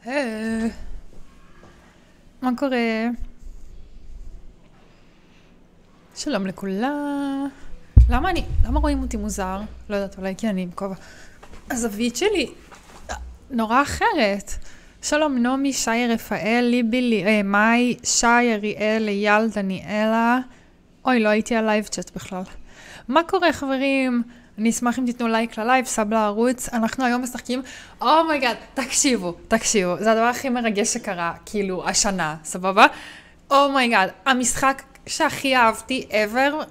מה קורה? שלום לכולם. למה רואים אותי מוזר? לא יודעת, אולי כי אני עם כובע. הזווית שלי נורא אחרת. שלום נעמי, שי רפאל, ליבי, מאי, שי, אריאל, אייל, דניאלה. אוי, לא הייתי על לייב צ'אט בכלל. מה קורה חברים? אני אשמח אם תיתנו לייק ללייב, סאב לערוץ. אנחנו היום משחקים, אומייגאד, תקשיבו. זה הדבר הכי מרגש שקרה, כאילו, השנה, סבבה? אומייגאד, המשחק שהכי אהבתי ever,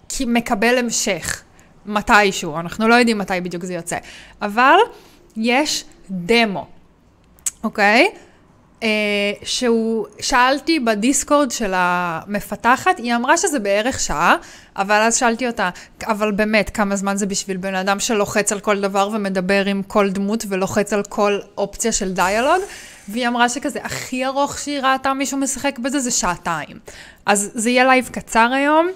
כי מקבל המשך. מתישהו, אנחנו לא יודעים מתי בדיוק זה יוצא. אבל יש דמו, אוקיי? שאלתי בדיסקורד של המפתחת, היא אמרה שזה בערך שעה, אבל אז שאלתי אותה, אבל באמת, כמה זמן זה בשביל בן אדם שלוחץ על כל דבר ומדבר עם כל דמות ולוחץ על כל אופציה של דיאלוג, והיא אמרה שכזה, הכי ארוך שהיא ראתה מישהו משחק בזה, זה 2 שעות. אז זה יהיה לייב קצר היום.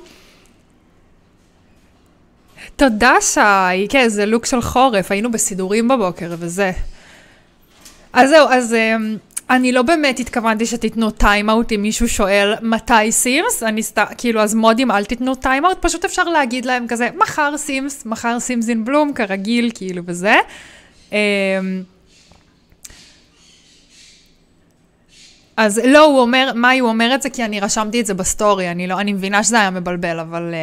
תודה שי, כן, זה לוק של חורף, היינו בסידורים בבוקר וזה. אז זהו, אז אני לא באמת התכוונתי שתיתנו טיימאוט אם מישהו שואל מתי סימס, כאילו אז מודים אל תיתנו טיימאוט, פשוט אפשר להגיד להם כזה, מחר סימס אין בלום, כרגיל, כאילו וזה. אז לא, הוא אומר את זה כי אני רשמתי את זה בסטורי, אני מבינה שזה היה מבלבל, אבל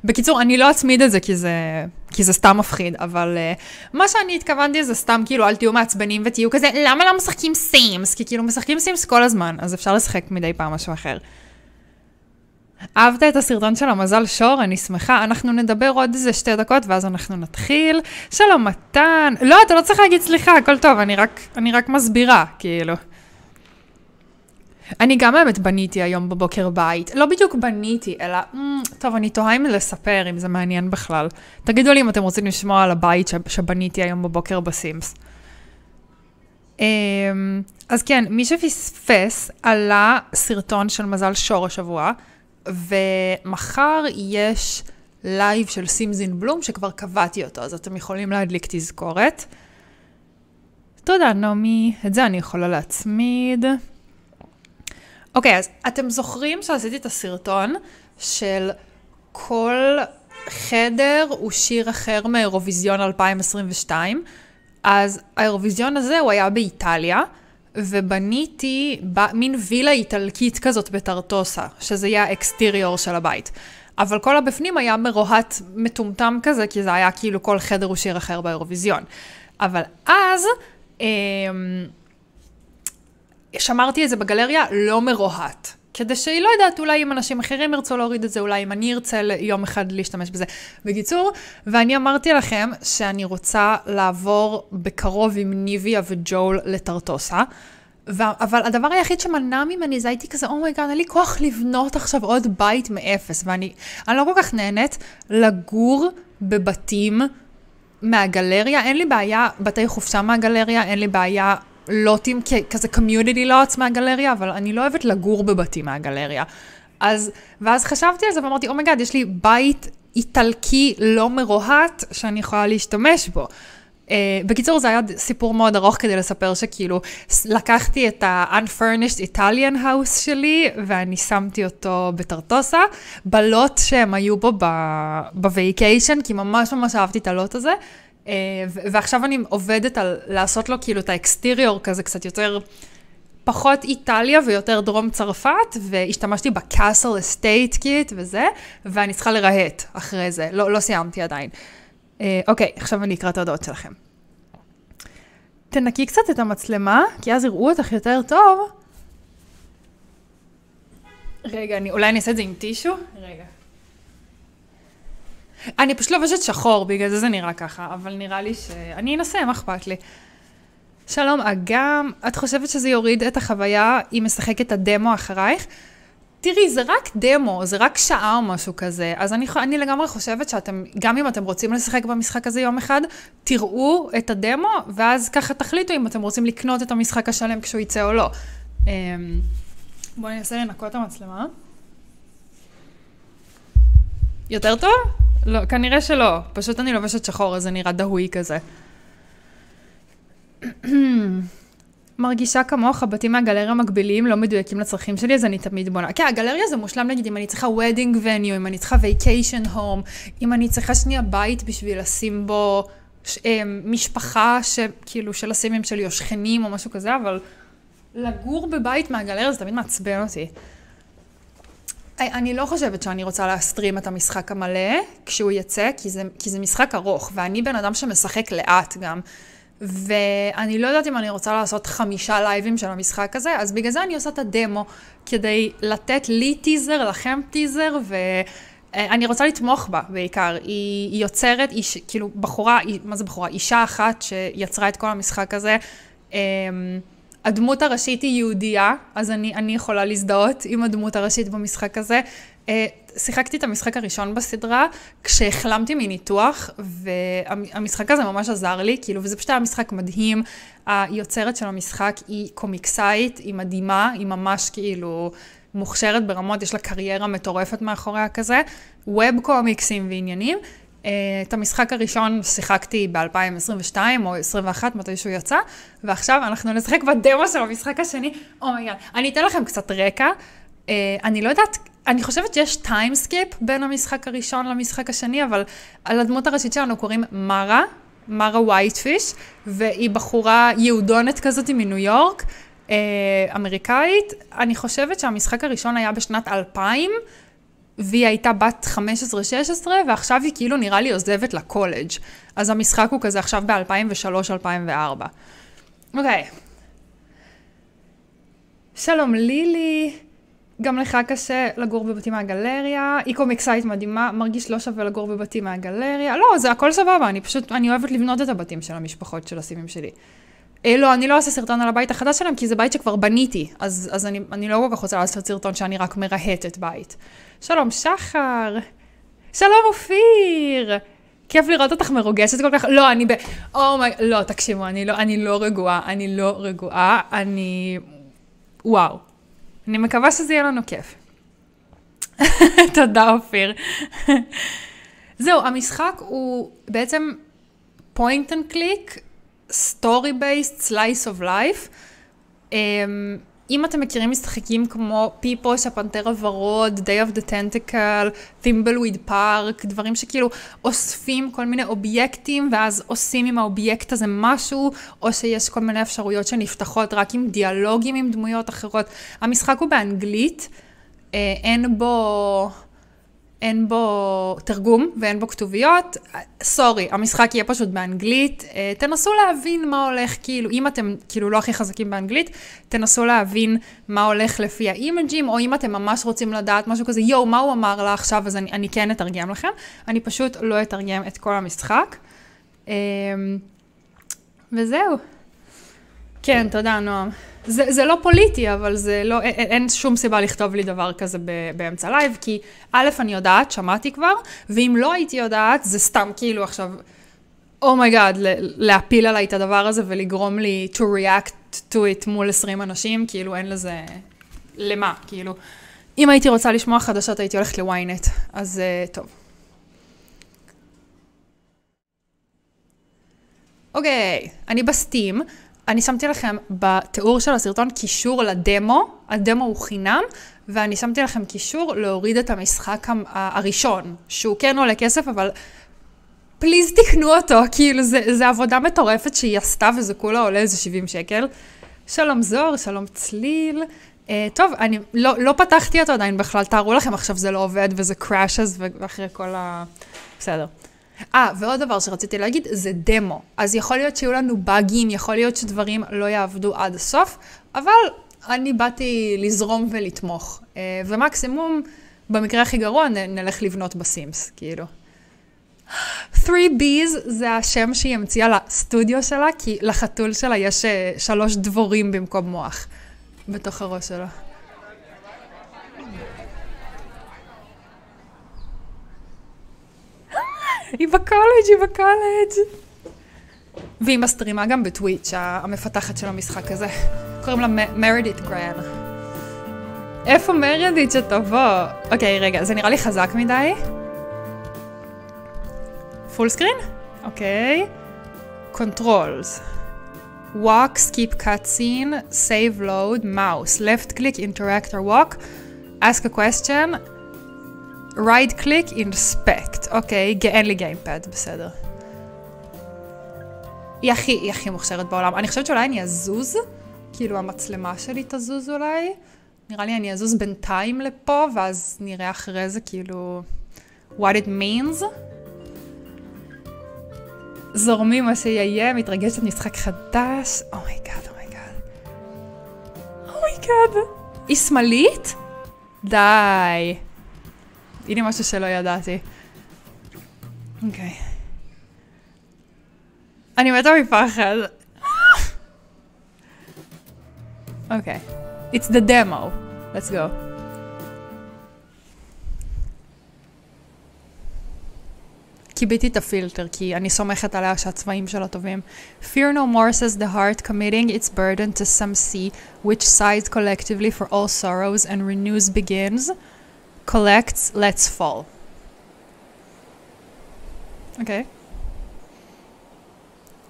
בקיצור, אני לא אצמיד את זה כי זה סתם מפחיד, אבל מה שאני התכוונתי זה סתם כאילו, אל תהיו מעצבנים ותהיו כזה, למה לא משחקים סימס? כי כאילו משחקים סימס כל הזמן, אז אפשר לשחק מדי פעם משהו אחר. אהבת את הסרטון של המזל שור, אני שמחה, אנחנו נדבר עוד איזה 2 דקות ואז אנחנו נתחיל. שלום מתן, לא, אתה לא צריך להגיד סליחה, הכל טוב, אני רק מסבירה, כאילו. אני גם באמת בניתי היום בבוקר בית. לא בדיוק בניתי, אלא, טוב, אני תוהה אם לספר, אם זה מעניין בכלל. תגידו לי אם אתם רוצים לשמוע על הבית שבניתי היום בבוקר בסימס. אז כן, מי שפספס עלה סרטון של מזל שור השבוע, ומחר יש לייב של סימס אין בלום, שכבר קבעתי אותו, אז אתם יכולים להדליק תזכורת. תודה, נעמי. את זה אני יכולה להצמיד. אוקיי, אז אתם זוכרים שעשיתי את הסרטון של כל חדר הוא שיר אחר מאירוויזיון 2022, אז האירוויזיון הזה הוא היה באיטליה, ובניתי מין וילה איטלקית כזאת בטרטוסה, שזה היה האקסטריור של הבית. אבל כל הבפנים היה מרוהט מטומטם כזה, כי זה היה כאילו כל חדר הוא שיר אחר באירוויזיון. אבל אז שמרתי את זה בגלריה לא מרוהט, כדי שהיא לא יודעת, אולי אם אנשים אחרים ירצו להוריד את זה, אולי אם אני ארצה יום אחד להשתמש בזה. בקיצור, ואני אמרתי לכם שאני רוצה לעבור בקרוב עם ניביה וג'ול לטרטוסה, אבל הדבר היחיד שמנע ממני זה הייתי כזה, אומייגאד, אין לי כוח לבנות עכשיו עוד בית מאפס, ואני לא כל כך נהנית לגור בבתים מהגלריה, אין לי בעיה בתי חופשה מהגלריה, אין לי בעיה לוטים כזה קומיוניטי לוטס מהגלריה, אבל אני לא אוהבת לגור בבתים מהגלריה. ואז חשבתי על זה ואמרתי, אומייגאד, יש לי בית איטלקי לא מרוהט שאני יכולה להשתמש בו. בקיצור, זה היה סיפור מאוד ארוך כדי לספר שכאילו לקחתי את ה-unfurnished Italian house שלי ואני שמתי אותו בטרטוסה, בלוט שהם היו בו בווייקיישן, כי ממש ממש אהבתי את הלוט הזה. ועכשיו אני עובדת על לעשות לו כאילו את האקסטריור כזה קצת יותר פחות איטליה ויותר דרום צרפת, והשתמשתי בקאסל אסטייט קיט וזה, ואני צריכה לרהט אחרי זה, לא סיימתי עדיין. אוקיי, עכשיו אני אקרא את ההודעות שלכם. תנקי קצת את המצלמה, כי אז יראו אותך יותר טוב. רגע, אולי אני אעשה את זה עם טישו? רגע. אני פשוט לובשת שחור, בגלל זה נראה ככה, אבל נראה לי אני אנסה, מה אכפת לי? שלום, אגם, את חושבת שזה יוריד את החוויה אם משחק את הדמו אחרייך? תראי, זה רק דמו, זה רק שעה או משהו כזה, אז אני לגמרי חושבת שאתם, גם אם אתם רוצים לשחק במשחק הזה יום אחד, תראו את הדמו, ואז ככה תחליטו אם אתם רוצים לקנות את המשחק השלם כשהוא יצא או לא. בואו ננסה לנקות את המצלמה. יותר טוב? לא, כנראה שלא. פשוט אני לובשת שחור, אז זה נראה דהוי כזה. מרגישה כמוך, הבתים מהגלריה המקבילים לא מדויקים לצרכים שלי, אז אני תמיד בונה. כן, הגלריה זה מושלם, נגיד, אם אני צריכה wedding venue, אם אני צריכה vacation home, אם אני צריכה שנייה בית בשביל לשים בו משפחה שכאילו של הסימים שלי או שכנים או משהו כזה, אבל לגור בבית מהגלריה זה תמיד מעצבן אותי. אני לא חושבת שאני רוצה להסטרים את המשחק המלא כשהוא יצא, כי זה משחק ארוך, ואני בן אדם שמשחק לאט גם. ואני לא יודעת אם אני רוצה לעשות 5 לייבים של המשחק הזה, אז בגלל זה אני עושה את הדמו, כדי לתת לי טיזר, לכם טיזר, ואני רוצה לתמוך בה בעיקר. היא יוצרת, כאילו בחורה, מה זה בחורה? אישה אחת שיצרה את כל המשחק הזה. הדמות הראשית היא יהודייה, אז אני יכולה להזדהות עם הדמות הראשית במשחק הזה. שיחקתי את המשחק הראשון בסדרה, כשהחלמתי מניתוח, והמשחק הזה ממש עזר לי, כאילו, וזה פשוט היה משחק מדהים. היוצרת של המשחק היא קומיקסאית, היא מדהימה, היא ממש כאילו מוכשרת ברמות, יש לה קריירה מטורפת מאחוריה כזה, ווב קומיקסים ועניינים. את המשחק הראשון שיחקתי ב-2022 או 2021, מתי שהוא יצא, ועכשיו אנחנו נשחק בדמו של המשחק השני. אומייגאד, אני אתן לכם קצת רקע. אני לא יודעת, אני חושבת שיש טיימסקיפ בין המשחק הראשון למשחק השני, אבל על הדמות הראשית שלנו קוראים מרה ווייטפיש, והיא בחורה יהודונת כזאת מניו יורק, אמריקאית. אני חושבת שהמשחק הראשון היה בשנת 2000, והיא הייתה בת 15-16, ועכשיו היא כאילו נראה לי עוזבת לקולג'. אז המשחק הוא כזה עכשיו ב-2003-2004. אוקיי. שלום לילי, גם לך קשה לגור בבתים מהגלריה, היא קומיקסאית מדהימה, מרגיש לא שווה לגור בבתים מהגלריה, לא, זה הכל סבבה, אני אוהבת לבנות את הבתים של המשפחות של הסימים שלי. לא, אני לא עושה סרטון על הבית החדש שלהם, כי זה בית שכבר בניתי, אז אני לא כל כך רוצה לעשות סרטון שאני רק מרהטת בית. שלום שחר, שלום אופיר, כיף לראות אותך מרוגשת כל כך, לא, לא, תקשיבו, אני לא רגועה, וואו, אני מקווה שזה יהיה לנו כיף. תודה אופיר. זהו, המשחק הוא בעצם point and click, story-based slice of life. אם אתם מכירים משחקים כמו פיפוש, הפנתר הוורוד, Day of the Tentacle, Thimbleweed Park, דברים שכאילו אוספים כל מיני אובייקטים, ואז עושים עם האובייקט הזה משהו, או שיש כל מיני אפשרויות שנפתחות רק עם דיאלוגים עם דמויות אחרות. המשחק הוא באנגלית, אין בו תרגום ואין בו כתוביות. סורי, המשחק יהיה פשוט באנגלית. תנסו להבין מה הולך, כאילו, אם אתם כאילו לא הכי חזקים באנגלית, תנסו להבין מה הולך לפי האימג'ים, או אם אתם ממש רוצים לדעת משהו כזה, יו, מה הוא אמר לה עכשיו, אז אני כן אתרגם לכם. אני פשוט לא אתרגם את כל המשחק. וזהו. כן, תודה, נועם. זה לא פוליטי, אבל זה לא, אין שום סיבה לכתוב לי דבר כזה באמצע לייב, כי א', אני יודעת, שמעתי כבר, ואם לא הייתי יודעת, זה סתם כאילו עכשיו, אומייגאד, להפיל עליי את הדבר הזה ולגרום לי to react to it מול 20 אנשים, כאילו אין לזה, למה, כאילו. אם הייתי רוצה לשמוע חדשות, הייתי הולכת לוויינט, אז טוב. אוקיי, אני בסטים, אני שמתי לכם בתיאור של הסרטון קישור לדמו, הדמו הוא חינם, ואני שמתי לכם קישור להוריד את המשחק הראשון, שהוא כן עולה כסף, אבל פליז תקנו אותו, כאילו זה עבודה מטורפת שהיא עשתה, וזה כולה עולה איזה 70 שקל. שלום זור, שלום צליל. טוב, אני לא פתחתי אותו עדיין בכלל, תארו לכם עכשיו זה לא עובד, וזה crashes, ואחרי כל בסדר. ועוד דבר שרציתי להגיד, זה דמו. אז יכול להיות שיהיו לנו באגים, יכול להיות שדברים לא יעבדו עד הסוף, אבל אני באתי לזרום ולתמוך. ומקסימום, במקרה הכי גרוע, נלך לבנות בסימס, כאילו. 3Bs זה השם שהיא המציאה לסטודיו שלה, כי לחתול שלה יש 3 דבורים במקום מוח, בתוך הראש שלה. היא בקולג'. והיא מסטרימה גם בטוויץ', המפתחת של המשחק הזה. קוראים לה מרדיט גרן. איפה מרדיט שתבוא? אוקיי, רגע, זה נראה לי חזק מדי. פול סקרין? אוקיי. קונטרולס. walk, skip cutscene, save load, mouse, left click, interact or walk, ask a question, right click, inspect. אוקיי, אין לי גיימפד, בסדר. היא הכי מוכשרת בעולם. אני חושבת שאולי אני אזוז, כאילו המצלמה שלי תזוז אולי. נראה לי אני אזוז בינתיים לפה, ואז נראה אחרי זה כאילו what it means. זורמים מה שיהיה, מתרגשת משחק חדש. אומייגאד. היא שמאלית? די. הנה משהו שלא ידעתי. אוקיי. אני מתה מפחד. אוקיי. It's the demo. Let's go. קיביתי את הפילטר, כי אני סומכת עליה שהצבעים שלה טובים. Fear no more, says the heart, committing its burden to some sea, which sighs collectively for all sorrows and renews begins, collects, lets fall. Okay.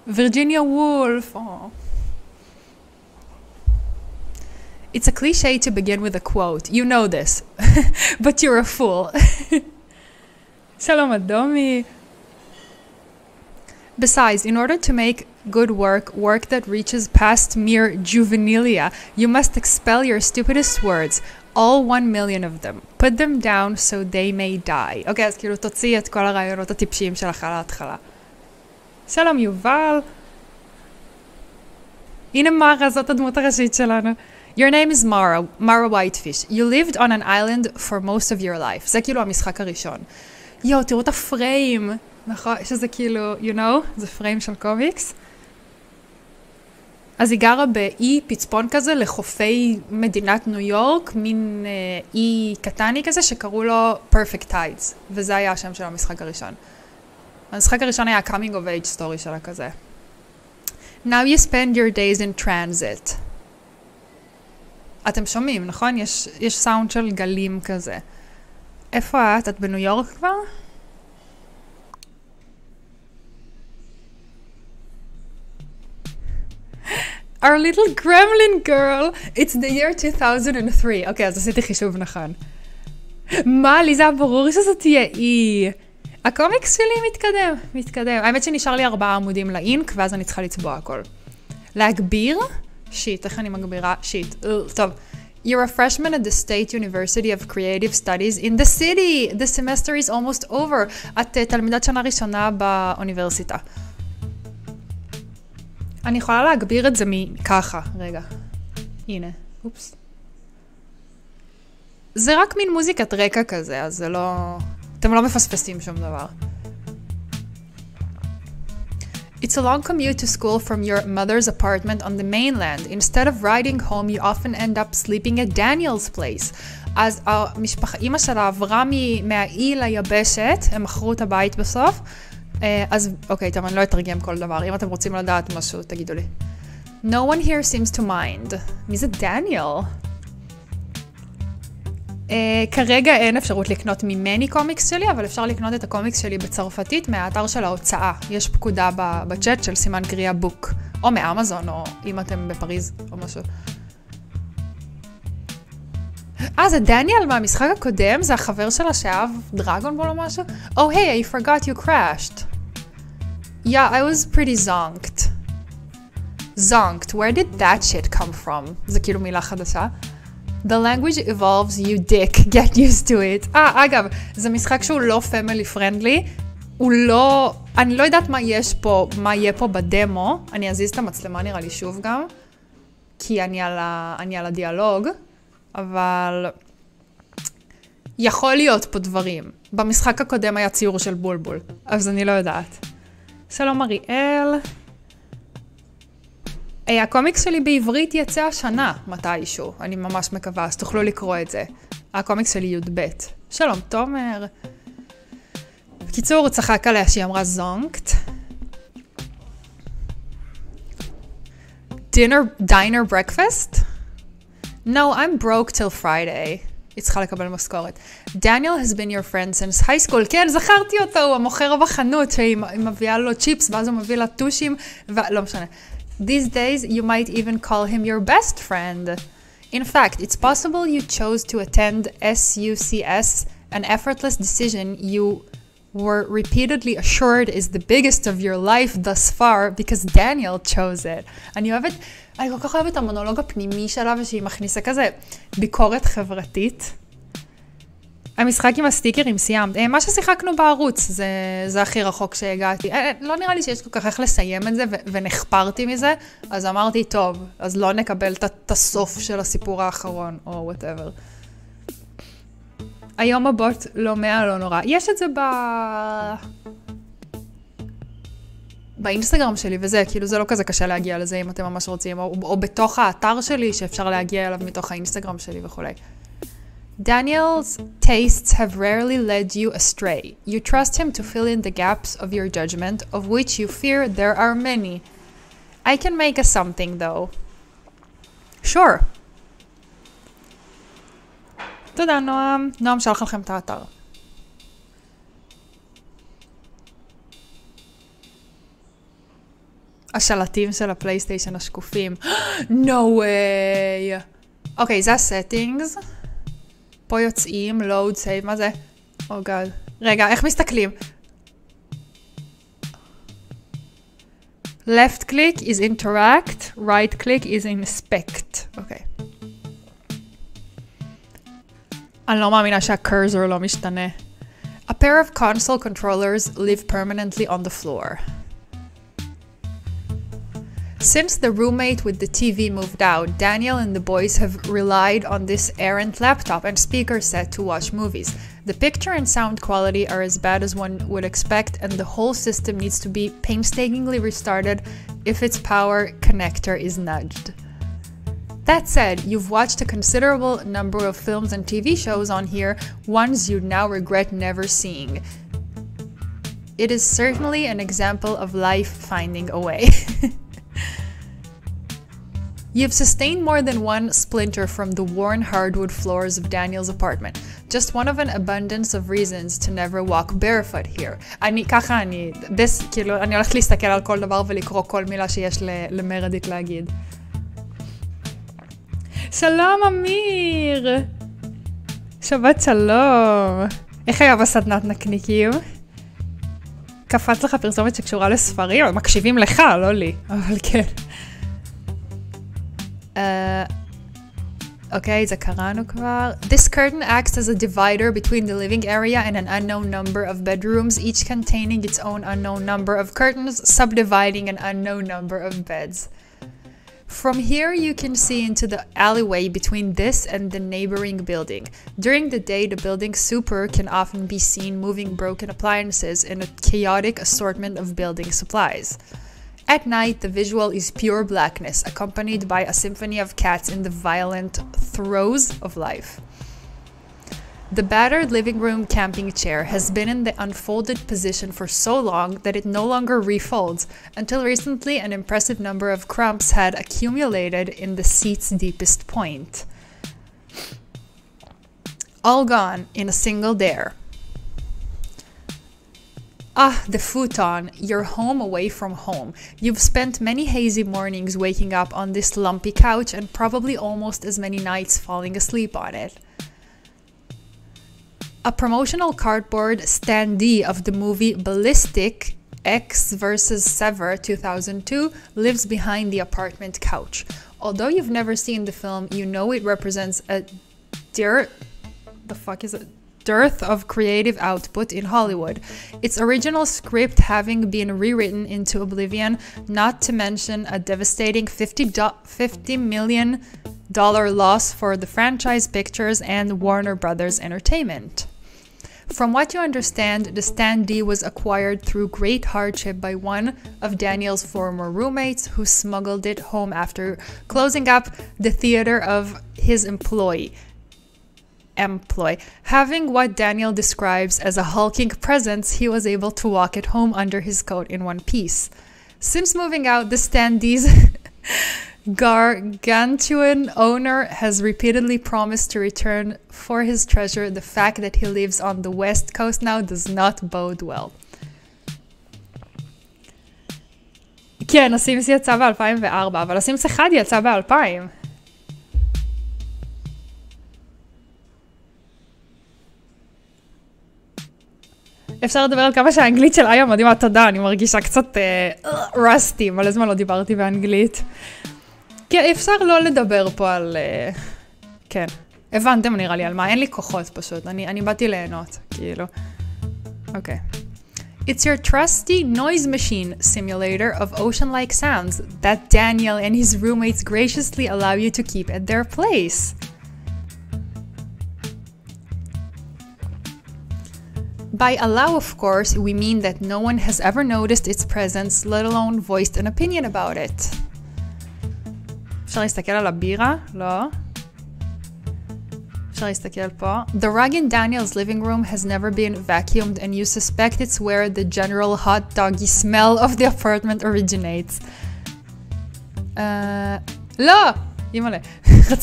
Virginia Woolf. Oh. It's a cliche to begin with a quote. You know this, but you're a fool. Shalom Adomi. Besides, in order to make good work that reaches past mere juvenilia, you must expel your stupidest words, all 1 million of them. Put them down so they may die. אוקיי, אז כאילו תוציא את כל הרעיונות הטיפשיים שלך על ההתחלה. שלום יובל. הנה מרה, זאת הדמות הראשית שלנו. Your name is Mara Whitefish. You lived on an island for most of your life. זה כאילו המשחק הראשון. יו, תראו את הפריים. נכון, שזה כאילו, you know, זה פריים של קומיקס. אז היא גרה באי פצפון כזה לחופי מדינת ניו יורק, מין אי קטני כזה שקראו לו Perfect Tides, וזה היה השם של המשחק הראשון. המשחק הראשון היה coming of age story שלה כזה. Now you spend your days in transit. אתם שומעים, נכון? יש סאונד של גלים כזה. איפה את? את בניו יורק כבר? Our little gremlin girl. It's the year 2003. אוקיי, אז עשיתי חישוב נכון. מה, לי זה היה ברור שזאת תהיה אי. הקומיקס שלי מתקדם. האמת שנשאר לי 4 עמודים לאינק, ואז אני צריכה לצבוע הכל. להגביר? שיט, איך אני מגבירה? שיט. טוב. You're a freshman at the State University of Creative Studies in the city. The semester is almost over. את תלמידת שנה ראשונה באוניברסיטה. אני יכולה להגביר את זה מככה. רגע. הנה. אופס. זה רק מין מוזיקת רקע כזה, אז זה לא... אתם לא מפספסים שום דבר. It's a long commute to school from your mother's apartment on the mainland. Instead of riding home, you often end up sleeping at Daniel's place. אז אמא שלה עברה מהאי ליבשת, הם מכרו את הבית בסוף. אז אוקיי, טוב, אני לא אתרגם כל דבר. אם אתם רוצים לדעת משהו, תגידו לי. No one here seems to mind. מי זה דניאל? כרגע אין אפשרות לקנות ממני קומיקס שלי, אבל אפשר לקנות את הקומיקס שלי בצרפתית מהאתר של ההוצאה. יש פקודה בצ'אט של סימן קריאה בוק, או מאמזון, או אם אתם בפריז, או משהו. זה דניאל מהמשחק הקודם, זה החבר שלה שאהב דרגון בול או משהו. Oh, hey, I forgot you crashed. Yeah, I was pretty zonked. Zonked, where did that shit come from? זה כאילו מילה חדשה. The language evolves, you dick, get used to it. אגב, זה משחק שהוא לא family friendly, הוא לא... אני לא יודעת מה יהיה פה בדמו, אני אזיז את המצלמה נראה לי שוב גם, כי אני על הדיאלוג, אבל יכול להיות פה דברים. במשחק הקודם היה ציור של בולבול, אז אני לא יודעת. שלום אריאל. הקומיקס שלי בעברית יצא השנה מתישהו, אני ממש מקווה, אז תוכלו לקרוא את זה. הקומיקס שלי י"ב. שלום תומר. בקיצור, הוא צחק עליה שהיא אמרה זונקט. Diner breakfast? No, I'm broke till Friday. היא צריכה לקבל משכורת. Daniel has been your friend since high school. כן, זכרתי אותו, הוא המוכר בחנות שהיא מביאה לו צ'יפס, ואז הוא מביא לה טושים, לא משנה. These days, you might even call him your best friend. In fact, it's possible you chose to attend SUCS, an effortless decision you were repeatedly assured is the biggest of your life thus far because Daniel chose it. אני כל כך אוהבת את המונולוג הפנימי שלה ושהיא מכניסה כזה ביקורת חברתית. המשחק עם הסטיקרים סיימת. מה ששיחקנו בערוץ, זה הכי רחוק שהגעתי. לא נראה לי שיש כל כך איך לסיים את זה ונחפרתי מזה, אז אמרתי טוב, אז לא נקבל את הסוף של הסיפור האחרון או whatever. היום הבוט לא לא נורא. יש את זה באינסטגרם שלי וזה, כאילו זה לא כזה קשה להגיע לזה אם אתם ממש רוצים, או בתוך האתר שלי שאפשר להגיע אליו מתוך האינסטגרם שלי וכולי. Daniel's tastes have rarely led you astray. You trust him to fill in the gaps of your judgment, of which you fear there are many. I can make a something though. Sure. תודה נועם. נועם שלח לכם את האתר. השלטים של הפלייסטיישן השקופים. No way. אוקיי, זה ה-settings. פה יוצאים, load, save, מה זה? Oh god. רגע, איך מסתכלים? Left click is interact, right click is inspect. אוקיי. אני לא מאמינה שהקרסור לא משתנה. A pair of console controllers live permanently on the floor. Since the roommate with the TV moved out, Daniel and the boys have relied on this errant laptop and speaker set to watch movies. The picture and sound quality are as bad as one would expect, and the whole system needs to be painstakingly restarted if its power connector is nudged. That said, you've watched a considerable number of films and TV shows on here, ones you'd now regret never seeing. It is certainly an example of life finding a way. You've sustained more than one splinter from the worn hardwood floors of Daniel's apartment. Just one of an abundance of reasons to never walk barefoot here. אני הולכת להסתכל על כל דבר ולקרוא כל מילה שיש למרדיט להגיד. שלום אמיר! שבת שלום! איך היה בסדנת נקניקים? קפץ לך פרסומת שקשורה לספרים? מקשיבים לך, לא לי, אבל כן. Okay, זה קראנו כבר. This curtain acts as a divider between the living area and an unknown number of bedrooms, each containing its own unknown number of curtains, subdividing an unknown number of beds. From here, you can see into the alleyway between this and the neighboring building. During the day, the building's super can often be seen moving broken appliances in a chaotic assortment of building supplies. At night, the visual is pure blackness, accompanied by a symphony of cats in the violent throes of life. The battered living room camping chair has been in the unfolded position for so long that it no longer refolds. Until recently, an impressive number of crumbs had accumulated in the seat's deepest point. All gone in a single dare. Ah, the futon, you're home away from home. You've spent many hazy mornings waking up on this lumpy couch and probably almost as many nights falling asleep on it. A promotional cardboard standee of the movie Ballistic X vs. Sever 2002 lives behind the apartment couch. Although you've never seen the film, you know it represents a dearth of creative output in Hollywood, its original script having been rewritten into oblivion, not to mention a devastating $50 million loss for the franchise pictures and Warner Brothers Entertainment. From what you understand, the standee was acquired through great hardship by one of Daniel's former roommates who smuggled it home after closing up the theater of his employ. Having what Daniel describes as a hulking presence, he was able to walk it home under his coat in one piece. Since moving out, the standee's gargantuan owner has repeatedly promised to return for his treasure. The fact that he lives on the West Coast now does not bode well. כן, הסימס יצא ב-2004, אבל הסימס 1 יצא ב-2000. אפשר לדבר על כמה שהאנגלית של היום מדהימה, תודה, אני מרגישה קצת רסטי, מלא זמן לא דיברתי באנגלית. כי אפשר לא לדבר פה על... כן, הבנתם נראה לי על מה, אין לי כוחות פשוט, אני באתי ליהנות, כאילו. אוקיי. It's your trusty noise machine simulator of ocean-like sounds that Daniel and his roommates graciously allow you to keep at their place. By allow, of course, we mean that no one has ever noticed its presence, let alone voiced an opinion about it. אפשר להסתכל על הבירה? לא. אפשר להסתכל פה. The rug in Daniel's living room has never been vacuumed and you suspect it's where the general hot doggy smell of the apartment originates. לא! אימאלה.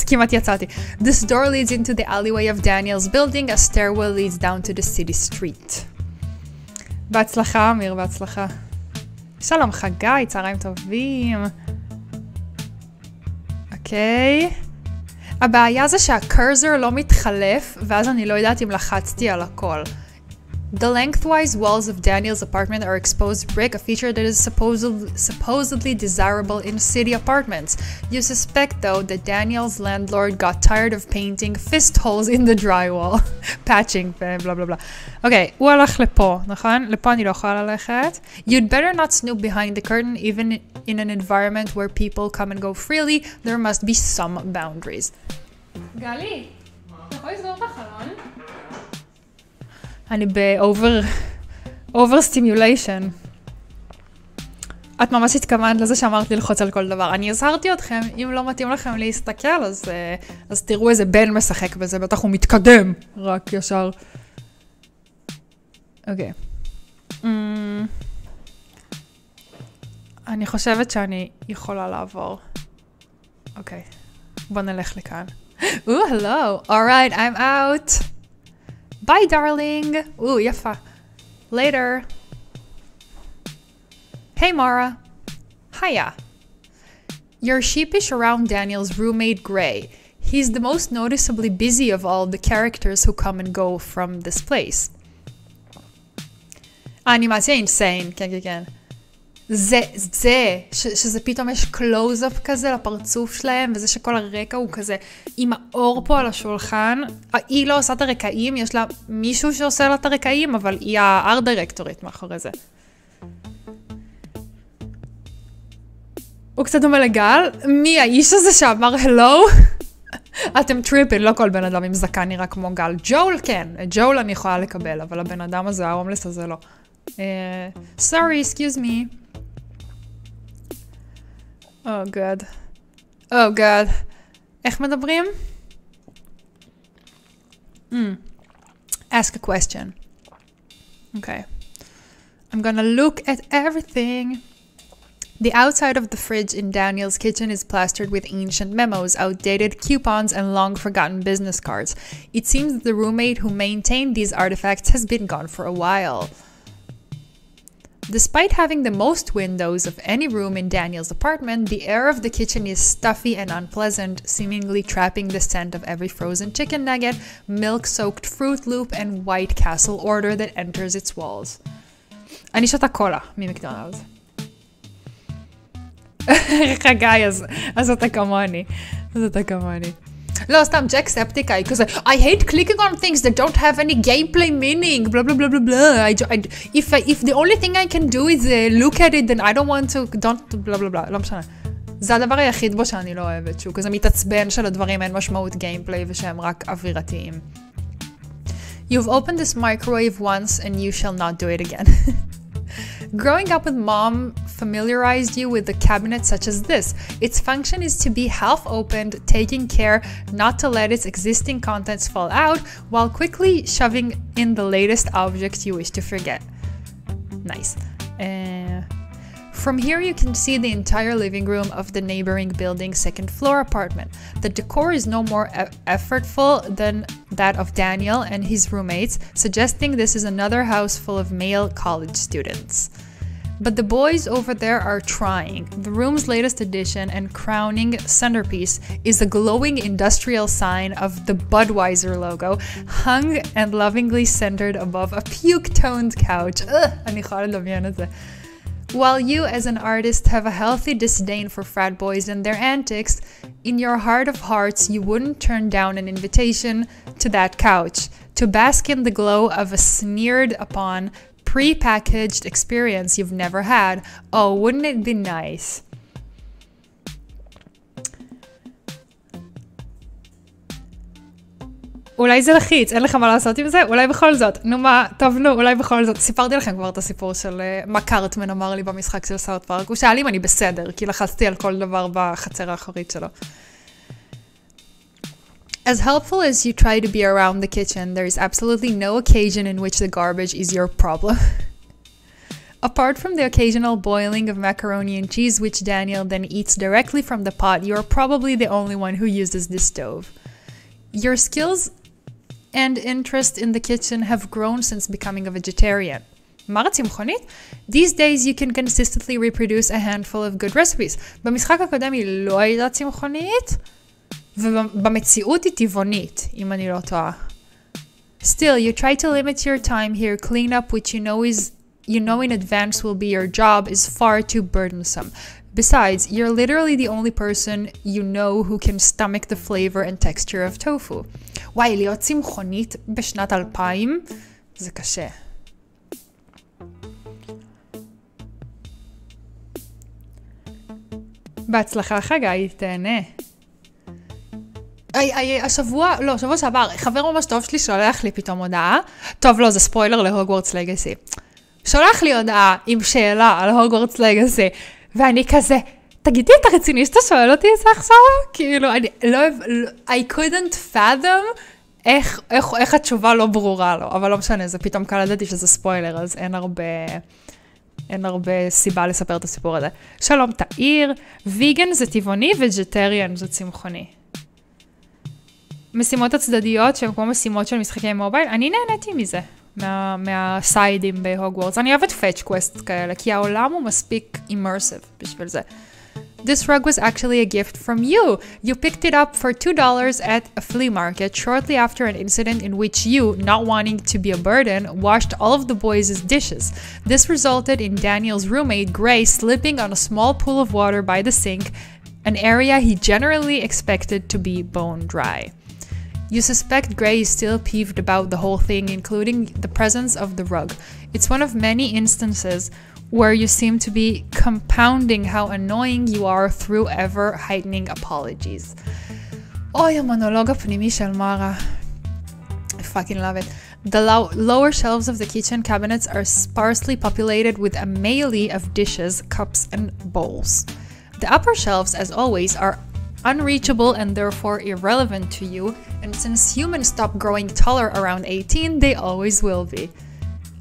כמעט יצאתי. This door leads into the alleyway of Daniel's building. A stairwell leads down to the city street. בהצלחה, אמיר, בהצלחה. שלום חגי, צהריים טובים. אוקיי. הבעיה זה שהקרזר לא מתחלף, ואז אני לא יודעת אם לחצתי על הכל. The lengthwise walls of Daniel's apartment are exposed brick, a feature that is supposedly desirable in city apartments. You suspect, though, that Daniel's landlord got tired of painting fist holes in the drywall. Patching, blah blah blah. Okay, הוא הלך לפה, נכון? לפה אני לא יכולה ללכת. You'd better not snoop behind the curtain, even in an environment where people come and go freely. There must be some boundaries. גלי, אתה יכול לסגור את החלון? אני over stimulation. את ממש התכוונת לזה שאמרת לי ללחוץ על כל דבר. אני הזהרתי אתכם, אם לא מתאים לכם להסתכל, אז תראו איזה בן משחק בזה, בטח הוא מתקדם, רק ישר. אוקיי. אני חושבת שאני יכולה לעבור. אוקיי. בוא נלך לכאן. hello. Alright, I'm out. Bye, darling. יפה. Later. Hey, Mara. Hiya. You're sheepish around Daniel's roommate, Gray. He's the most noticeably busy of all the characters who come and go from this place. האנימציה insane, כן, כן, כן. שזה פתאום יש קלוז-אפ כזה לפרצוף שלהם, וזה שכל הרקע הוא כזה עם האור פה על השולחן. היא לא עושה את הרקעים, יש לה מישהו שעושה לה את הרקעים, אבל היא הארט דירקטורית מאחורי זה. הוא קצת דומה לגל. מי האיש הזה שאמר הלו? אתם טריפים, לא כל בן אדם עם זקן נראה כמו גל. ג'ול כן, ג'ול אני יכולה לקבל, אבל הבן אדם הזה, ההומלס הזה לא. Sorry, excuse me. Oh god. Oh god. איך מדברים? Ask a question. Okay. I'm gonna look at everything. The outside of the fridge in Daniel's kitchen is plastered with ancient memos, outdated coupons, and long-forgotten business cards. It seems that the roommate who maintained these artifacts has been gone for a while. Despite having the most windows of any room in Daniel's apartment, the air of the kitchen is stuffy and unpleasant, seemingly trapping the scent of every frozen chicken nugget, milk-soaked Fruit Loop, and White Castle order that enters its walls. אני שותה קולה ממקדונלדס. חגי, אז אתה כמוני. לא, סתם, ג'ק ספטיקאי, כזה, I hate clicking on things that don't have any gameplay meaning, blah, blah, blah, blah, blah. If the only thing I can do is look at it, then I don't want to, don't, blah, blah, blah. לא משנה. זה הדבר היחיד בו שאני לא אוהבת, שהוא כזה מתעצבן של הדברים, אין משמעות גיימפליי ושהם רק אווירתיים. You've opened this microwave once and you shall not do it again. Growing up with mom familiarized you with a cabinet such as this. Its function is to be half-opened, taking care not to let its existing contents fall out, while quickly shoving in the latest objects you wish to forget. Nice. From here you can see the entire living room of the neighboring building's second-floor apartment. The decor is no more effortful than that of Daniel and his roommates, suggesting this is another house full of male college students. But the boys over there are trying. The room's latest addition and crowning centerpiece is a glowing industrial sign of the Budweiser logo, hung and lovingly centered above a puke-toned couch. אני יכולה לדמיין את זה. While you as an artist have a healthy disdain for frat boys and their antics, in your heart of hearts you wouldn't turn down an invitation to that couch, to bask in the glow of a sneered upon pre-packaged experience you've never had. Oh, wouldn't it be nice? אולי זה לחיץ, אין לך מה לעשות עם זה? אולי בכל זאת. נו מה, טוב נו, אולי בכל זאת. סיפרתי לכם כבר את הסיפור של מה קרטמן אמר לי במשחק של סאוט פארק. הוא שאל אם אני בסדר, כי לחצתי על כל דבר בחצר האחורית שלו. As helpful as you try to be around the kitchen, there is absolutely no occasion in which the garbage is your problem. Apart from the occasional boiling of macaroni and cheese, which Daniel then eats directly from the pot, you are probably the only one who uses this stove. Your skills and interest in the kitchen have grown since becoming a vegetarian. מה צמחונית? These days you can consistently reproduce a handful of good recipes. במשחק הקודם היא לא הייתה צמחונית, ובמציאות היא טבעונית, אם אני לא טועה. Still, you try to limit your time here. Clean up which you know in advance will be your job is far too burdensome. Besides, you're literally the only person you know who can stomach the flavor and texture of tofu. וואי, להיות צמחונית בשנת 2000 זה קשה. בהצלחה חגי, תהנה. השבוע, לא, שבוע שעבר, חבר ממש טוב שלי שולח לי פתאום הודעה. טוב, לא, זה ספוילר להוגוורטס לגאסי. שולח לי הודעה עם שאלה על הוגוורטס לגאסי, ואני כזה, תגידי, אתה רציני שאתה שואל אותי את זה עכשיו? כאילו, אני לא, I couldn't fathom איך התשובה לא ברורה לו, אבל לא משנה, זה פתאום קלטתי שזה ספוילר, אז אין הרבה סיבה לספר את הסיפור הזה. שלום, תאיר, ויגן זה טבעוני, וג'טריאן זה צמחוני. משימות הצדדיות שהן כמו משימות של משחקי מובייל, אני נהניתי מזה, מהסיידים בהוגוורטס. אני אוהבת פאץ' קווסט כאלה, כי העולם הוא מספיק immersive בשביל זה. This rug was actually a gift from you. You picked it up for $2 at a flea market shortly after an incident in which you, not wanting to be a burden, washed all of the boys' dishes. This resulted in Daniel's roommate, Gray, slipping on a small pool of water by the sink, an area he generally expected to be bone dry. You suspect Gray is still peeved about the whole thing, including the presence of the rug. It's one of many instances where you seem to be compounding how annoying you are through ever-heightening apologies. אוי, המונולוג הפנימי של מרה. I fucking love it. The lower shelves of the kitchen cabinets are sparsely populated with a melee of dishes, cups, and bowls. The upper shelves, as always, are unreachable and therefore irrelevant to you, and since humans stop growing taller around 18, they always will be.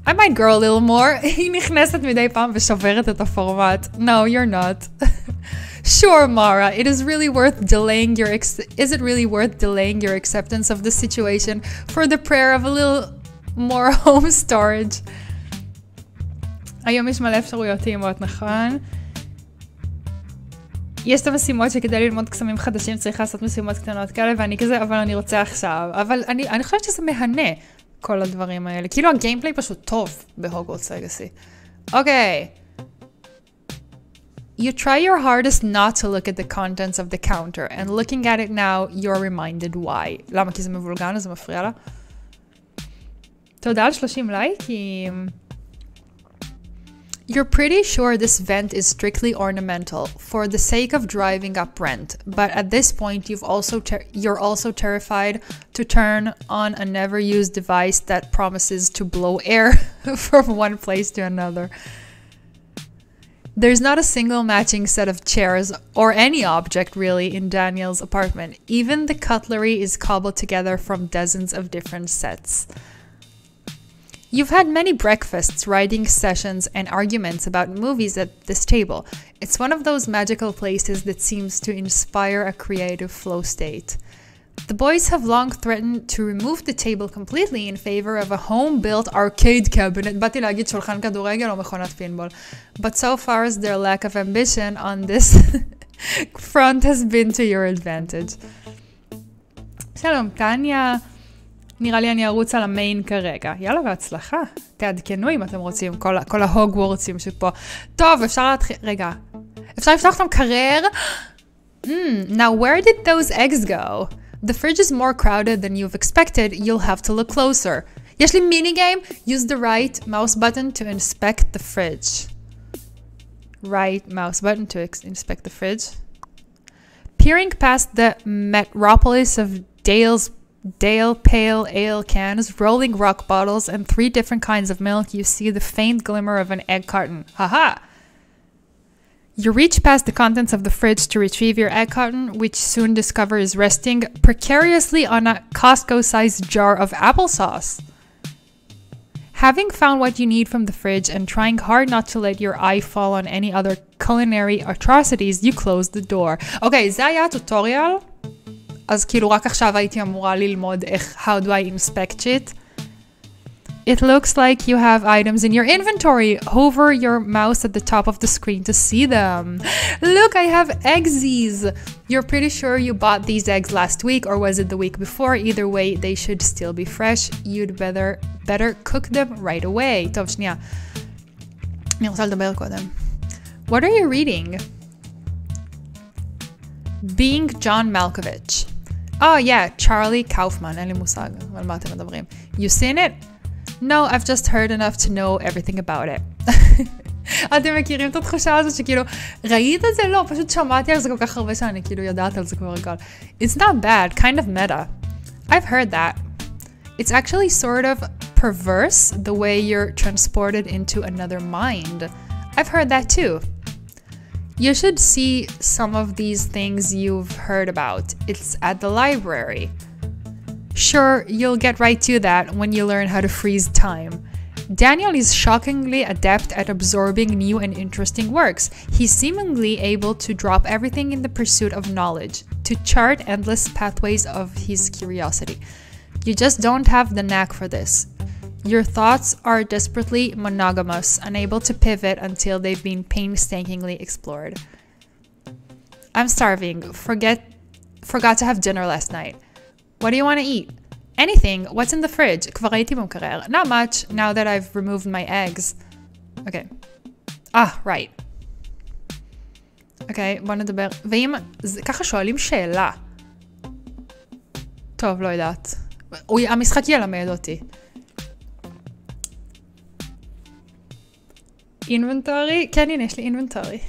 I might grow a little more. היא נכנסת מדי פעם ושוברת את הפורמט. No, you're not. Sure, Mara, it is really worth delaying your acceptance of the situation for the prayer of a little more home storage. היום יש מלא אפשרויות טעימות, נכון? יש את המשימות שכדי ללמוד קסמים חדשים צריך לעשות משימות קטנות כאלה, ואני כזה, אבל אני רוצה עכשיו. אבל אני חושבת שזה מהנה, כל הדברים האלה. כאילו הגיימפליי פשוט טוב בהוגוורטס לגאסי. אוקיי. You try your hardest not to look at the contents of the counter, and looking at it now, you're reminded why. למה? כי זה מבולגן, אז זה מפריע לה? תודה על 30 לייקים. You're pretty sure this vent is strictly ornamental, for the sake of driving up rent, but at this point you're also terrified to turn on a never-used device that promises to blow air from one place to another. There's not a single matching set of chairs, or any object really, in Daniel's apartment. Even the cutlery is cobbled together from dozens of different sets. You've had many breakfasts, writing sessions, and arguments about movies at this table. It's one of those magical places that seems to inspire a creative flow state. The boys have long threatened to remove the table completely in favor of a home-built arcade cabinet. באתי להגיד שולחן כדורגל או מכונת פינבול. But so far as their lack of ambition on this front has been to your advantage. שלום, טניה. נראה לי אני ארוץ על המיין כרגע. יאללה, בהצלחה. תעדכנו אם אתם רוצים, כל ההוגוורטסים שפה. טוב, אפשר להתחיל... רגע. אפשר לפתוח את המקרר? Now where did those eggs go? The fridge is more crowded than you've expected. You'll have to look closer. יש לי מיני גיים. Use the right mouse button to inspect the fridge. Right mouse button to inspect the fridge. Peering past the metropolis of Dale pale ale cans, rolling rock bottles, and 3 different kinds of milk, you see the faint glimmer of an egg carton. Haha! You reach past the contents of the fridge to retrieve your egg carton, which soon discover is resting precariously on a Costco-sized jar of applesauce. Having found what you need from the fridge and trying hard not to let your eye fall on any other culinary atrocities, you close the door. Okay, זה היה הטוטוריאל. אז כאילו רק עכשיו הייתי אמורה ללמוד איך, how do I inspect shit. It looks like you have items in your inventory. Hover your mouse at the top of the screen to see them. Look, I have eggsies. You're pretty sure you bought these eggs last week, or was it the week before? Either way, they should still be fresh. You'd better cook them right away. טוב, שנייה. אני רוצה לדבר קודם. What are you reading? Being John Malkovich. Oh yeah, Charlie Kaufman. אין לי מושג על מה אתם מדברים. You seen it? No, I've just heard enough to know everything about it. אתם מכירים את התחושה הזאת שכאילו, ראית את זה? לא, פשוט שמעתי על זה כל כך הרבה שאני כאילו יודעת על זה כבר הכל. It's not bad, kind of meta. I've heard that. It's actually sort of perverse the way you're transported into another mind. I've heard that too. You should see some of these things you've heard about. It's at the library. Sure, you'll get right to that when you learn how to freeze time. Daniel is shockingly adept at absorbing new and interesting works. He's seemingly able to drop everything in the pursuit of knowledge, to chart endless pathways of his curiosity. You just don't have the knack for this. Your thoughts are desperately monogamous, unable to pivot until they've been painstakingly explored. I'm starving. Forgot to have dinner last night. What do you want to eat? Anything. What's in the fridge? כבר הייתי במקרר. Not much, now that I've removed my eggs. Okay. Right. Okay, בוא נדבר. ואם... ככה שואלים שאלה. טוב, לא יודעת. המשחק ילמד אותי. אינבנטורי? כן, הנה, יש לי אינבנטורי.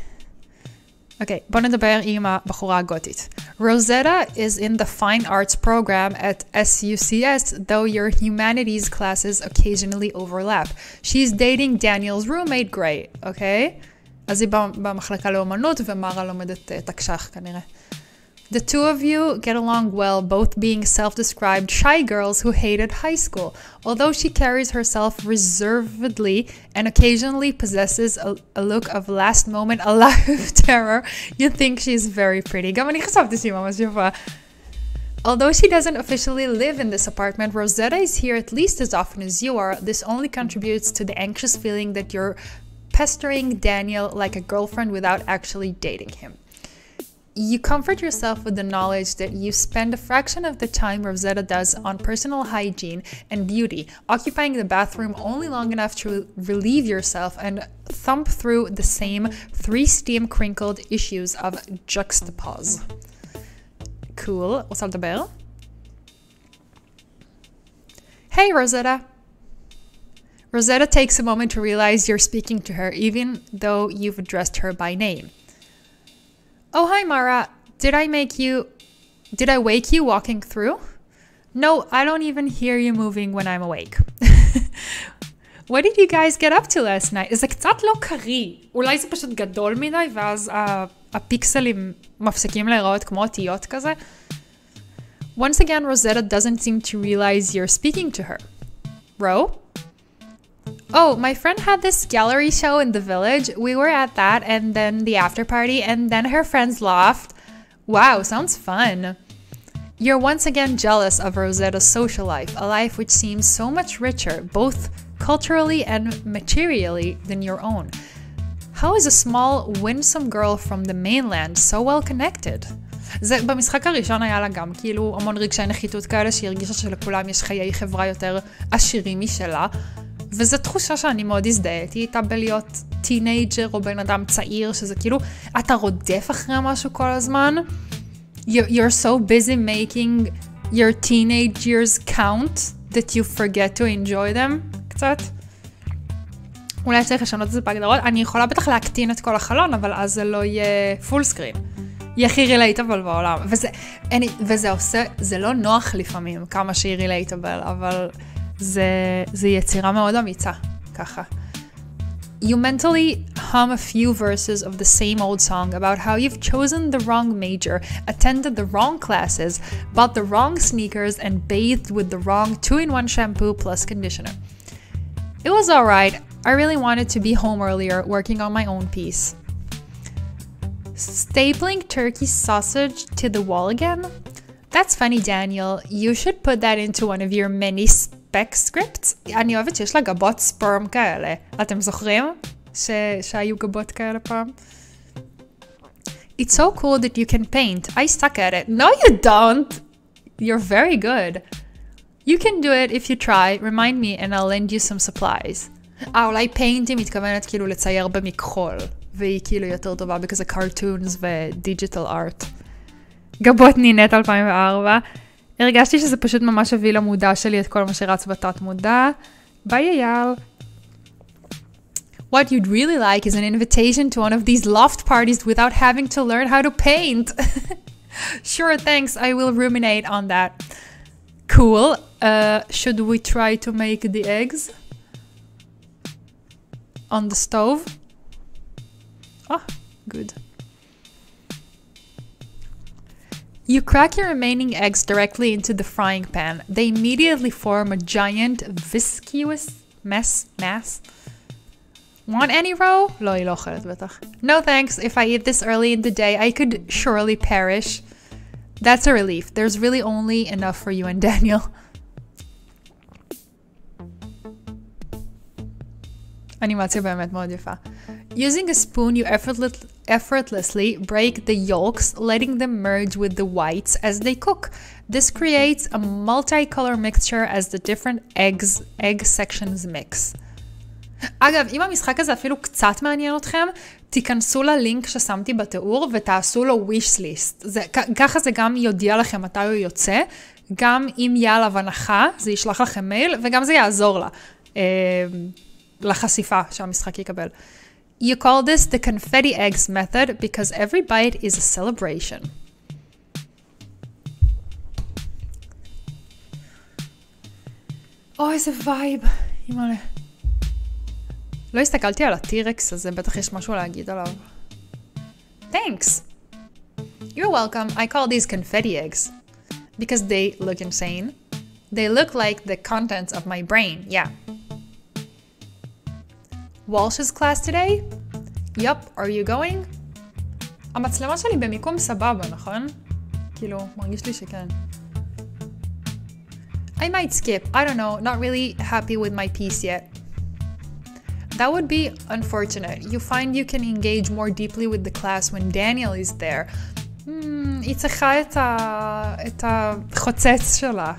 אוקיי, בוא נדבר עם הבחורה הגותית. Rosetta is in the fine arts program at SUCS, though your humanities classes occasionally overlap. She's dating Daniel's roommate, Gray, okay? אז היא במחלקה לאומנות ומרה לומדת תקשח כנראה. The two of you get along well, both being self-described shy girls who hated high school. Although she carries herself reservedly and occasionally possesses a look of last-moment alive terror, you think she's very pretty. גם אני חשבתי שהיא ממש יפה. Although she doesn't officially live in this apartment, Rosetta is here at least as often as you are. This only contributes to the anxious feeling that you're pestering Daniel like a girlfriend without actually dating him. You comfort yourself with the knowledge that you spend a fraction of the time Rosetta does on personal hygiene and beauty, occupying the bathroom only long enough to relieve yourself and thump through the same 3 steam-crinkled issues of Juxtapose. Cool. רוצה לדבר? Hey, Rosetta. Rosetta takes a moment to realize you're speaking to her, even though you've addressed her by name. Oh, hi, Mara. Did I wake you walking through? No, I don't even hear you moving when I'm awake. What did you guys get up to last night? זה קצת לא קרי. אולי זה פשוט גדול מדי, ואז הפיקסלים מפסיקים להיראות כמו אותיות כזה. Once again, Rosetta doesn't seem to realize you're speaking to her. Ro? Oh, my friend had this gallery show in the village. We were at that and then the after party and then her friends laughed. Wow, sounds fun. You're once again jealous of Rosetta's social life, a life which seems so much richer, both culturally and materially, than your own. How is a small, winsome girl from the mainland so well connected? זה במשחק הראשון היה לה גם כאילו המון רגשי נחיתות כאלה שהיא הרגישה שלכולם יש חיי חברה יותר עשירים משלה, וזו תחושה שאני מאוד הזדהיתי איתה בלהיות טינאג'ר או בן אדם צעיר, שזה כאילו אתה רודף אחרי משהו כל הזמן. You're so busy making your teenage years count that you forget to enjoy them קצת. אולי צריך לשנות את זה בהגדרות. אני יכולה בטח להקטין את כל החלון, אבל אז זה לא יהיה פול סקרין. יהיה הכי רילייטבל בעולם. וזה עושה, זה לא נוח לפעמים כמה שהיא רילייטבל, אבל זה יצירה מאוד אמיצה, ככה. You mentally hum a few verses of the same old song about how you've chosen the wrong major, attended the wrong classes, bought the wrong sneakers, and bathed with the wrong 2-in-1 shampoo plus conditioner. It was alright. I really wanted to be home earlier, working on my own piece. Stapling turkey sausage to the wall again? That's funny, Daniel. You should put that into one of your many spec scripts. אני אוהבת שיש לה גבות ספרם כאלה. אתם זוכרים שהיו גבות כאלה פעם? It's so cool that you can paint. I suck at it. No, you don't. You're very good. You can do it if you try. Remind me and I'll lend you some supplies. אולי paint היא מתכוונת כאילו לצייר במכחול. והיא כאילו יותר טובה because of cartoons ודיג'יטל ארט. גבות נינט 2004. הרגשתי שזה פשוט ממש הביא למודע שלי את כל מה שרץ בתת מודע. ביי אייל. What you'd really like is an invitation to one of these loft parties without having to learn how to paint. Sure, thanks. I will ruminate on that. Cool. Should we try to make the eggs? On the stove? Oh, good. You crack your remaining eggs directly into the frying pan. They immediately form a giant viscous mass. Want any roe? לא, היא לא אוכלת בטח. No thanks. If I eat this early in the day, I could surely perish. That's a relief. There's really only enough for you and Daniel. אנימציה באמת מאוד יפה. Using a spoon, you effortlessly break the yolks, letting them merge with the whites as they cook. This creates a multicolor mixture as the different egg sections mix. אגב, אם המשחק הזה אפילו קצת מעניין אתכם, תיכנסו ללינק ששמתי בתיאור ותעשו לו wish list. ככה זה גם יודיע לכם מתי הוא יוצא, גם אם יהיה עליו הנחה, זה ישלח לכם מייל, וגם זה יעזור לה, לחשיפה שהמשחק יקבל. You call this the confetti eggs method because every bite is a celebration. אוי, איזה וייב. אימא'לה. לא הסתכלתי על הטירקס הזה, בטח יש משהו להגיד עליו. Thanks. You're welcome. I call these confetti eggs because they look insane. They look like the contents of my brain, yeah. Walsh's class today? Yup, are you going? המצלמה שלי במיקום סבבה, נכון? כאילו, מרגיש לי שכן. I might skip, I don't know, not really happy with my piece yet. That would be unfortunate. You find you can engage more deeply with the class when Daniel is there. היא צריכה את החוצץ שלה.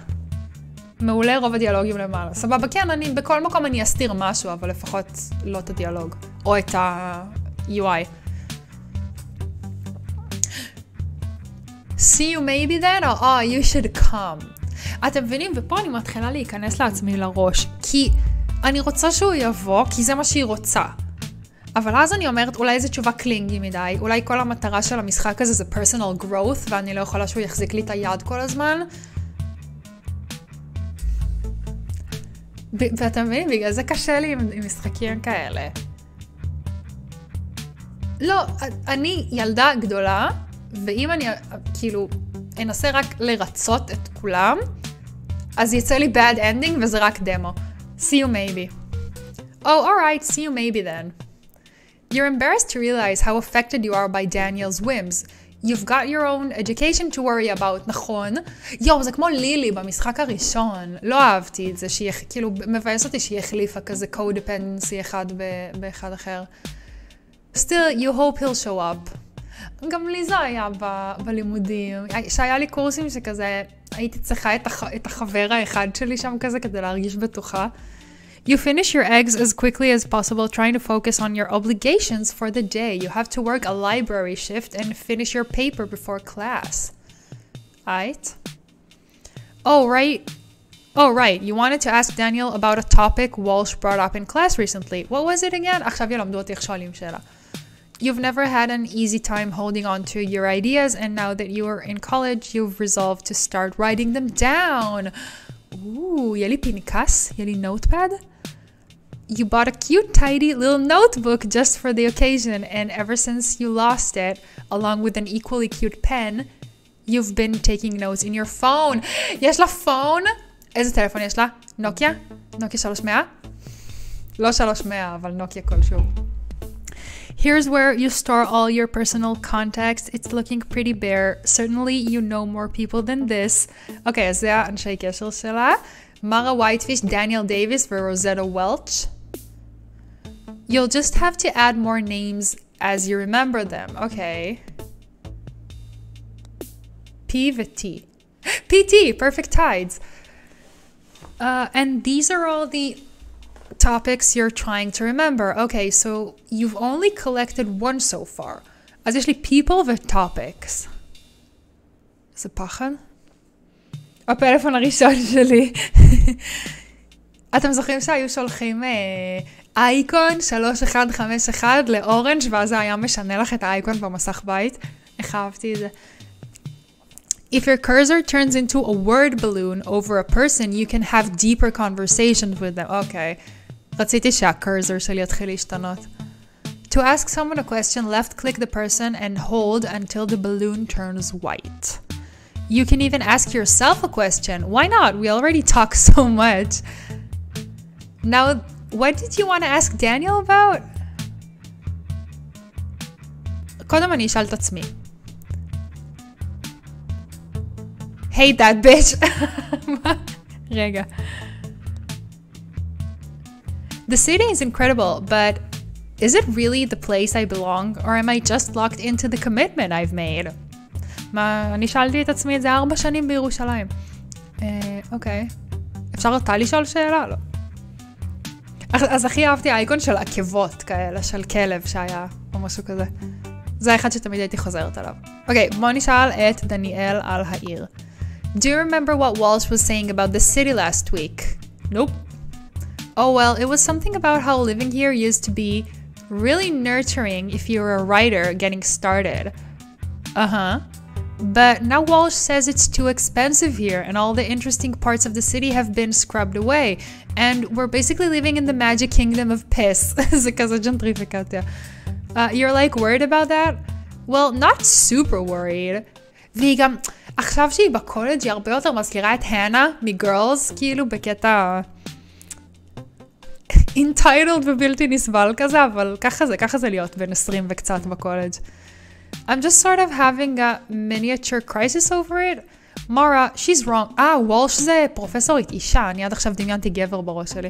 מעולה רוב הדיאלוגים למעלה. סבבה, כן, בכל מקום אני אסתיר משהו, אבל לפחות לא את הדיאלוג. או את ה-UI. See you maybe then? Or you should come. אתם מבינים? ופה אני מתחילה להיכנס לעצמי לראש. כי אני רוצה שהוא יבוא, כי זה מה שהיא רוצה. אבל אז אני אומרת, אולי זו תשובה קלינגי מדי. אולי כל המטרה של המשחק הזה זה personal growth, ואני לא יכולה שהוא יחזיק לי את היד כל הזמן. ואתם מבינים, בגלל זה קשה לי עם משחקים כאלה. לא, אני ילדה גדולה, ואם אני כאילו אנסה רק לרצות את כולם, אז יצא לי bad ending וזה רק דמו. See you maybe. Oh, alright, see you maybe then. You're embarrassed to realize how affected you are by Daniel's whims. You've got your own education to worry about, נכון? יואו, זה כמו לילי במשחק הראשון. לא אהבתי את זה, שהיא, כאילו, מבאס אותי שהיא החליפה כזה codependency אחד באחד אחר. Still, you hope he'll show up. גם לי זה היה בלימודים. שהיה לי קורסים שכזה, הייתי צריכה את החבר האחד שלי שם כזה כדי להרגיש בטוחה. You finish your eggs as quickly as possible, trying to focus on your obligations for the day. You have to work a library shift and finish your paper before class. Right? Oh, right. You wanted to ask Daniel about a topic Walsh brought up in class recently. What was it again? עכשיו ילמדו אותי איך שואלים שאלה. You've never had an easy time holding on to your ideas, and now that you are in college, you've resolved to start writing them down. Ooh, יהיה לי פנקס? יהיה לי notepad? You bought a cute, tidy little notebook just for the occasion, and ever since you lost it, along with an equally cute pen, you've been taking notes in your phone. יש לה phone? איזה טלפון יש לה? נוקיה? נוקיה 300? לא 300, אבל נוקיה כלשהו. Here's where you store all your personal contacts. It's looking pretty bare. Certainly you know more people than this. אוקיי, אז זה האנשי קשר שלה. מרה ווייטפיש, דניאל דייביס ורוזטה וולץ'. You'll just have to add more names as you remember them. Okay. P ו-T. PT, perfect tides. And these are all the topics you're trying to remember. Okay, so you've only collected one so far. אז יש לי people ו-topics. זה פחד? הפלאפון הראשון שלי. אתם זוכרים שהיו שולחים אייקון 3151 לאורנג' ואז זה היה משנה לך את האייקון במסך בית? איך אהבתי את זה? If your cursor turns into a word balloon over a person, you can have deeper conversations with them. Okay. רציתי שהקרסר שלי יתחיל להשתנות. To ask someone a question, left click the person and hold until the balloon turns white. You can even ask yourself a question. Why not? We already talk so much. Now, what did you want to ask Daniel about? קודם אני אשאל את עצמי. Hate that bitch. רגע. The city is incredible, but is it really the place I belong, or am I just locked into the commitment I've made? אני שאלתי את עצמי את זה 4 שנים בירושלים. אוקיי. אפשר אותה לשאול שאלה? לא. אז הכי אהבתי האייקון של עקבות כאלה, של כלב שהיה, או משהו כזה. זה האחד שתמיד הייתי חוזרת עליו. אוקיי, בוא נשאל את דניאל על העיר. Do you remember what Walsh was saying about the city last week? Nope. Oh well, it was something about how living here used to be really nurturing if you were a writer getting started. Uh-huh. But now Walsh says it's too expensive here and all the interesting parts of the city have been scrubbed away. And we're basically living in the magic kingdom of piss. זה כזה ג'נטריפיקציה. You're like worried about that? Well, not super worried. והיא גם, עכשיו שהיא בקולג' היא הרבה יותר מזכירה את הנה מגרלס, כאילו בקטע entitled ובלתי נסבל כזה, אבל ככה זה להיות בין 20 וקצת בקולג'. I'm just sort of having a miniature crisis over it. Mara, she's wrong. וולש זה פרופסורית אישה, אני עד עכשיו דמיינתי גבר בראש שלי.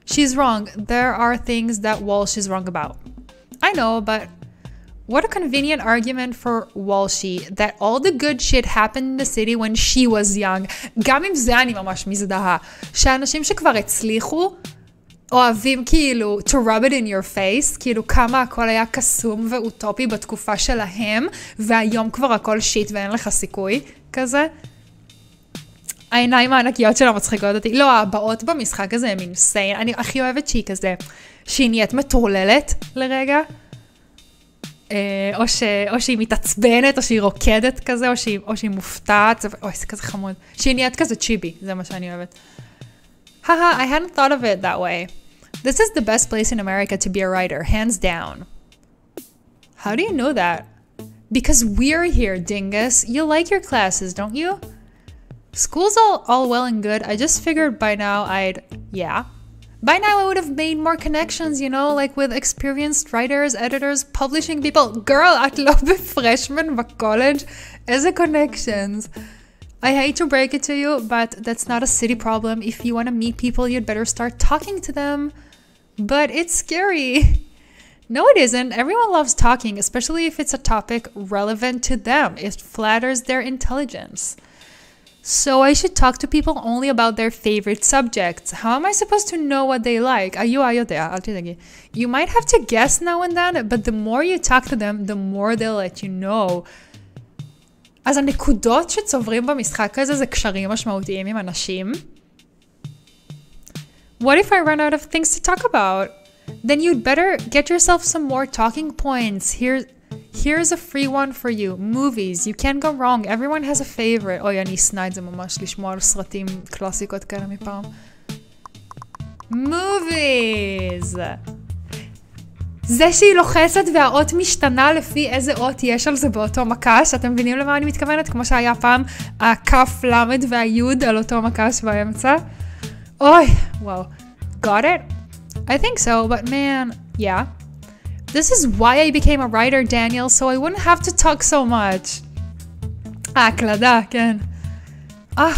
She's wrong. There are things that Walsh is wrong about. I know, but what a convenient argument for Walshy that all the good shit happened in the city when she was young. גם אם זה אני ממש מזדהה. שאנשים שכבר הצליחו, אוהבים כאילו to rub it in your face, כאילו כמה הכל היה קסום ואוטופי בתקופה שלהם, והיום כבר הכל שיט ואין לך סיכוי, כזה. העיניים הענקיות שלה מצחיקות אותי. לא, הבאות במשחק הזה הם אינסיין. אני הכי אוהבת שהיא כזה, שהיא נהיית מטורללת לרגע. או שהיא מתעצבנת, או שהיא רוקדת כזה, או שהיא מופתעת. אוי, זה כזה חמוד. שהיא נהיית כזה צ'יבי, זה מה שאני אוהבת. Haha, I hadn't thought of it that way. This is the best place in America to be a writer, hands down. How do you know that? Because we're here, dingus. You like your classes, don't you? School's all well and good. I just figured by now yeah. By now I would have made more connections, you know, like with experienced writers, editors, publishing people. Girl, את לא בפרשמן בקולג', איזה connections. I hate to break it to you, but that's not a city problem. If you want to meet people, you'd better start talking to them. But it's scary. No, it isn't. Everyone loves talking, especially if it's a topic relevant to them. It flatters their intelligence. So I should talk to people only about their favorite subjects. How am I supposed to know what they like? You might have to guess now and then, but the more you talk to them, the more they'll let you know. אז הנקודות שצוברים במשחק הזה זה קשרים משמעותיים עם אנשים. What if I run out of things to talk about? Then you'd better get yourself some more talking points. Here's a free one for you. Movies. You can't go wrong. Everyone has a favorite. אוי, אני אשנא את זה ממש, לשמוע על סרטים קלאסיקות כאלה מפעם. Movies. זה שהיא לוחצת והאות משתנה לפי איזה אות יש על זה באותו מקש. אתם מבינים למה אני מתכוונת? כמו שהיה פעם הכף למד והיוד על אותו מקש באמצע. אוי, וואו. Got it? I think so, but man, yeah. This is why I became a writer, Daniel, so I wouldn't have to talk so much. הקלדה, כן.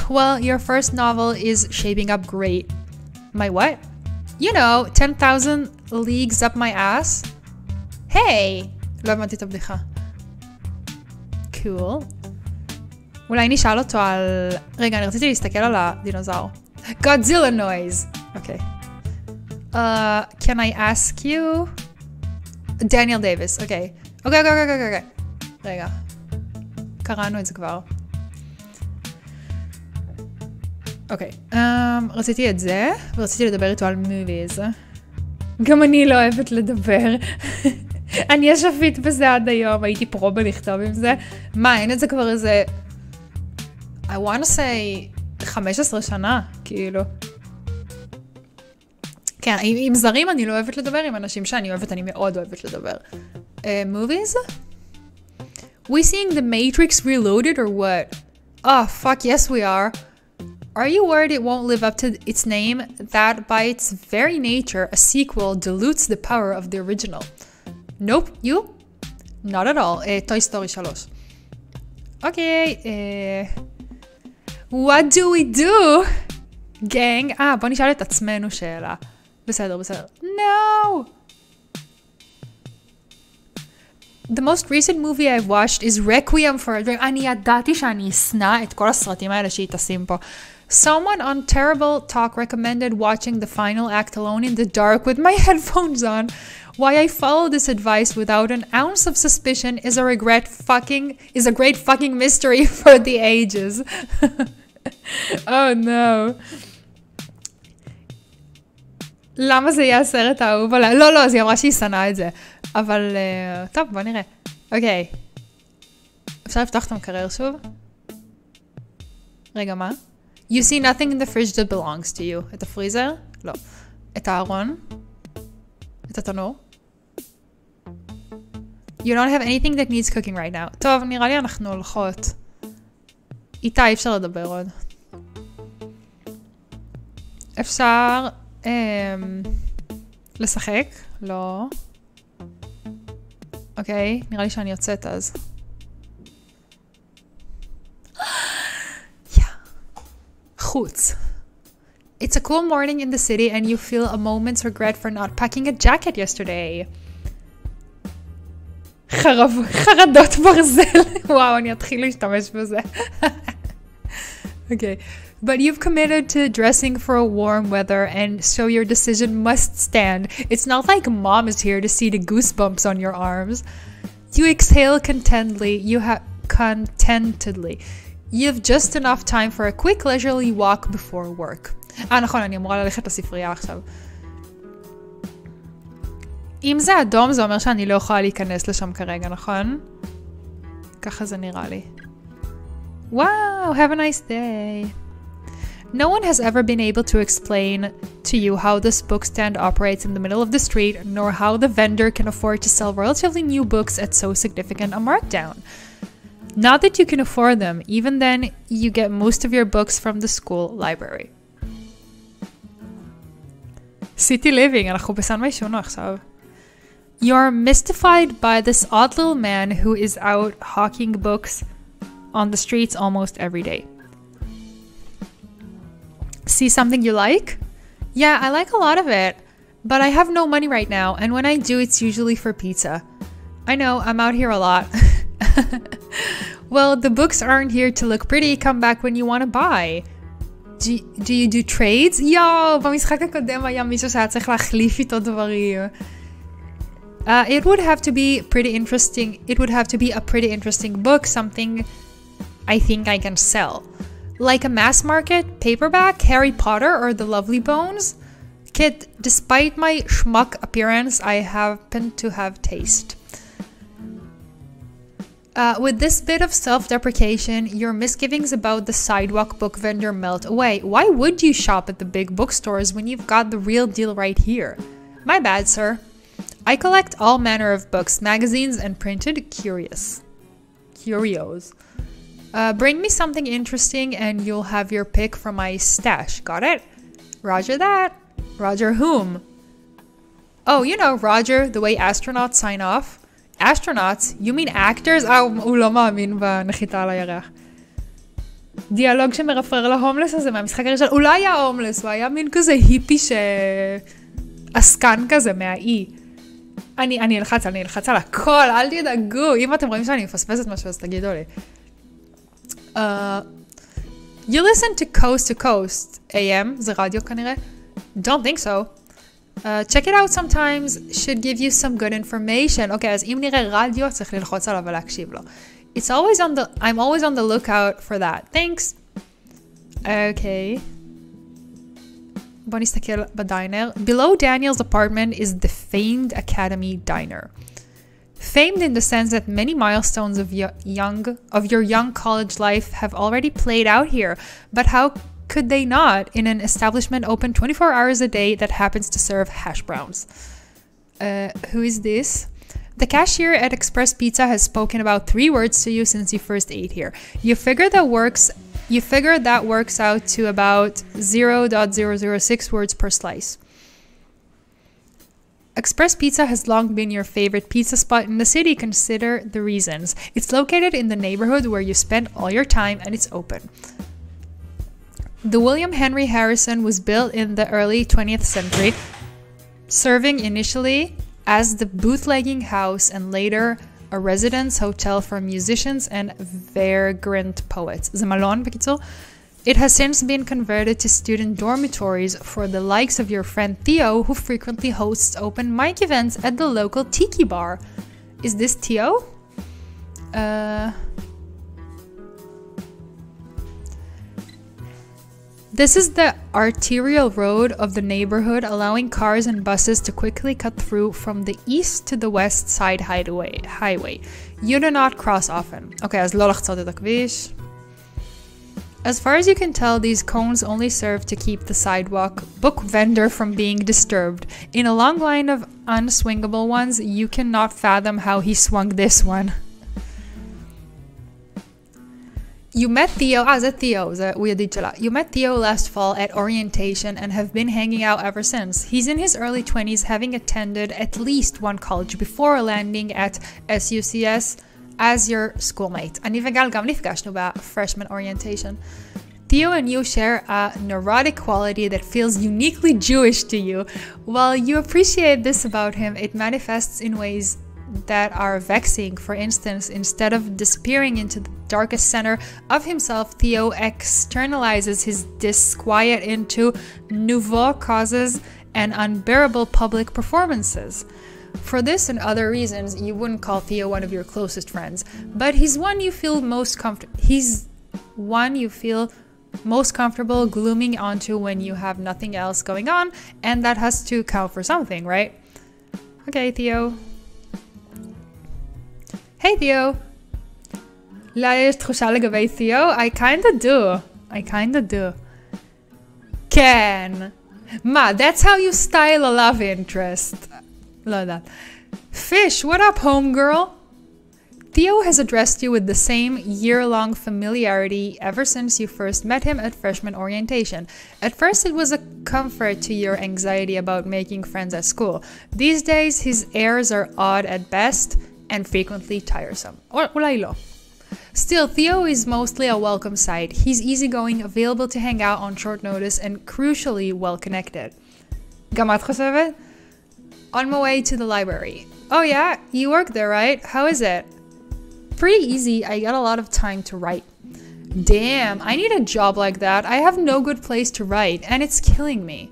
Well, your first novel is shaping up great. My what? You know, 10,000 leagues up my ass. Hey! לא הבנתי את הבדיחה. Cool. אולי נשאל אותו על... רגע, אני רציתי להסתכל על הדינוזאור. Godzilla noise. Okay. Can I ask you? Daniel Davis. Okay. Okay. רגע. קראנו את זה כבר. אוקיי. רציתי את זה, ורציתי לדבר איתו על movies. גם אני לא אוהבת לדבר. אני אשפית בזה עד היום, הייתי פרו בלכתוב עם זה. מה, אין את זה כבר איזה... I want to say 15 שנה, כאילו. כן, עם זרים אני לא אוהבת לדבר, עם אנשים שאני אוהבת, אני מאוד אוהבת לדבר. Movies? We seeing The Matrix Reloaded or what? Oh, fuck, yes we are. Are you worried it won't live up to its name? That, by its very nature, a sequel dilutes the power of the original. Nope, you? Not at all. Toy Story 3. Okay, what do we do? Gang. בוא נשאל את עצמנו שאלה. בסדר. No! The most recent movie I've watched is Requiem for a Dream. אני ידעתי שאני אסנע את כל הסרטים האלה שהיא תשים פה. Someone on Terrible Talk recommended watching the final act alone in the dark with my headphones on. Why I follow this advice without an ounce of suspicion is a great fucking mystery for the ages. Oh no. למה זה יהיה הסרט האהוב עליי? לא, אז היא אמרה שהיא שנאה את זה. אבל, טוב, בוא נראה. אוקיי. אפשר לפתוח את המקרר שוב? רגע, מה? You see nothing in the fridge that belongs to you. את הפריזר? לא. את הארון? את התנור? You don't have anything that needs cooking right now. טוב, נראה לי אנחנו הולכות. איתה אי אפשר לדבר עוד. אפשר... לשחק? לא. אוקיי, נראה לי שאני יוצאת אז. חוץ. It's a cool morning in the city and you feel a moment's regret for not packing a jacket yesterday. חרדות ברזל. וואו, אני אתחיל להשתמש בזה. Okay. But you've committed to dressing for a warm weather and so your decision must stand. It's not like mom is here to see the goosebumps on your arms. You exhale contentedly. You've just enough time for a quick leisurely walk before work. נכון, אני אמורה ללכת לספרייה עכשיו. אם זה אדום, זה אומר שאני לא יכולה להיכנס לשם כרגע, נכון? ככה זה נראה לי. Wow, have a nice day. No one has ever been able to explain to you how this bookstand operates in the middle of the street, nor how the vendor can afford to sell relatively new books at so significant a markdown. Not that you can afford them, even then you get most of your books from the school library. City living, אנחנו בסן שונו עכשיו. You're mystified by this odd little man who is out hawking books on the streets almost every day. See something you like? Yeah, I like a lot of it, but I have no money right now, and when I do, it's usually for pizza. I know, I'm out here a lot. Well, the books aren't here to look pretty. Come back when you want to buy. Do you do trades? יואו, במשחק הקודם היה מישהו שהיה צריך להחליף איתו דברים. It would have to be pretty interesting. It would have to be a pretty interesting book, something I think I can sell. Like a mass market paperback, Harry Potter, or The Lovely Bones? Kid, despite my schmuck appearance, I happen to have taste. With this bit of self-deprecation, your misgivings about the sidewalk book vendor melt away. Why would you shop at the big bookstores when you've got the real deal right here? My bad, sir. I collect all manner of books, magazines, and printed curios. Bring me something interesting and you'll have your pick from my stash. Got it? Roger that. Roger whom? Oh, you know, Roger, the way astronauts sign off. Astronauts? You mean actors? הוא לא מאמין בנחיתה על הירח. דיאלוג שמרפרר להומלס הזה מהמשחק הראשון. הוא לא היה הומלס, הוא היה מין כזה היפי שעסקן כזה מהאי. אני אלחץ על הכל, אל תדאגו. אם אתם רואים שאני מפספסת משהו, אז תגידו לי. You listen to Coast, AM, זה רדיו כנראה? Don't think so. Check it out sometimes, should give you some good information. אוקיי, אז אם נראה רדיו, צריך ללחוץ עליו ולהקשיב לו. I'm always on the lookout for that. Thanks. Okay. בוא נסתכל בדיינר. Below Daniel's apartment is the famed Academy Diner. Famed in the sense that many milestones of your young college life have already played out here. But how could they not in an establishment open 24 hours a day that happens to serve hash browns? Who is this? The cashier at Express Pizza has spoken about 3 words to you since you first ate here. You figure that works out to about 0.006 words per slice. Express Pizza has long been your favorite pizza spot in the city. Consider the reasons. It's located in the neighborhood where you spend all your time and it's open. The William Henry Harrison was built in the early 20th century, serving initially as the bootlegging house and later a residence hotel for musicians and vagrant poets. זה מלון בקיצור. It has since been converted to student dormitories for the likes of your friend Theo, who frequently hosts open mic events at the local tiki bar. Is this Theo? This is the arterial road of the neighborhood, allowing cars and buses to quickly cut through from the east to the west side highway. You do not cross often. Okay, אז לא לחצות את הכביש. As far as you can tell, these cones only serve to keep the sidewalk book vendor from being disturbed. In a long line of unswingable ones, you cannot fathom how he swung this one. You met Theo, You met Theo last fall at orientation and have been hanging out ever since. He's in his early 20s, having attended at least one college before landing at SUCS as your schoolmate. אני וגל גם נפגשנו ב-freshman orientation. Theo and you share a neurotic quality that feels uniquely Jewish to you. While you appreciate this about him, it manifests in ways that are vexing. For instance, instead of disappearing into the darkest center of himself, Theo externalizes his disquiet into nouveau causes and unbearable public performances. For this and other reasons, you wouldn't call Theo one of your closest friends, but he's one you feel most comfortable glooming onto when you have nothing else going on, and that has to count for something, right? Okay, Theo. Hey, Theo. לה יש תחושה לגבי Theo? I kinda do. כן. מה, that's how you style a love interest. לא יודעת. Fish, what up, homegirl? Theo has addressed you with the same year-long familiarity ever since you first met him at freshman orientation. At first, it was a comfort to your anxiety about making friends at school. These days, his airs are odd at best and frequently tiresome. אולי לא. Still, Theo is mostly a welcome sight. He's easygoing, available to hang out on short notice, and crucially well-connected. גם את חושבת? On my way to the library. Oh yeah, you work there, right? How is it? Pretty easy. I got a lot of time to write. Damn, I need a job like that. I have no good place to write, and it's killing me.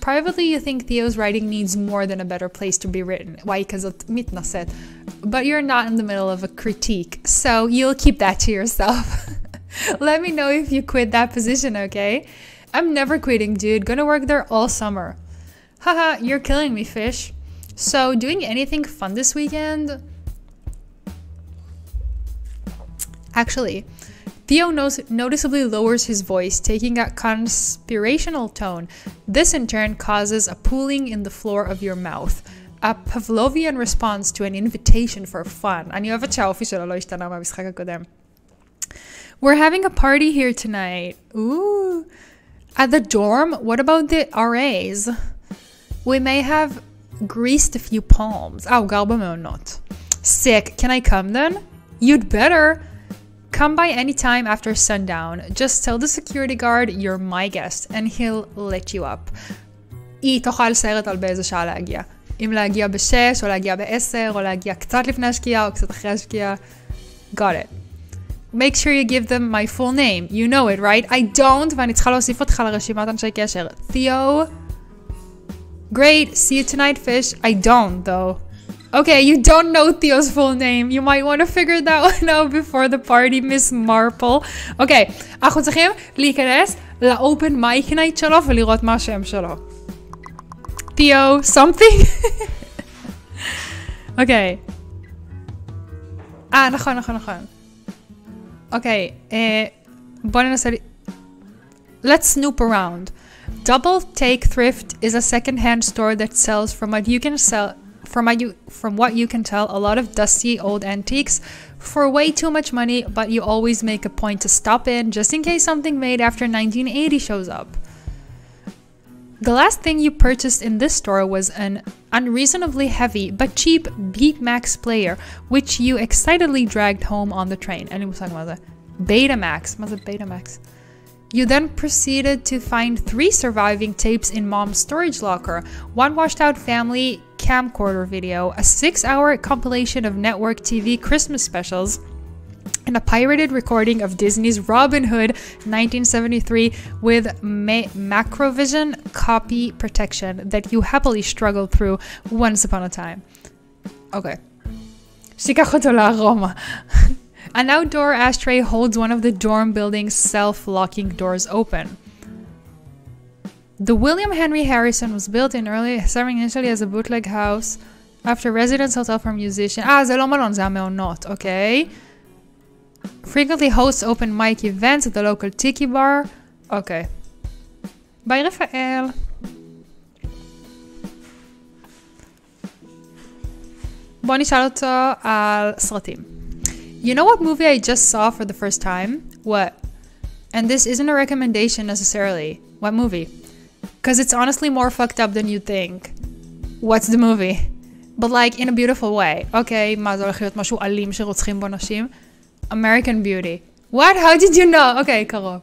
Privately, you think Theo's writing needs more than a better place to be written. Why? Because it's מתנשאת. But you're not in the middle of a critique, so you'll keep that to yourself. Let me know if you quit that position, okay? I'm never quitting, dude. Gonna work there all summer. Haha, you're killing me, fish. So, doing anything fun this weekend? Actually, Theo noticeably lowers his voice, taking a conspirational tone. This in turn causes a pooling in the floor of your mouth. A Pavlovian response to an invitation for fun. אני אוהבת שהאופי שלו לא השתנה מהמשחק הקודם. We're having a party here tonight. Ooh. At the dorm? What about the RAs? We may have greased a few palms. הוא גר במעונות. Sick. Can I come then? You'd better. Come by any time after sundown. Just tell the security guard you're my guest and he'll let you up. היא תוכל לסיירת על באיזה שעה להגיע. אם להגיע ב-6 או להגיע ב-10 או להגיע קצת לפני השקיעה או קצת אחרי השקיעה. Got it. Make sure you give them my full name. You know it, right? I don't, ואני צריכה להוסיף אותך לרשימת אנשי קשר. Theo. Great. See you tonight, fish. I don't, though. Okay, you don't know Theo's full name. You might want to figure that one out before the party, Miss Marple. Okay, אנחנו צריכים להיכנס ל-open mic night שלו ולראות מה השם שלו. Theo something? Okay. נכון. Okay, בוא ננסה Let's snoop around. Double Take Thrift is a second-hand store that sells from what you can tell a lot of dusty old antiques for way too much money, but you always make a point to stop in just in case something made after 1980 shows up. The last thing you purchased in this store was an unreasonably heavy but cheap Beatmax player, which you excitedly dragged home on the train. Betamax. Betamax. You then proceeded to find 3 surviving tapes in mom's storage locker, 1 washed-out family camcorder video, a 6-hour compilation of network TV Christmas specials, and a pirated recording of Disney's Robin Hood 1973 with Macrovision copy protection that you happily struggled through once upon a time. Okay. שתיקח אותו לארומה. An outdoor ashtray holds one of the dorm building's self-locking doors open. The William Henry Harrison was built in serving initially as a bootleg house after residence hotel for musicians. זה לא מלון, זה המעונות, okay? Frequently hosts open mic events at the local tiki bar. Okay. ביי רפאל. בוא נשאל אותו על סרטים. You know what movie I just saw for the first time? What? And this isn't a recommendation necessarily. What movie? Because it's honestly more fucked up than you think. What's the movie? But like in a beautiful way. Okay, מה זה הולך להיות משהו אלים שרוצחים בו נשים? American Beauty. What? How did you know? Okay, קרוב.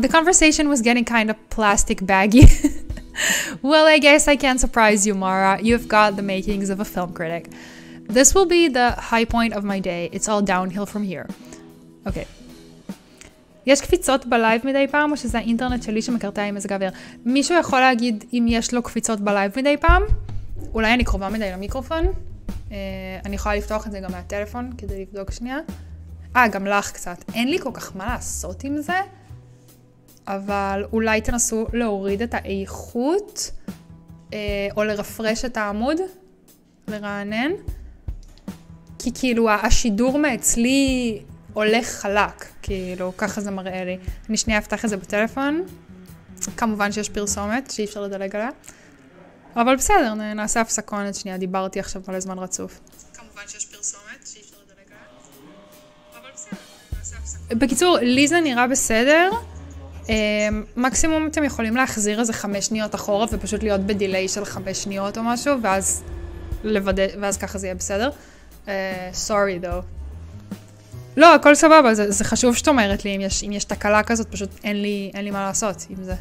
The conversation was getting kind of plastic baggy. Well, I guess I can't surprise you, Mara. You've got the makings of a film critic. This will be the high point of my day. It's all downhill from here. Okay. יש קפיצות בלייב מדי פעם, או שזה האינטרנט שלי שמקרטע עם מזג האוויר? מישהו יכול להגיד אם יש לו קפיצות בלייב מדי פעם? אולי אני קרובה מדי למיקרופון. אני יכולה לפתוח את זה גם מהטלפון כדי לבדוק שנייה. גם לך קצת. אין לי כל כך מה לעשות עם זה, אבל אולי תנסו להוריד את האיכות, או לרפרש את העמוד, לרענן. כי כאילו השידור מאצלי הולך חלק, כאילו ככה זה מראה לי. אני שנייה אפתח את זה בטלפון. כמובן שיש פרסומת שאי אפשר לדלג עליה. אבל בסדר, נעשה הפסקונת שנייה, דיברתי עכשיו על זמן רצוף. כמובן שיש פרסומת שאי אפשר לדלג עליה. בקיצור, לי זה נראה בסדר. מקסימום אתם יכולים להחזיר איזה 5 שניות אחורה ופשוט להיות בדיליי של 5 שניות או משהו, ואז ככה זה יהיה בסדר. Sorry though. לא, הכל סבבה, זה חשוב שאת אומרת לי, אם יש תקלה כזאת, פשוט אין לי מה לעשות עם זה.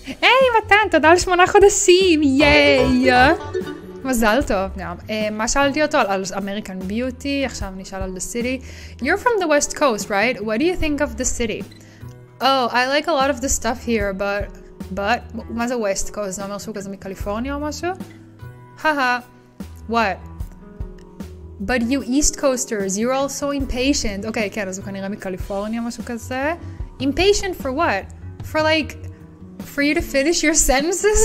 היי, מתן, תודה על 8 חודשים, ייי! מזל טוב גם. מה שאלתי אותו? על American Beauty, עכשיו נשאל על The City. You're from the West Coast, right? What do you think of the city? Oh, I like a lot of the stuff here, but, מה זה West Coast? זה אומר שהוא כזה מקליפורניה או משהו? Haha, what? But you East Coasters, you're all so impatient. אוקיי, כן, אז הוא כנראה מקליפורניה, משהו כזה. Impatient for what? For you to finish your sentences?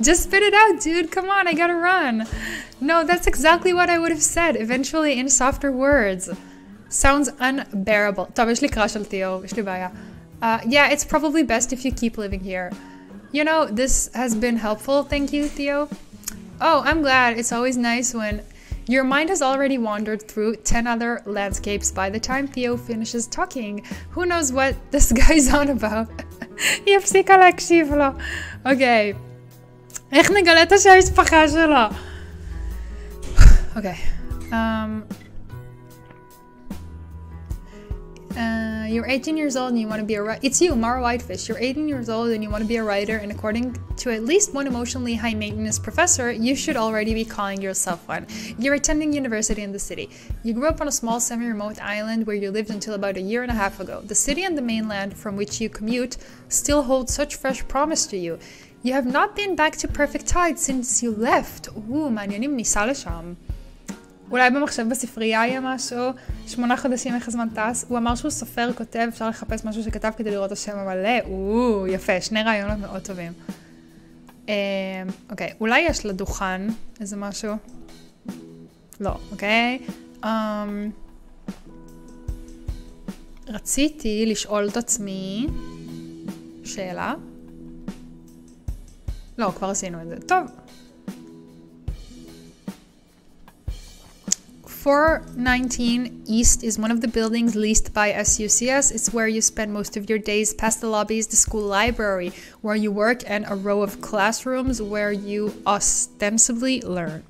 Just spit it out, dude. Come on, I gotta run. No, that's exactly what I would have said, eventually in softer words. Sounds unbearable. טוב, יש לי קראש על תיאו, יש לי בעיה. Yeah, it's probably best if you keep living here. You know, this has been helpful. Thank you, Theo. Oh, I'm glad. It's always nice when your mind has already wandered through 10 other landscapes by the time Theo finishes talking. Who knows what this guy's on about? היא הפסיקה להקשיב לו. אוקיי. איך נגלה את השם המשפחה שלו? אוקיי. You're 18 years old and you want to be a writer. It's you, Mara Whitefish. You're 18 years old and you want to be a writer, and according to at least one emotionally high-maintenance professor, you should already be calling yourself one. You're attending university in the city. You grew up on a small semi-remote island where you lived until about a year and a half ago. The city and the mainland from which you commute still hold such fresh promise to you. You have not been back to perfect tide since you left. מעניינים, ניסה לשם. אולי במחשב בספרייה יהיה משהו, 8 חודשים איך הזמן טס. הוא אמר שהוא סופר כותב, אפשר לחפש משהו שכתב כדי לראות השם המלא. יפה, 2 רעיונות מאוד טובים. אוקיי, אולי יש לדוכן איזה משהו? לא, אוקיי. רציתי לשאול את עצמי שאלה. לא, כבר עשינו את זה. טוב. 419 East is one of the buildings leased by SUCS. It's where you spend most of your days, past the lobbies, the school library, where you work, and a row of classrooms where you ostensibly learn.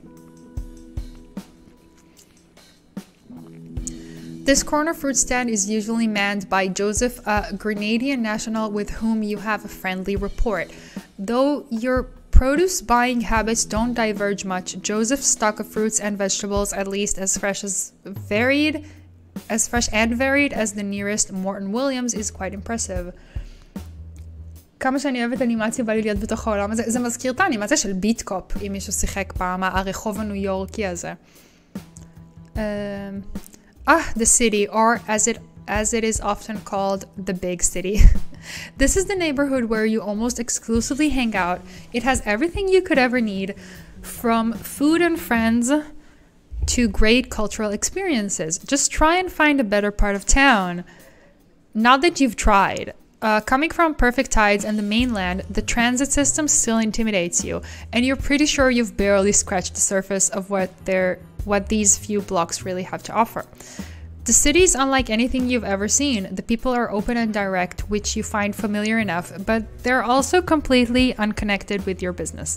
This corner fruit stand is usually manned by Joseph, a Grenadian national with whom you have a friendly rapport. Though your produce buying habits don't diverge much, Joseph's stock of fruits and vegetables, at least as fresh and varied as the nearest Morton Williams, is quite impressive. כמה שאני אוהבת אנימציה, בא לי להיות בתוך העולם הזה. זה מזכיר את האנימציה של ביטקופ, אם מישהו שיחק פעם, הרחוב הניו יורקי הזה. The city, or as it is often called, the big city. This is the neighborhood where you almost exclusively hang out. It has everything you could ever need, from food and friends to great cultural experiences. Just try and find a better part of town. Not that you've tried. Coming from perfect tides and the mainland, the transit system still intimidates you, and you're pretty sure you've barely scratched the surface of what these few blocks really have to offer. The city is unlike anything you've ever seen. The people are open and direct, which you find familiar enough, but they're also completely unconnected with your business.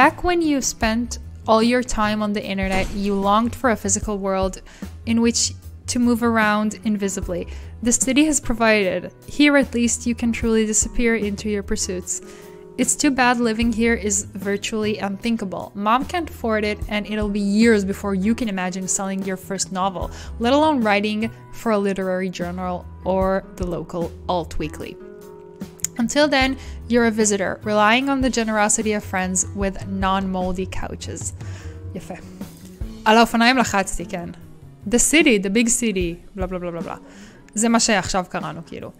Back when you spent all your time on the internet, you longed for a physical world in which to move around invisibly. The city has provided. Here at least you can truly disappear into your pursuits. It's too bad living here is virtually unthinkable. Mom can't afford it, and it'll be years before you can imagine selling your first novel, let alone writing for a literary journal or the local alt weekly. Until then, you're a visitor, relying on the generosity of friends with non-moldy couches. יפה. על האופניים לחצתי, כן. The city, the big city, blah blah blah blah blah. זה מה שעכשיו קראנו, כאילו.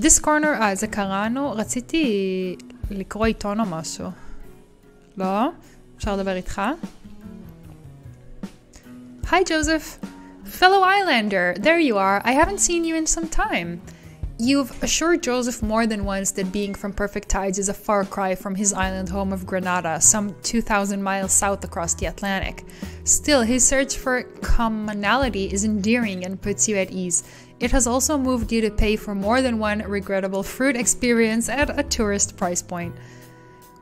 This corner, זה קראנו, רציתי לקרוא עיתון או משהו. לא? אפשר לדבר איתך? Hi Joseph. Fellow Islander, there you are. I haven't seen you in some time. You've assured Joseph more than once that being from Perfect Tides is a far cry from his island home of Grenada, some 2,000 miles south across the Atlantic. Still, his search for commonality is endearing and puts you at ease. It has also moved you to pay for more than one regrettable fruit experience at a tourist price point.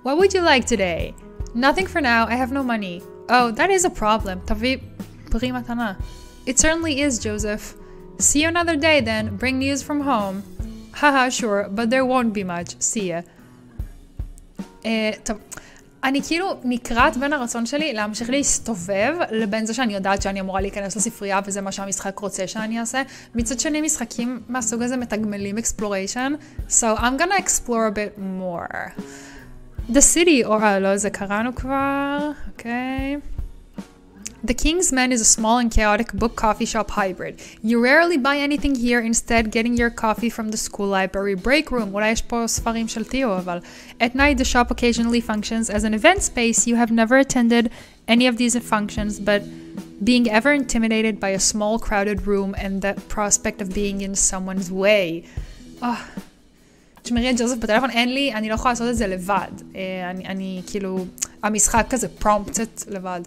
What would you like today? Nothing for now, I have no money. Oh, that is a problem. Tavi peri matana. It certainly is, Joseph. See you another day then, bring news from home. Haha, sure, but there won't be much. See ya. טוב, אני כאילו נקראת בין הרצון שלי להמשיך להסתובב לבין זה שאני יודעת שאני אמורה להיכנס לספרייה וזה מה שהמשחק רוצה שאני אעשה. מצד שני משחקים מהסוג הזה מתגמלים exploration. So I'm gonna explore a bit more. The city, או לא, זה קראנו כבר, אוקיי. The King's Men is a small and chaotic book coffee shop hybrid. You rarely buy anything here, instead getting your coffee from the school library break room. אולי יש פה ספרים של תיאו, אבל... At night, the shop occasionally functions as an event space. You have never attended any of these functions, but being ever intimidated by a small crowded room and the prospect of being in someone's way. תשמרי את ג'וזף בטלפון, אין לי, אני לא יכולה לעשות את זה לבד. אני כאילו, המשחק כזה פרומפטט לבד.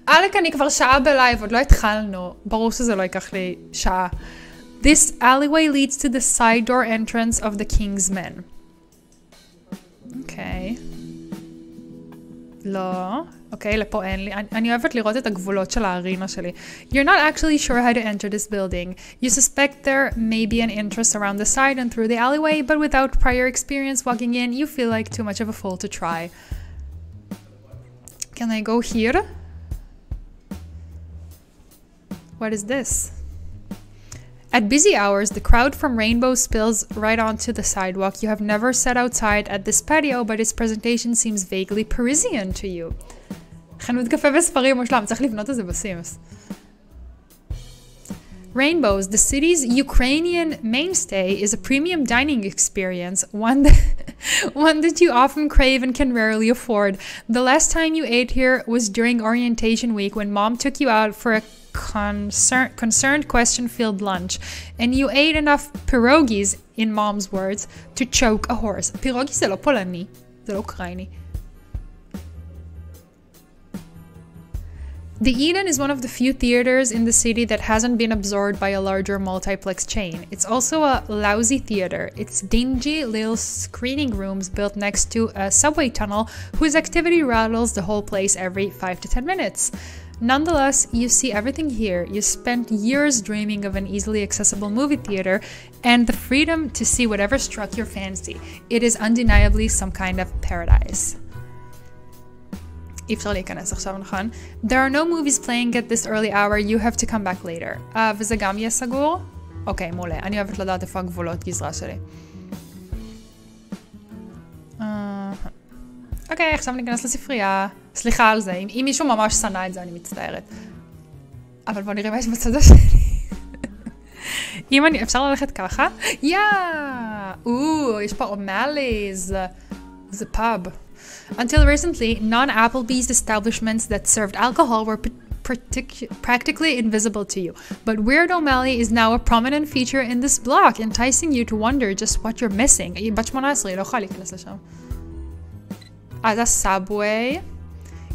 אלק, אני כבר שעה בלייב, עוד לא התחלנו. ברור שזה לא ייקח לי שעה. This alleyway leads to the side door entrance of the King's Men. אוקיי. לא. אוקיי, לפה אין לי. אני אוהבת לראות את הגבולות של הארינה שלי. You're not actually sure how to enter this building. You suspect there may be an entrance around the side and through the alleyway, but without prior experience walking in, you feel like too much of a fool to try. Can I go here? What is this? At busy hours, the crowd from Rainbow spills right onto the sidewalk. You have never sat outside at this patio, but its presentation seems vaguely Parisian to you. חנות קפה וספרים מושלם, צריך לבנות את זה בסימס. Rainbows, the city's Ukrainian mainstay, is a premium dining experience, one that you often crave and can rarely afford. The last time you ate here was during orientation week when mom took you out for a concerned question-filled lunch, and you ate enough pierogies, in mom's words, to choke a horse. פירוגי זה לא פולני, זה לא אוקראיני. The Eden is one of the few theaters in the city that hasn't been absorbed by a larger multiplex chain. It's also a lousy theater. It's dingy little screening rooms built next to a subway tunnel whose activity rattles the whole place every 5 to 10 minutes. Nonetheless, you see everything here. You spent years dreaming of an easily accessible movie theater and the freedom to see whatever struck your fancy. It is undeniably some kind of paradise. אפשר להיכנס עכשיו, נכון? There are no movies playing at this early hour. You have to come back later. וזה גם יהיה סגור? אוקיי, מעולה. אני אוהבת לדעת איפה הגבולות גזרה שלי. אוקיי, עכשיו ניכנס לספרייה. סליחה על זה. אם מישהו ממש שנא את זה, אני מצטערת. אבל בוא נראה מה יש בצד השני. אם אני... אפשר ללכת ככה? יש פה אומליז. זה פאב. Until recently, non-Applebee's establishments that served alcohol were practically invisible to you. But Weird O'Malley is now a prominent feature in this block, enticing you to wonder just what you're missing. בת 18, לא יכולה להיכנס לשם. The subway.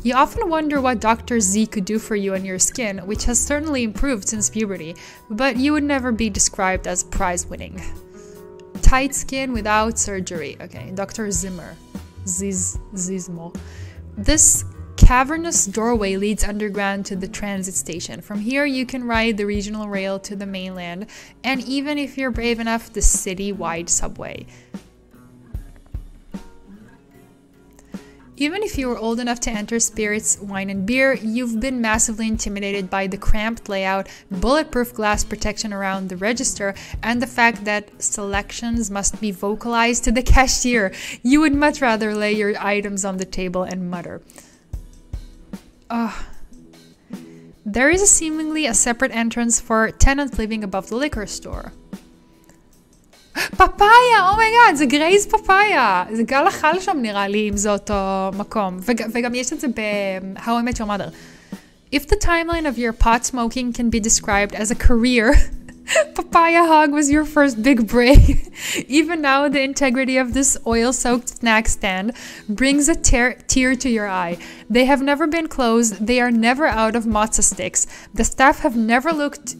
You often wonder what Dr. Z could do for you and your skin, which has certainly improved since puberty, but you would never be described as prize-winning. Tight skin without surgery. Okay, Dr. Zimmer. Zizmo. This cavernous doorway leads underground to the transit station. From here you can ride the regional rail to the mainland, and even if you're brave enough, the city-wide subway. Even if you were old enough to enter spirits, wine and beer, you've been massively intimidated by the cramped layout, bulletproof glass protection around the register, and the fact that selections must be vocalized to the cashier. You would much rather lay your items on the table and mutter. There is seemingly a separate entrance for tenants living above the liquor store. פפאיה, אומייגאד, זה גרייז פפאיה. זה גל אכל שם נראה לי אם זה אותו מקום. וגם יש את זה ב-How I Met Your Mother. If the timeline of your pot smoking can be described as a career, Papaya hog was your first big break. Even now, the integrity of this oil-soaked snack stand brings a tear to your eye. They have never been closed. They are never out of matzo sticks. The staff have never looked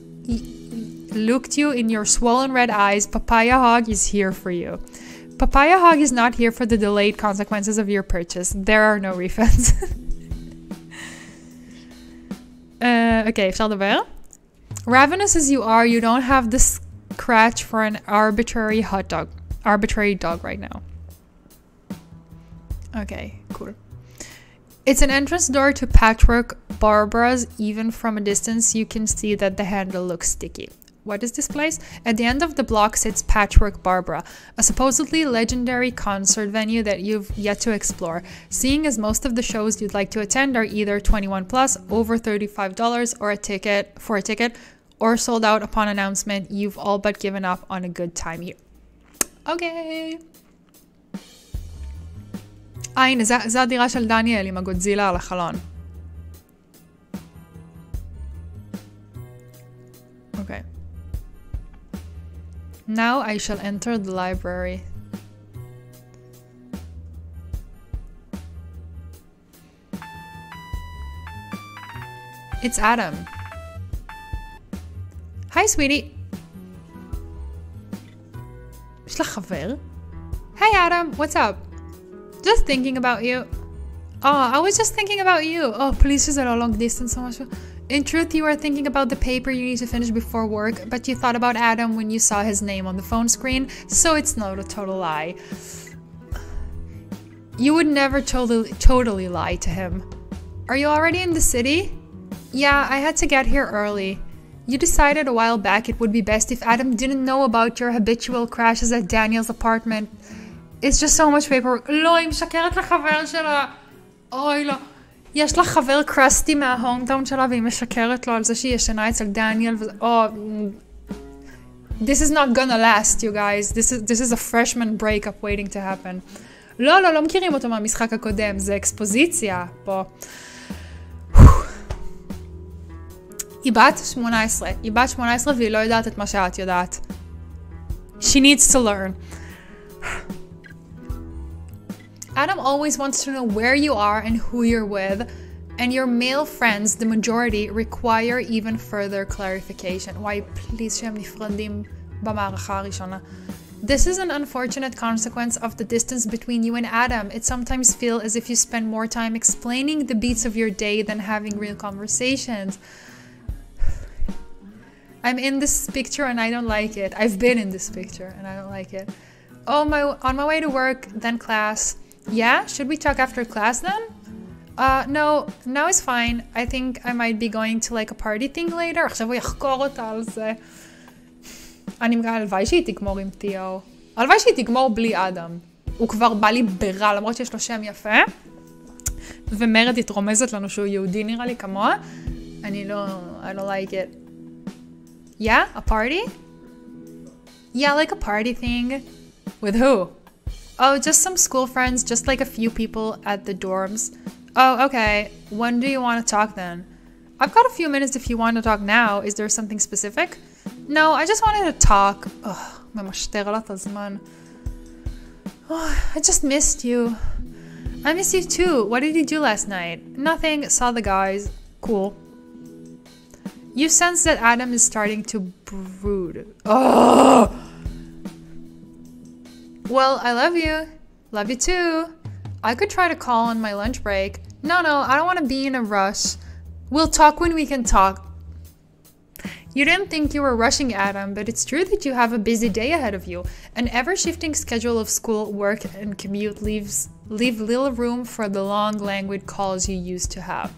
you in your swollen red eyes. Papaya hog is here for you. Papaya hog is not here for the delayed consequences of your purchase. There are no refunds. Okay, אפשר לדבר? Ravenous as you are, you don't have the scratch for an arbitrary dog right now. Okay, cool. It's an entrance door to Patchwork Barbara's. Even from a distance, you can see that the handle looks sticky. What is this place? At the end of the block sits Patchwork Barbara, a supposedly legendary concert venue that you've yet to explore, seeing as most of the shows you'd like to attend are either 21 plus, over $35 or a ticket, or sold out upon announcement. You've all but given up on a good time here. Okay. הנה, זה הדירה של דניאל עם הגודזילה על החלון. Okay. Now I shall enter the library. It's Adam. Hi, sweetie. יש לך חבר? Hey, Adam. What's up? Just thinking about you. Oh, I was just thinking about you. Oh, please, is it a long distance so much? In truth, you were thinking about the paper you need to finish before work, but you thought about Adam when you saw his name on the phone screen, so it's not a total lie. You would never totally lie to him. Are you already in the city? Yeah, I had to get here early. You decided a while back it would be best if Adam didn't know about your habitual crashes at Daniel's apartment. It's just so much paperwork. לא, היא משקרת לחבר שלה. אוי, לא. יש לה חבר קרסטי מההומטאון שלה, והיא משקרת לו על זה שהיא ישנה אצל דניאל, וזה... This is not gonna last, you guys. This is a freshman breakup waiting to happen. לא מכירים אותו מהמשחק הקודם, זה אקספוזיציה פה. היא בת 18. היא בת 18 והיא לא יודעת את מה שאת יודעת. She needs to learn. Adam always wants to know where you are and who you're with, and your male friends, the majority, require even further clarification. Why, please, שהם נפרדים במערכה הראשונה. This is an unfortunate consequence of the distance between you and Adam. It sometimes feels as if you spend more time explaining the beats of your day than having real conversations. I'm in this picture and I don't like it. I've been in this picture and I don't like it. Oh, on my way to work, then class. Yeah? Should we talk after class then? No, now is fine. I think I might be going to like a party thing later. עכשיו הוא יחקור אותה על זה. אני מגלה, הלוואי שהיא תגמור עם תיאו. הלוואי שהיא תגמור בלי אדם. הוא כבר בא לי ברע, למרות שיש לו שם יפה. ומרד התרומזת לנו שהוא יהודי נראה לי כמוה. אני לא, I don't like it. Yeah? A party? Yeah, like a party thing. With who? Oh, just some school friends, just like a few people at the dorms. Oh, okay. When do you want to talk then? I've got a few minutes if you want to talk now. Is there something specific? No, I just wanted to talk. Ugh, ממשטר לה את הזמן. I just missed you. I missed you too. What did you do last night? Nothing. Saw the guys. Cool. You sense that Adam is starting to brood. Oh! Well, I love you. Love you too. I could try to call on my lunch break. No, I don't want to be in a rush. We'll talk when we can talk. You didn't think you were rushing, Adam, but it's true that you have a busy day ahead of you. An ever-shifting schedule of school, work, and commute leave little room for the long, languid calls you used to have.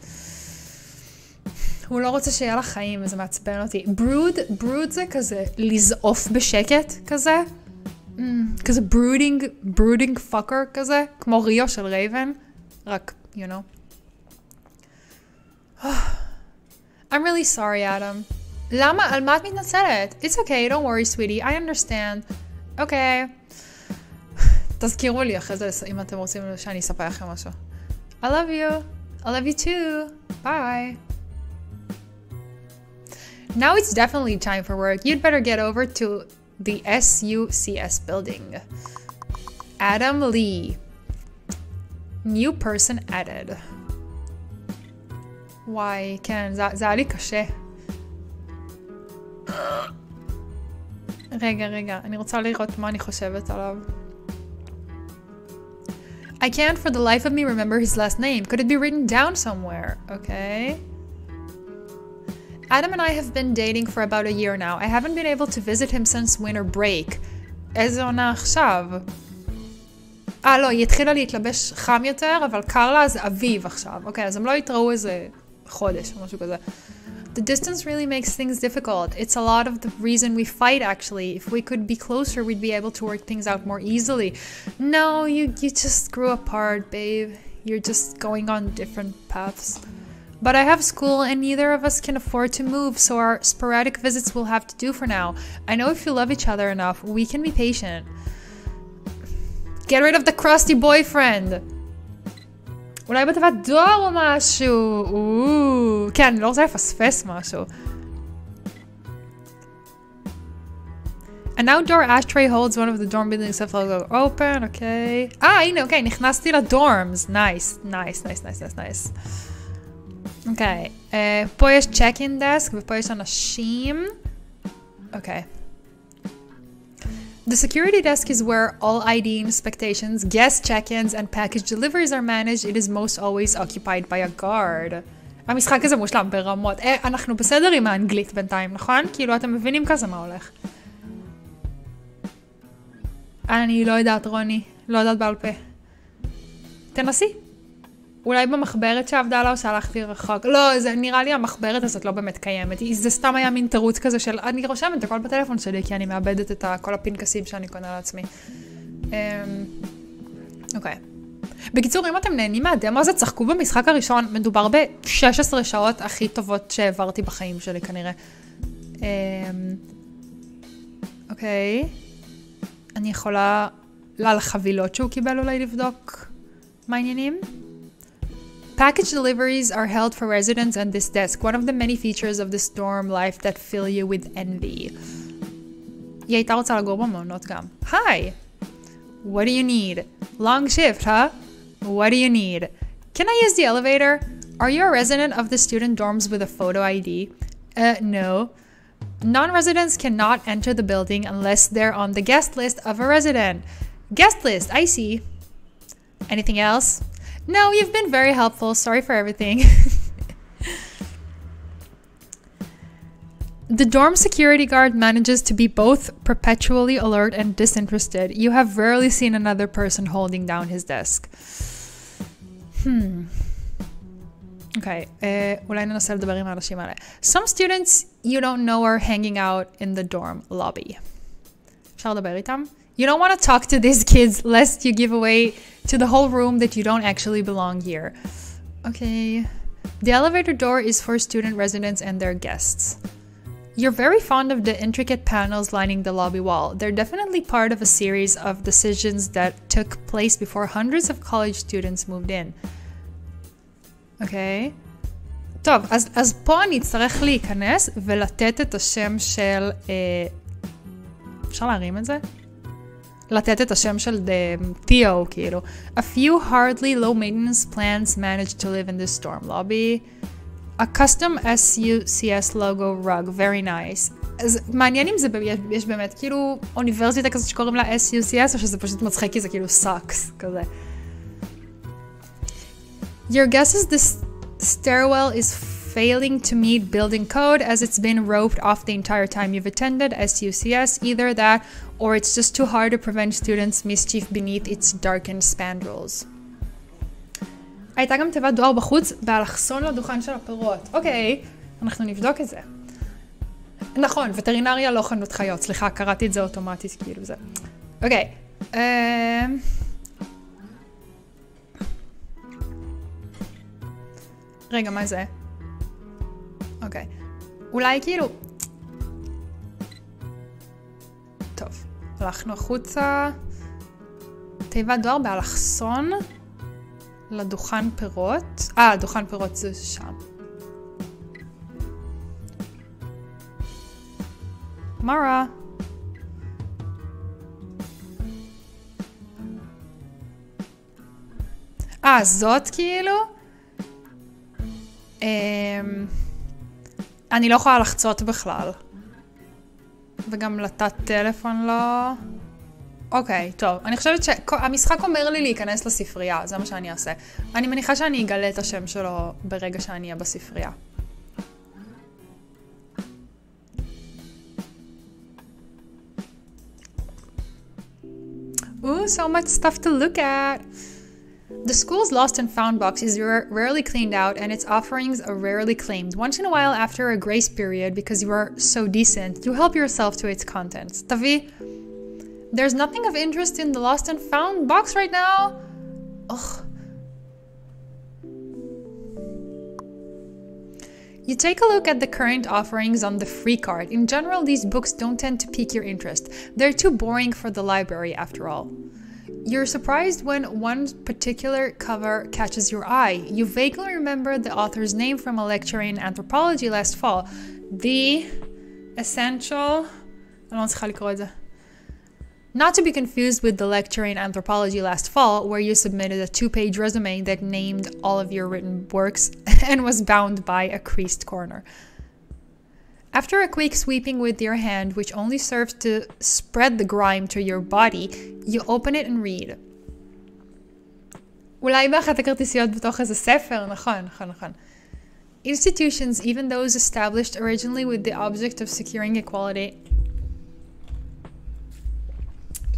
הוא לא רוצה שיהיה לך חיים, וזה מעצבן אותי. brood זה כזה לזעוף בשקט כזה. כזה brooding fucker כזה, כמו ריו של רייבן, רק, you know. I'm really sorry, Adam. למה? על מה את מתנצלת? It's okay, don't worry, sweetie, I understand. Okay. תזכירו לי אחרי זה, אם אתם רוצים שאני אספר לכם משהו. I love you. I love you too. Bye. Now it's definitely time for work. You'd better get over to the SUCS building. Adam Lee. New person added. וואי, כן, זה היה לי קשה. רגע, אני רוצה לראות מה אני חושבת עליו. I can't for the life of me remember his last name. Could it be written down somewhere? Okay. Adam and I have been dating for about a year now. I haven't been able to visit him since winter break. איזה עונה עכשיו? לא, היא התחילה להתלבש חם יותר, אבל קר לה זה אביב עכשיו. אוקיי, אז הם לא יתראו איזה חודש או משהו כזה. The distance really makes things difficult. It's a lot of the reason we fight, actually. If we could be closer, we'd be able to work things out more easily. No, you just grew apart, babe. You're just going on different paths. But I have school and neither of us can afford to move, so our sporadic visits will have to do for now. I know if you love each other enough, we can be patient. Get rid of the crusty boyfriend. אולי בתיבת דואר או משהו. כן, אני לא רוצה לפספס משהו. An outdoor ashtray holds one of the dorm buildings that will open, okay. הנה, אוקיי, נכנסתי לדורמס. Nice. אוקיי, פה יש check-in desk ופה יש אנשים. אוקיי. The security desk is where all ID inspections, guest check-ins, and package deliveries are managed. It is most always occupied by a guard. המשחק הזה מושלם ברמות. אנחנו בסדר עם האנגלית בינתיים, נכון? כאילו אתם מבינים כזה מה הולך. אני לא יודעת, רוני. לא יודעת בעל פה. תנסי. אולי במחברת שעבדה לה או שהלכתי רחוק. לא, זה נראה לי המחברת הזאת לא באמת קיימת. זה סתם היה מין תירוץ כזה של אני רושמת את הכל בטלפון שלי כי אני מאבדת את כל הפנקסים שאני קונה לעצמי. אוקיי. בקיצור, אם אתם נהנים מהדמו הזה, צחקו במשחק הראשון. מדובר ב-16 שעות הכי טובות שהעברתי בחיים שלי כנראה. אוקיי. אני יכולה לחבילות שהוא קיבל אולי לבדוק מה העניינים? Package deliveries are held for residents on this desk, one of the many features of the dorm life that fill you with envy. היא הייתה רוצה לגור במעונות גם. Hi! What do you need? Long shift, huh? What do you need? Can I use the elevator? Are you a resident of the student dorms with a photo ID? No. Non-residents cannot enter the building unless they're on the guest list of a resident. Guest list, I see. Anything else? No, you've been very helpful. Sorry for everything. The dorm security guard manages to be both perpetually alert and disinterested. You have rarely seen another person holding down his desk. Okay, אולי ננסה לדבר עם האנשים האלה. Some students you don't know are hanging out in the dorm lobby. אפשר לדבר איתם? You don't want to talk to these kids lest you give away to the whole room that you don't actually belong here. Okay. The elevator door is for student residents and their guests. You're very fond of the intricate panels lining the lobby wall. They're definitely part of a series of decisions that took place before hundreds of college students moved in. Okay. טוב, אז פה אני אצטרך להיכנס ולתת את השם של... אפשר להרים את זה? לתת את השם של תיאו, כאילו. A few hardly low maintenance plants managed to live in this dorm lobby. A custom SUCS logo rug, very nice. אז מעניין אם זה יש באמת כאילו אוניברסיטה כזאת שקוראים לה SUCS, או שזה פשוט מצחיק כי זה כאילו sucks, כזה. Your guess is this stairwell is failing to meet building code as it's been roped off the entire time you've attended SUCS. Either that or it's just too hard to prevent students' mischief beneath its darkened spandrels. הייתה גם תיבת דואר בחוץ באלכסון לדוכן של הפירות. אוקיי, אנחנו נבדוק את זה. נכון, וטרינריה לא חנות חיות. סליחה, קראתי את זה אוטומטית, כאילו זה. אוקיי. רגע, מה זה? אוקיי. אולי כאילו... טוב. הלכנו החוצה. תיבת דואר באלכסון. לדוכן פירות. דוכן פירות זה שם. מה רע? זאת כאילו? אני לא יכולה לחצות בכלל. וגם לתת טלפון לא... אוקיי, טוב. אני חושבת שהמשחק אומר לי להיכנס לספרייה, זה מה שאני אעשה. אני מניחה שאני אגלה את השם שלו ברגע שאני אהיה בספרייה. Ooh, so much stuff to look at. The school's lost and found box is rarely cleaned out and its offerings are rarely claimed. Once in a while, after a grace period, because you are so decent, you help yourself to its contents. Tavi, there's nothing of interest in the lost and found box right now. Ugh. You take a look at the current offerings on the free card. In general, these books don't tend to pique your interest. They're too boring for the library, after all. You're surprised when one particular cover catches your eye. You vaguely remember the author's name from a lecture in anthropology last fall. The essential... I don't know. Not to be confused with the lecture in anthropology last fall, where you submitted a 2-page resume that named all of your written works and was bound by a creased corner. After a quick sweeping with your hand, which only serves to spread the grime to your body, you open it and read. אולי באחת הכרטיסיות בתוך איזה ספר, נכון. Institutions, even those established originally with the object of securing equality,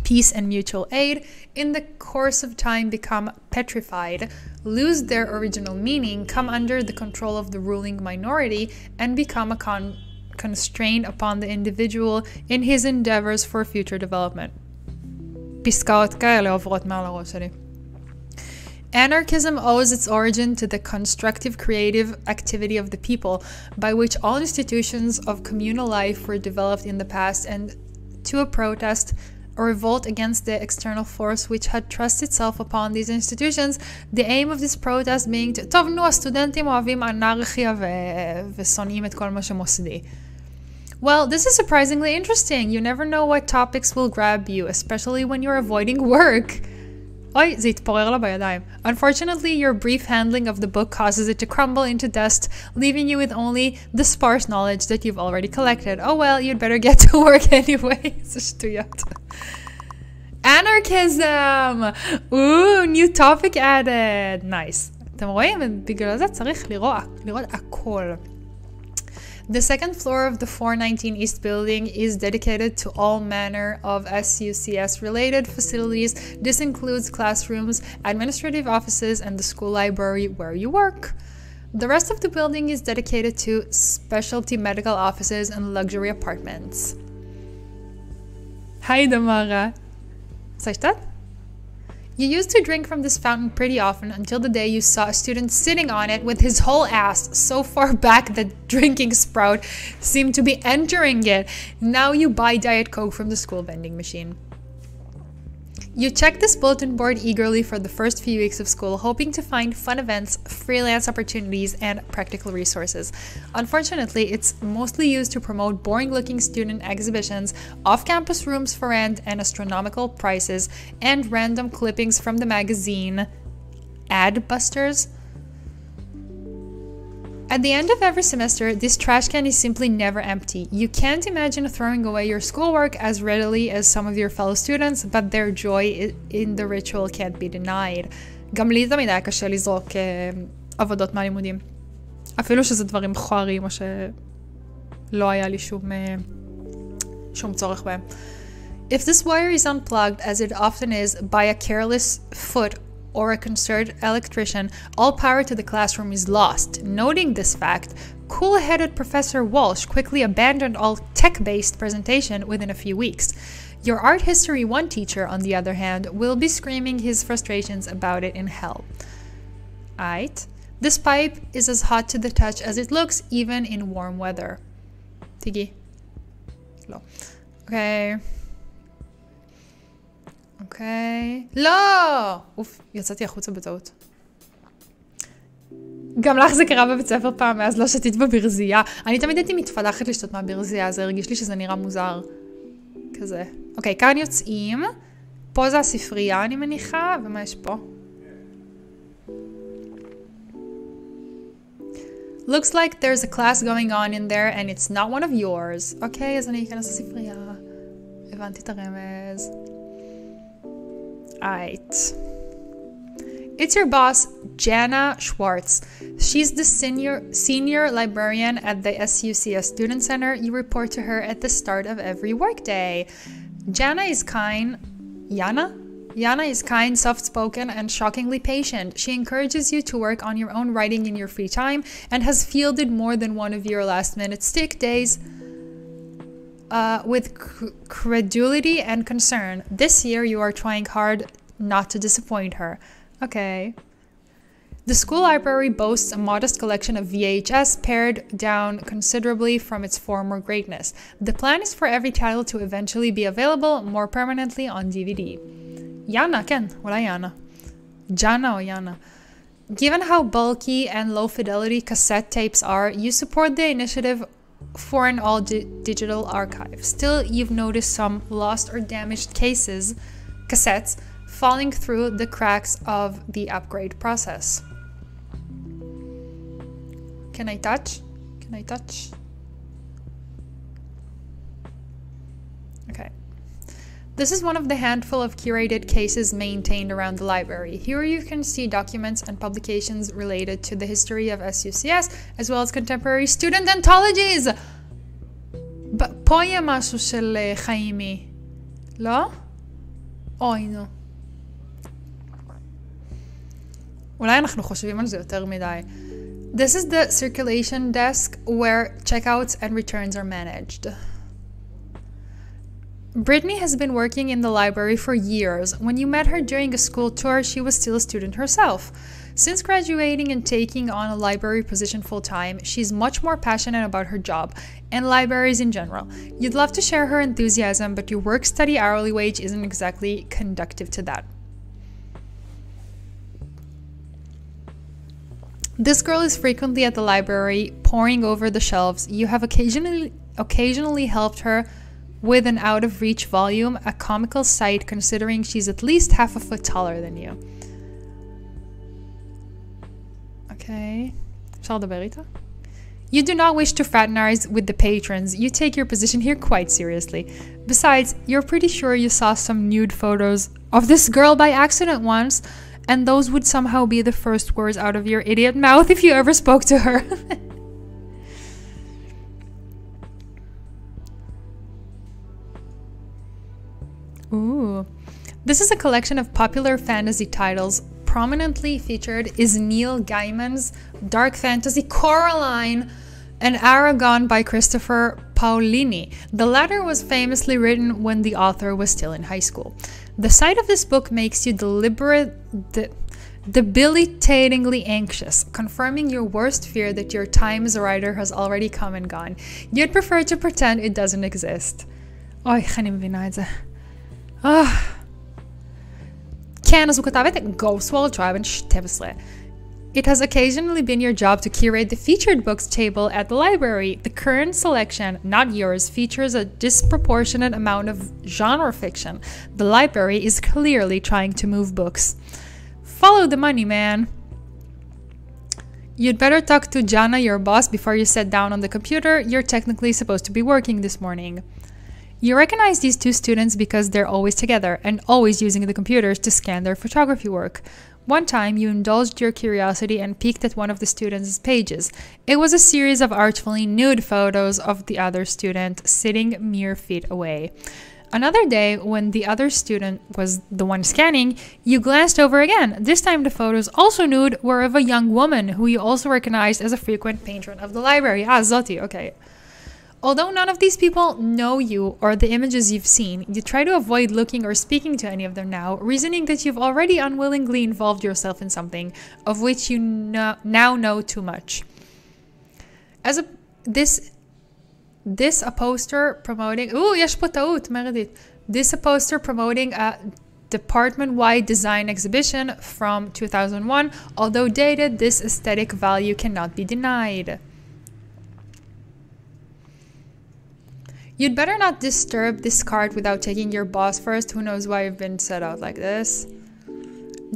peace and mutual aid, in the course of time become petrified, lose their original meaning, come under the control of the ruling minority, and become a constraint upon the individual in his endeavors for future development. פסקאות כאלה עוברות מעל הראש שלי. Anarchism owes its origin to the constructive creative activity of the people, by which all institutions of communal life were developed in the past, and to a protest, a revolt against the external force which had thrust itself upon these institutions, the aim of this protest being to... טוב, נו, הסטודנטים אוהבים אנרכיה ושונאים את כל מה שמוסדי. Well, this is surprisingly interesting. You never know what topics will grab you, especially when you're avoiding work. אוי, זה התפורר לה בידיים. Unfortunately, your brief handling of the book causes it to crumble into dust, leaving you with only the sparse knowledge that you've already collected. Oh well, you'd better get to work anyway. זה שטויות. Anarchism! Ooh, new topic added. Nice. אתם רואים? בגלל זה צריך לראות הכל. The second floor of the 419 East building is dedicated to all manner of SUCS-related facilities. This includes classrooms, administrative offices, and the school library where you work. The rest of the building is dedicated to specialty medical offices and luxury apartments. Hi, Damara. You used to drink from this fountain pretty often until the day you saw a student sitting on it with his whole ass so far back that drinking sprout seemed to be entering it. Now you buy Diet Coke from the school vending machine. You check this bulletin board eagerly for the first few weeks of school, hoping to find fun events, freelance opportunities, and practical resources. Unfortunately, it's mostly used to promote boring-looking student exhibitions, off-campus rooms for rent and astronomical prices, and random clippings from the magazine Adbusters. At the end of every semester, this trash can is simply never empty. You can't imagine throwing away your schoolwork as readily as some of your fellow students, but their joy in the ritual can't be denied. גם לי תמיד היה קשה לזרוק עבודות מהלימודים. אפילו שזה דברים מכוערים או שלא היה לי שום צורך בהם. If this wire is unplugged, as it often is, by a careless foot or a concerned electrician, all power to the classroom is lost. Noting this fact, cool-headed Professor Walsh quickly abandoned all tech-based presentation within a few weeks. Your Art History 1 teacher, on the other hand, will be screaming his frustrations about it in hell. Aight. This pipe is as hot to the touch as it looks, even in warm weather. Tigi. No. Okay. אוקיי. לא! אוף, יצאתי החוצה בטעות. גם לך זה קרה בבית ספר פעם, אז לא שתית בברזייה. אני תמיד הייתי מתפדחת לשתות מהברזייה, זה הרגיש לי שזה נראה מוזר. כזה. אוקיי, כאן יוצאים. פה זה הספרייה, אני מניחה, ומה יש פה? Looks like there's a class going on in there and it's not one of yours. אוקיי, אז אני אכנס לספרייה. הבנתי את הרמז. Alright. It's your boss, Jana Schwartz. She's the senior librarian at the SUCS Student Center. You report to her at the start of every workday. Jana is kind, soft-spoken, and shockingly patient. She encourages you to work on your own writing in your free time and has fielded more than one of your last-minute stick days with credulity and concern. This year, you are trying hard not to disappoint her. Okay. The school library boasts a modest collection of VHS pared down considerably from its former greatness. The plan is for every title to eventually be available more permanently on DVD. Yana, Ken, what Yana? Jana or Yana? Given how bulky and low fidelity cassette tapes are, you support the initiative for an all-digital archive. Still, you've noticed some lost or damaged cassettes falling through the cracks of the upgrade process. Can I touch? Can I touch? Okay. This is one of the handful of curated cases maintained around the library. Here you can see documents and publications related to the history of SUCS, as well as contemporary student anthologies! פה יהיה משהו של חיימי. לא? אוי, נו. אולי אנחנו חושבים על זה יותר מדי. This is the circulation desk where checkouts and returns are managed. Brittany has been working in the library for years. When you met her during a school tour, she was still a student herself. Since graduating and taking on a library position full-time, she's much more passionate about her job and libraries in general. You'd love to share her enthusiasm, but your work-study hourly wage isn't exactly conducive to that. This girl is frequently at the library, poring over the shelves. You have occasionally helped her with an out-of-reach volume, a comical sight considering she's at least half a foot taller than you. Okay. אפשר לדבר איתה? You do not wish to fraternize with the patrons. You take your position here quite seriously. Besides, you're pretty sure you saw some nude photos of this girl by accident once, and those would somehow be the first words out of your idiot mouth if you ever spoke to her. Ooh. This is a collection of popular fantasy titles. Prominently featured is Neil Gaiman's dark fantasy Coraline and Aragon by Christopher Paolini. The latter was famously written when the author was still in high school. The sight of this book makes you debilitatingly anxious, confirming your worst fear that your time as a writer has already come and gone. You'd prefer to pretend it doesn't exist. אוי, איך אני מבינה את זה. כן, אז הוא כתב את Ghost World Tribe בן 12. It has occasionally been your job to curate the featured books table at the library. The current selection, not yours, features a disproportionate amount of genre fiction. The library is clearly trying to move books. Follow the money, man. You'd better talk to Jana, your boss, before you sit down on the computer. You're technically supposed to be working this morning. You recognize these two students because they're always together and always using the computers to scan their photography work. One time, you indulged your curiosity and peeked at one of the students' pages. It was a series of artfully nude photos of the other student sitting mere feet away. Another day, when the other student was the one scanning, you glanced over again. This time, the photos, also nude, were of a young woman who you also recognized as a frequent patron of the library. Ah, Zoti, okay. Although none of these people know you or the images you've seen, you try to avoid looking or speaking to any of them now, reasoning that you've already unwillingly involved yourself in something of which you now know too much. This a poster promoting... יש פה טעות, מרדית. This a poster promoting a department-wide design exhibition from 2001. Although dated, this aesthetic value cannot be denied. You'd better not disturb this cart without taking your boss first. Who knows why you've been set out like this?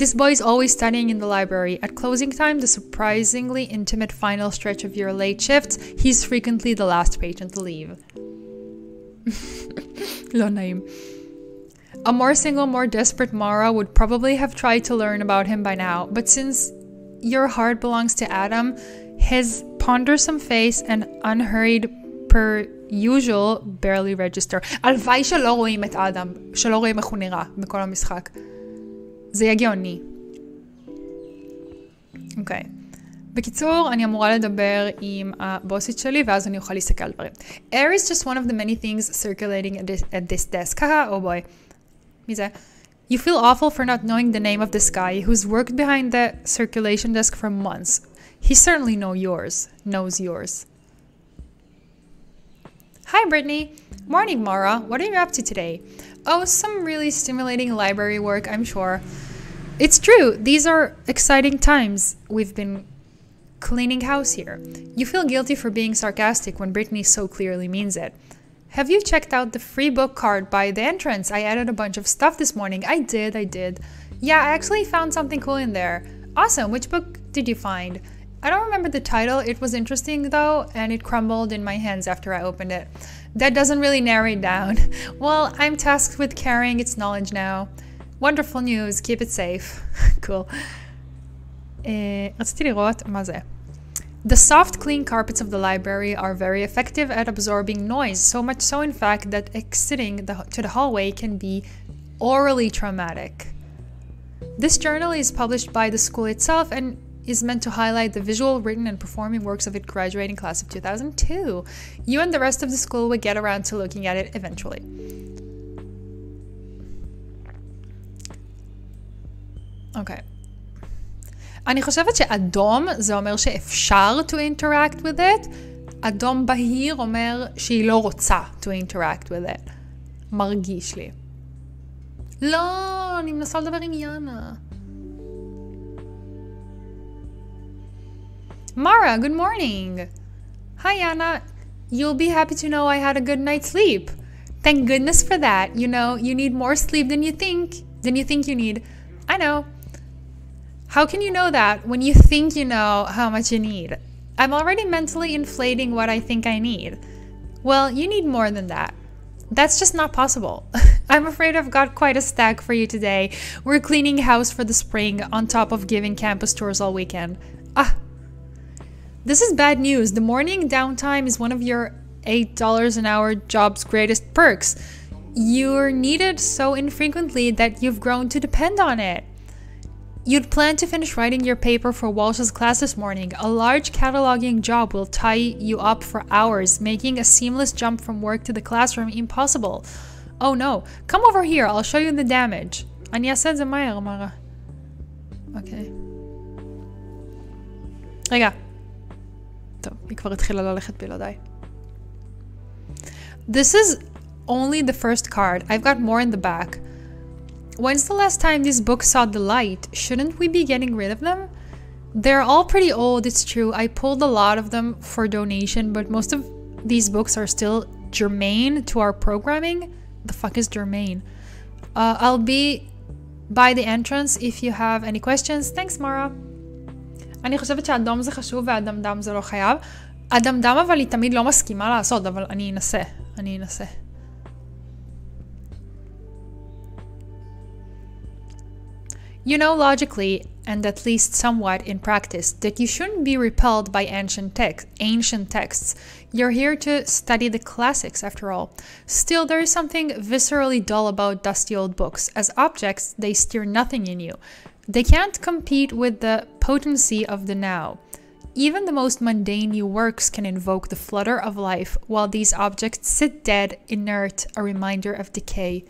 This boy is always studying in the library. At closing time, the surprisingly intimate final stretch of your late shifts, he's frequently the last patient to leave. לא נעים. A more single, more desperate Mara would probably have tried to learn about him by now, but since your heart belongs to Adam, his pondersome face and unhurried per usual barely register. הלוואי שלא רואים את אדם, שלא רואים איך הוא נראה בכל המשחק. זה יגיוני. אוקיי. בקיצור, אני אמורה לדבר עם הבוסית שלי, ואז אני אוכל להסתכל על דברים. Air is just one of the many things circulating at this desk. Oh boy. מי זה? You feel awful for not knowing the name of this guy who's worked behind the circulation desk for months. He certainly knows yours. Hi, Brittany. Morning, Mara. What are you up to today? Oh, some really stimulating library work, I'm sure. It's true. These are exciting times. We've been cleaning house here. You feel guilty for being sarcastic when Brittany so clearly means it. Have you checked out the free book card by the entrance? I added a bunch of stuff this morning. I did. Yeah, I actually found something cool in there. Awesome. Which book did you find? I don't remember the title. It was interesting though, and it crumbled in my hands after I opened it. That doesn't really narrow it down. Well, I'm tasked with carrying its knowledge now. Wonderful news. Keep it safe. Cool. רציתי לראות מה זה. The soft, clean carpets of the library are very effective at absorbing noise, so much so in fact that exiting to the hallway can be orally traumatic. This journal is published by the school itself and is meant to highlight the visual, written, and performing works of its graduating class of 2002. You and the rest of the school will get around to looking at it eventually. Okay. אני חושבת שאדום זה אומר שאפשר to interact with it. אדום בהיר אומר שהיא לא רוצה to interact with it. מרגיש לי. לא, אני מנסה לדבר עם יאנה. Mara, good morning. Hi, Anna. You'll be happy to know I had a good night's sleep. Thank goodness for that. You know, you need more sleep than you think you need. I know. How can you know that when you think you know how much you need? I'm already mentally inflating what I think I need. Well, you need more than that. That's just not possible. I'm afraid I've got quite a stack for you today. We're cleaning house for the spring on top of giving campus tours all weekend. This is bad news. The morning downtime is one of your $8 an hour job's greatest perks. You're needed so infrequently that you've grown to depend on it. You'd planned to finish writing your paper for Walsh's class this morning. A large cataloging job will tie you up for hours, making a seamless jump from work to the classroom impossible. Oh no, come over here, I'll show you the damage. אני אעשה את זה מהר, מרה. אוקיי. רגע. טוב, היא כבר התחילה ללכת בלעדיי. This is only the first card. I've got more in the back. When's the last time these books saw the light? Shouldn't we be getting rid of them? They're all pretty old, it's true. I pulled a lot of them for donation, but most of these books are still germane to our programming. The fuck is germane? I'll be by the entrance if you have any questions. Thanks, Mara. אני חושבת שהאדום זה חשוב והאדמדם זה לא חייב. האדמדם אבל היא תמיד לא מסכימה לעשות, אבל אני אנסה. You know logically, and at least somewhat in practice, that you shouldn't be repelled by ancient texts. You're here to study the classics, after all. Still, there is something viscerally dull about dusty old books. As objects, they stir nothing in you. They can't compete with the potency of the now. Even the most mundane new works can invoke the flutter of life, while these objects sit dead, inert, a reminder of decay.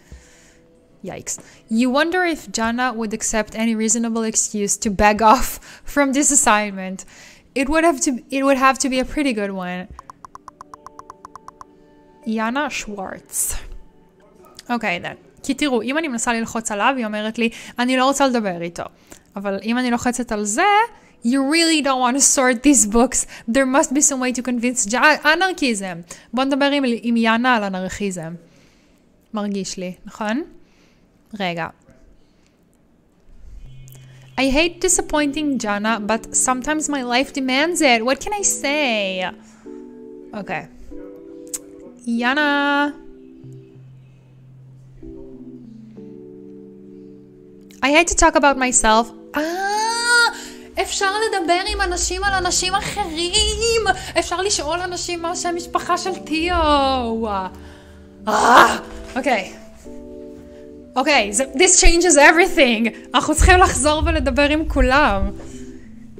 Yikes. You wonder if Jana would accept any reasonable excuse to beg off from this assignment. It would have to be a pretty good one. Jana Schwartz. Okay then. כי תראו, אם אני מנסה ללחוץ עליו, היא אומרת לי, אני לא רוצה לדבר איתו. אבל אם אני לוחצת על זה, you really don't want to sort these books. There must be some way to convince אנרכיזם. בוא נדבר עם יאנה על אנרכיזם. מרגיש לי, נכון? רגע. I hate disappointing Jana, but sometimes my life demands it. What can I say? Okay. Yana. I hate to talk about myself. אפשר לדבר עם אנשים על אנשים אחרים. אפשר לשאול אנשים מה שם משפחה של תיאו. אוקיי. Okay, so this changes everything. אנחנו צריכים לחזור ולדבר עם כולם.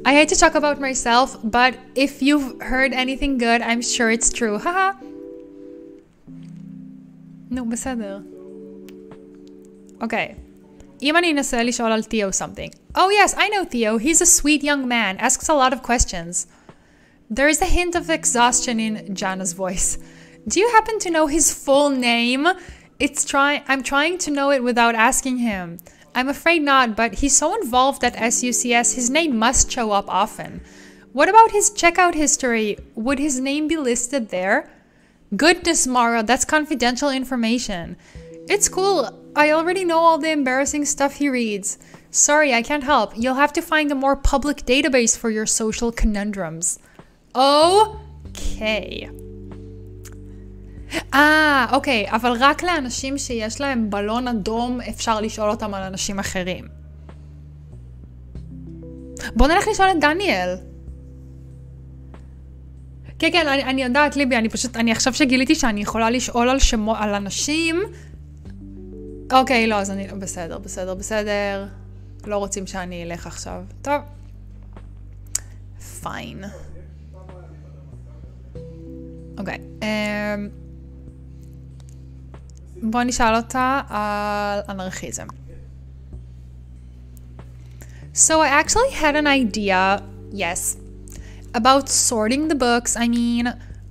I hate to talk about myself, but if you've heard anything good, I'm sure it's true. haha. נו, בסדר. Okay. אם אני אנסה לשאול על Theo something. Oh yes, I know Theo. He's a sweet young man. Asks a lot of questions. There is a hint of exhaustion in Jana's voice. Do you happen to know his full name? I'm trying to know it without asking him. I'm afraid not, but he's so involved at SUCS, his name must show up often. What about his checkout history? Would his name be listed there? Goodness, Mara, that's confidential information. It's cool. I already know all the embarrassing stuff he reads. Sorry, I can't help. You'll have to find a more public database for your social conundrums. Okay. אוקיי, אבל רק לאנשים שיש להם בלון אדום אפשר לשאול אותם על אנשים אחרים. בוא נלך לשאול את דניאל. כן, כן, אני יודעת, ליבי, אני עכשיו שגיליתי שאני יכולה לשאול על אנשים. אוקיי, לא, אז אני... בסדר. לא רוצים שאני אלך עכשיו. טוב. פיין. אוקיי. בוא נשאל אותה על אנרכיזם. So I actually had an idea, yes, about sorting the books. I mean,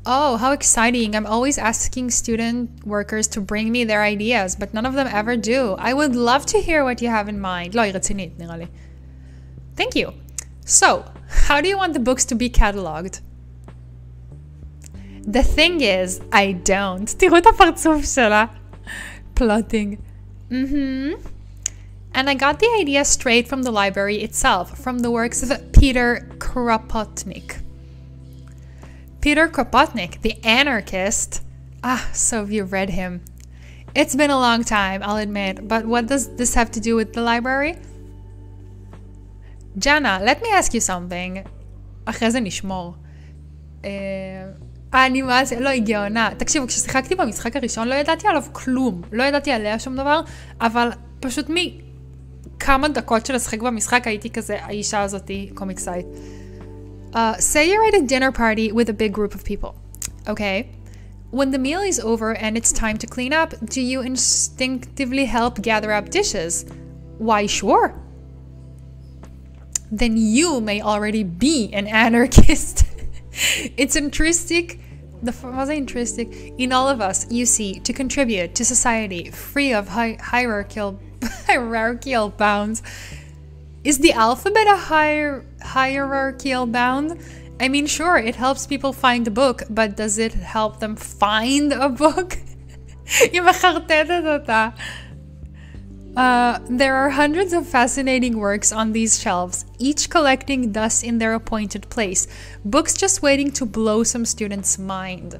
oh, how exciting. I'm always asking student workers to bring me their ideas, but none of them ever do. I would love to hear what you have in mind. לא, היא רצינית, נראה לי. Thank you. So, how do you want the books to be cataloged? The thing is, I don't. תראו את הפרצוף שלה. Plotting. And I got the idea straight from the library itself, from the works of Peter Kropotnik. Peter Kropotnik, the anarchist. So you've read him. It's been a long time, I'll admit, but what does this have to do with the library? Jana, let me ask you something. אחרי זה נשמור. האנימציה, לא, היא גאונה. תקשיבו, כששיחקתי במשחק הראשון לא ידעתי עליו כלום. לא ידעתי עליה שום דבר, אבל פשוט מכמה דקות של לשחק במשחק הייתי כזה, האישה הזאת קומיק סייט. Say you're at a dinner party with a big group of people. Okay? When the meal is over and it's time to clean up, do you instinctively help gather up dishes? Why, sure. Then you may already be an anarchist. It's intrinsic, in all of us, you see, to contribute to society free of hierarchical bounds. Is the alphabet a hierarchical bound? I mean, sure, it helps people find a book, but does it help them find a book? היא מחרטטת אותה. There are hundreds of fascinating works on these shelves, each collecting dust in their appointed place, books just waiting to blow some student's mind.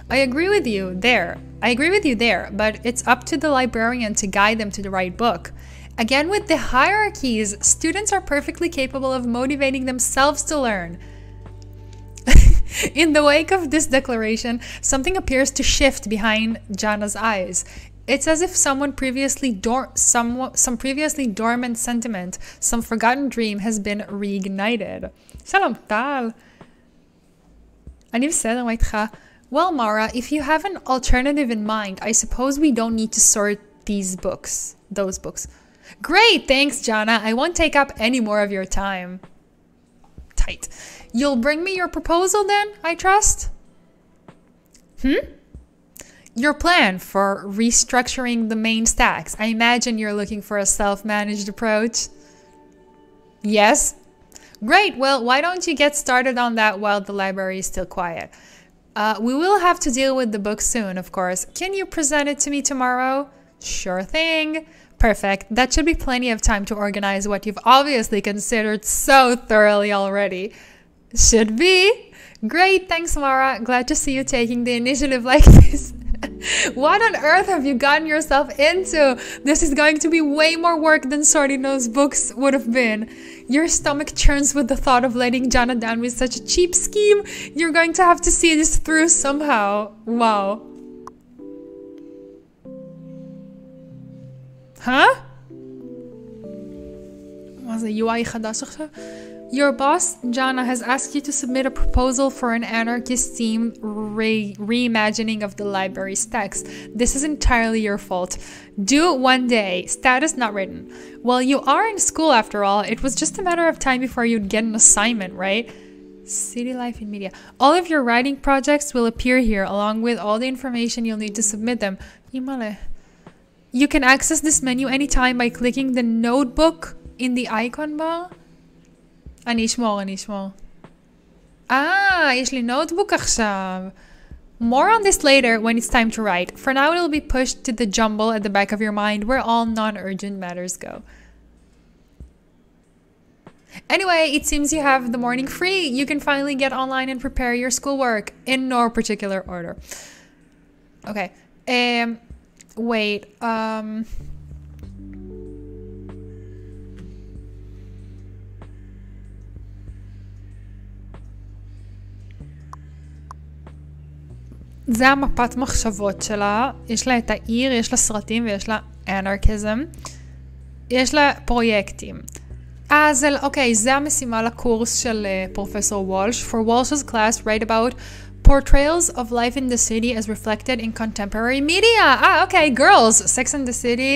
I agree with you there, but it's up to the librarian to guide them to the right book. Again, with the hierarchies, students are perfectly capable of motivating themselves to learn. In the wake of this declaration, something appears to shift behind Jana's eyes. It's as if some previously dormant sentiment, some forgotten dream has been reignited. Shalom tal. אני בסדר, מה איתך? Well, Mara, if you have an alternative in mind, I suppose we don't need to sort those books. Great, thanks, Jana. I won't take up any more of your time. Tight. You'll bring me your proposal then, I trust? your plan for restructuring the main stacks. I imagine you're looking for a self-managed approach. Yes? Great, well, why don't you get started on that while the library is still quiet? We will have to deal with the book soon, of course. Can you present it to me tomorrow? Sure thing. Perfect. That should be plenty of time to organize what you've obviously considered so thoroughly already. Should be. Great, thanks, Mara. Glad to see you taking the initiative like this. What on earth have you gotten yourself into? This is going to be way more work than sorting those books would have been. Your stomach churns with the thought of letting Jana down with such a cheap scheme. You're going to have to see this through somehow. Wow. Huh? מה זה, UI חדש עכשיו? Your boss, Jana, has asked you to submit a proposal for an anarchist-themed reimagining of the library's text. This is entirely your fault. Due one day. Status not written. Well, you are in school after all. It was just a matter of time before you'd get an assignment, right? City Life in Media. All of your writing projects will appear here, along with all the information you'll need to submit them. Imale. You can access this menu anytime by clicking the notebook in the icon bar. אני אשמור. יש לי נוטבוק עכשיו. More on this later when it's time to write. For now, it'll be pushed to the jumble at the back of your mind where all non-urgent matters go. Anyway, it seems you have the morning free. You can finally get online and prepare your schoolwork in no particular order. Okay. Wait. זה המפת מחשבות שלה, יש לה את העיר, יש לה סרטים ויש לה אנרקיזם. יש לה פרויקטים. אוקיי, זה המשימה לקורס של פרופסור וולש. For Walsh's class, write about portrayals of life in the city as reflected in contemporary media. Okay, girls, Sex and the City,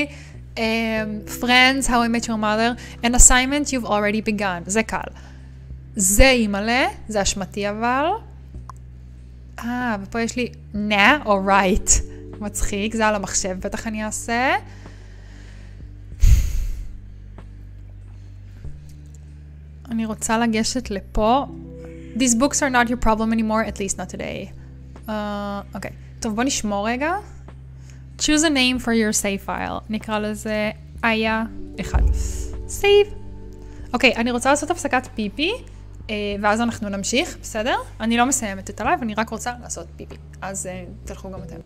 Friends, How I Met Your Mother, an assignment you've already begun. זה קל. זה אימאלה, זה אשמתי אבל. ופה יש לי או right. מצחיק, זה על המחשב, בטח אני אעשה. אני רוצה לגשת לפה. These books are not your problem anymore, at least not today. אוקיי. טוב, בוא נשמור רגע. Choose a name for your save file. נקרא לזה היה 1. Save. אוקיי, אני רוצה לעשות הפסקת פיפי. ואז אנחנו נמשיך, בסדר? אני לא מסיימת את הלייב, אני רק רוצה לעשות פיפי. אז תלכו גם אתם.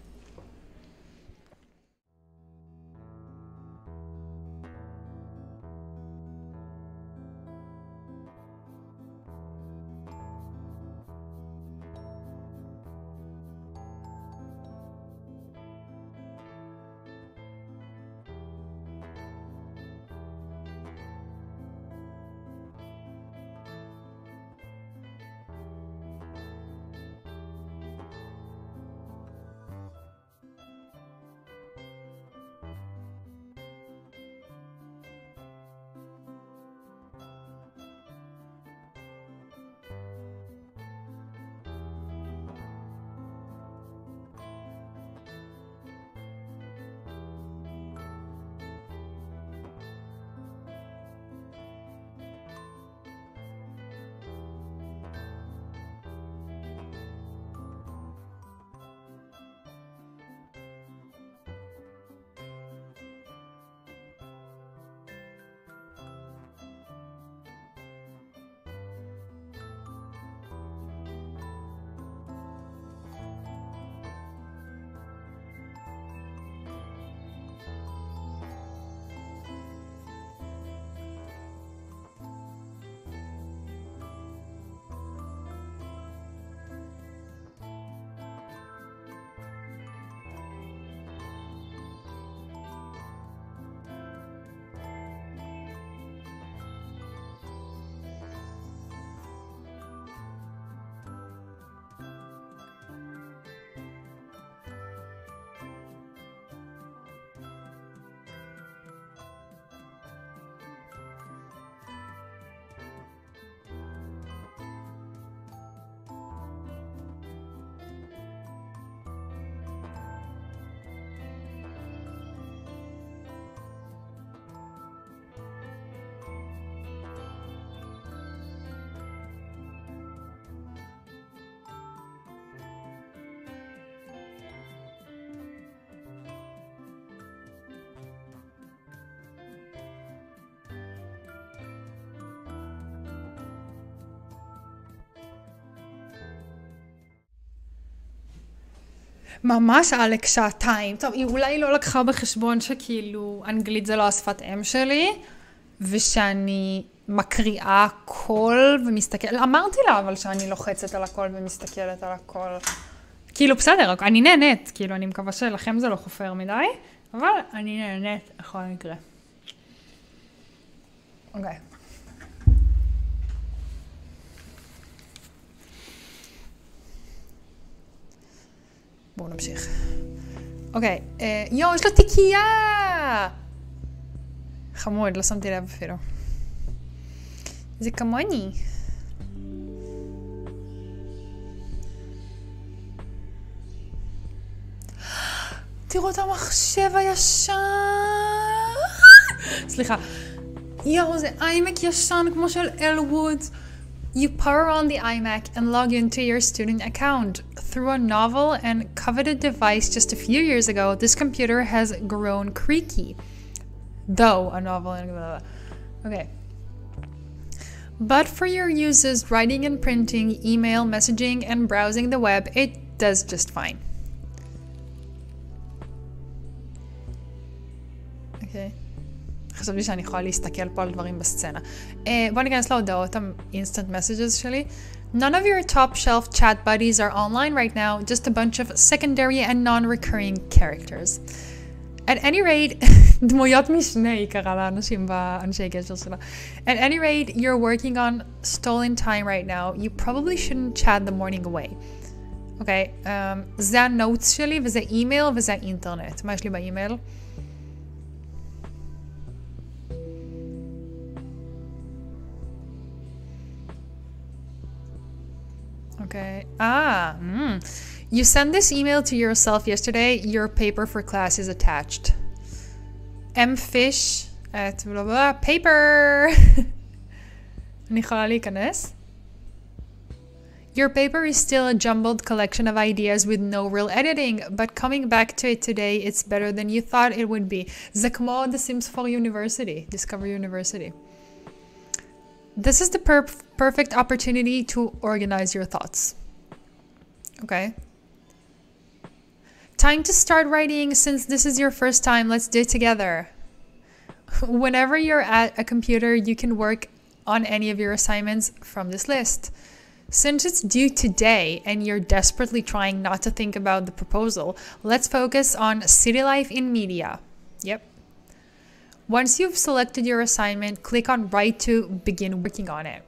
ממש עלק שעתיים. טוב, היא אולי לא לקחה בחשבון שכאילו אנגלית זה לא השפת אם שלי, ושאני מקריאה קול ומסתכלת, אמרתי לה אבל שאני לוחצת על הקול ומסתכלת על הקול. כאילו בסדר, אני נהנית, כאילו אני מקווה שלכם זה לא חופר מדי, אבל אני נהנית בכל מקרה. אוקיי. בואו נמשיך. אוקיי, יו, יש לו תיקייה! חמוד, לא שמתי לב אפילו. זה כמוני. תראו את המחשב הישן! סליחה. יואו, זה iMac ישן כמו של אלווד. You power on the iMac and log into your student account. Through a novel and coveted device just a few years ago, this computer has grown creaky. Though a novel and blah, blah, blah. Okay. But for your uses, writing and printing, email, messaging, and browsing the web, it does just fine. Okay. חשבתי שאני יכולה להסתכל פה על דברים בסצנה. בוא ניכנס להודעות ה-instant messages שלי. None of your top shelf chat buddies are online right now, just a bunch of secondary and non-recurring characters. At any rate, דמויות משנה היא קראה לאנשים באנשי קשר שלה. At any rate, you're working on stolen time right now. You probably shouldn't chat the morning away. אוקיי, זה הנוטס שלי וזה אימייל וזה האינטרנט. מה יש לי באימייל? Okay. You sent this email to yourself yesterday. Your paper for class is attached. mfish at blah blah paper. אני יכולה להיכנס? Your paper is still a jumbled collection of ideas with no real editing, but coming back to it today, it's better than you thought it would be. זה כמו The Sims 4 University, Discover University. This is the perfect opportunity to organize your thoughts. Okay. Time to start writing. Since this is your first time, let's do it together. Whenever you're at a computer, you can work on any of your assignments from this list. Since it's due today and you're desperately trying not to think about the proposal, let's focus on city life in media. Yep. Once you've selected your assignment, click on Write to begin working on it.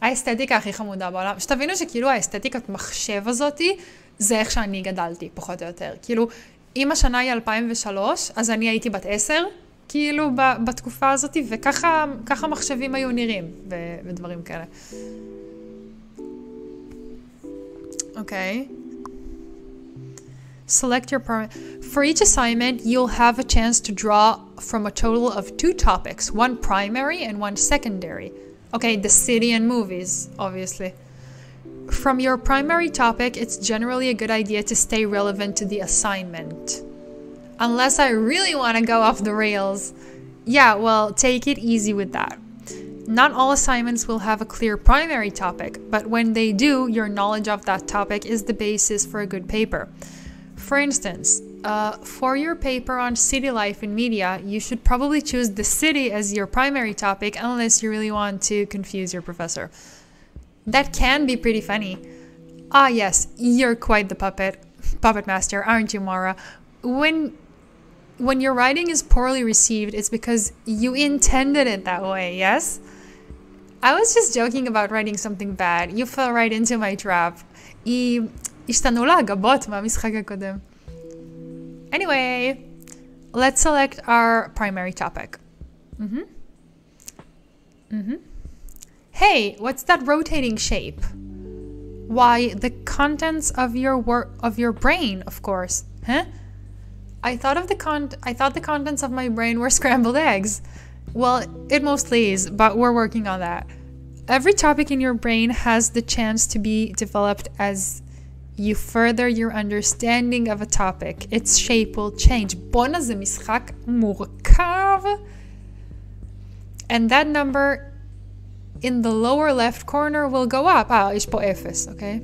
האסתטיקה הכי חמודה בעולם. שתבינו שכאילו האסתטיקת מחשב הזאתי, זה איך שאני גדלתי, פחות או יותר. כאילו, אם השנה היא 2003, אז אני הייתי בת 10, כאילו בתקופה הזאתי, וככה מחשבים היו נראים, ודברים כאלה. אוקיי. Select your for each assignment, you'll have a chance to draw from a total of 2 topics, one primary and one secondary. Okay, the city and movies, obviously. From your primary topic, it's generally a good idea to stay relevant to the assignment. Unless I really want to go off the rails. Yeah, well, take it easy with that. Not all assignments will have a clear primary topic, but when they do, your knowledge of that topic is the basis for a good paper. For instance, for your paper on city life in media, you should probably choose the city as your primary topic unless you really want to confuse your professor. That can be pretty funny. Ah yes, you're quite the puppet master, aren't you, Mara? When your writing is poorly received, it's because you intended it that way, yes? I was just joking about writing something bad. You fell right into my trap. השתנו לה הגבות מהמשחק הקודם. Anyway, let's select our primary topic. Hey, what's that rotating shape? Why, the contents of your brain, of course. Huh? I thought the contents of my brain were scrambled eggs. Well, it mostly is, but we're working on that. Every topic in your brain has the chance to be developed as you further your understanding of a topic. Its shape will change. בונה זה משחק מורכב. And that number in the lower left corner will go up. יש פה 0, אוקיי?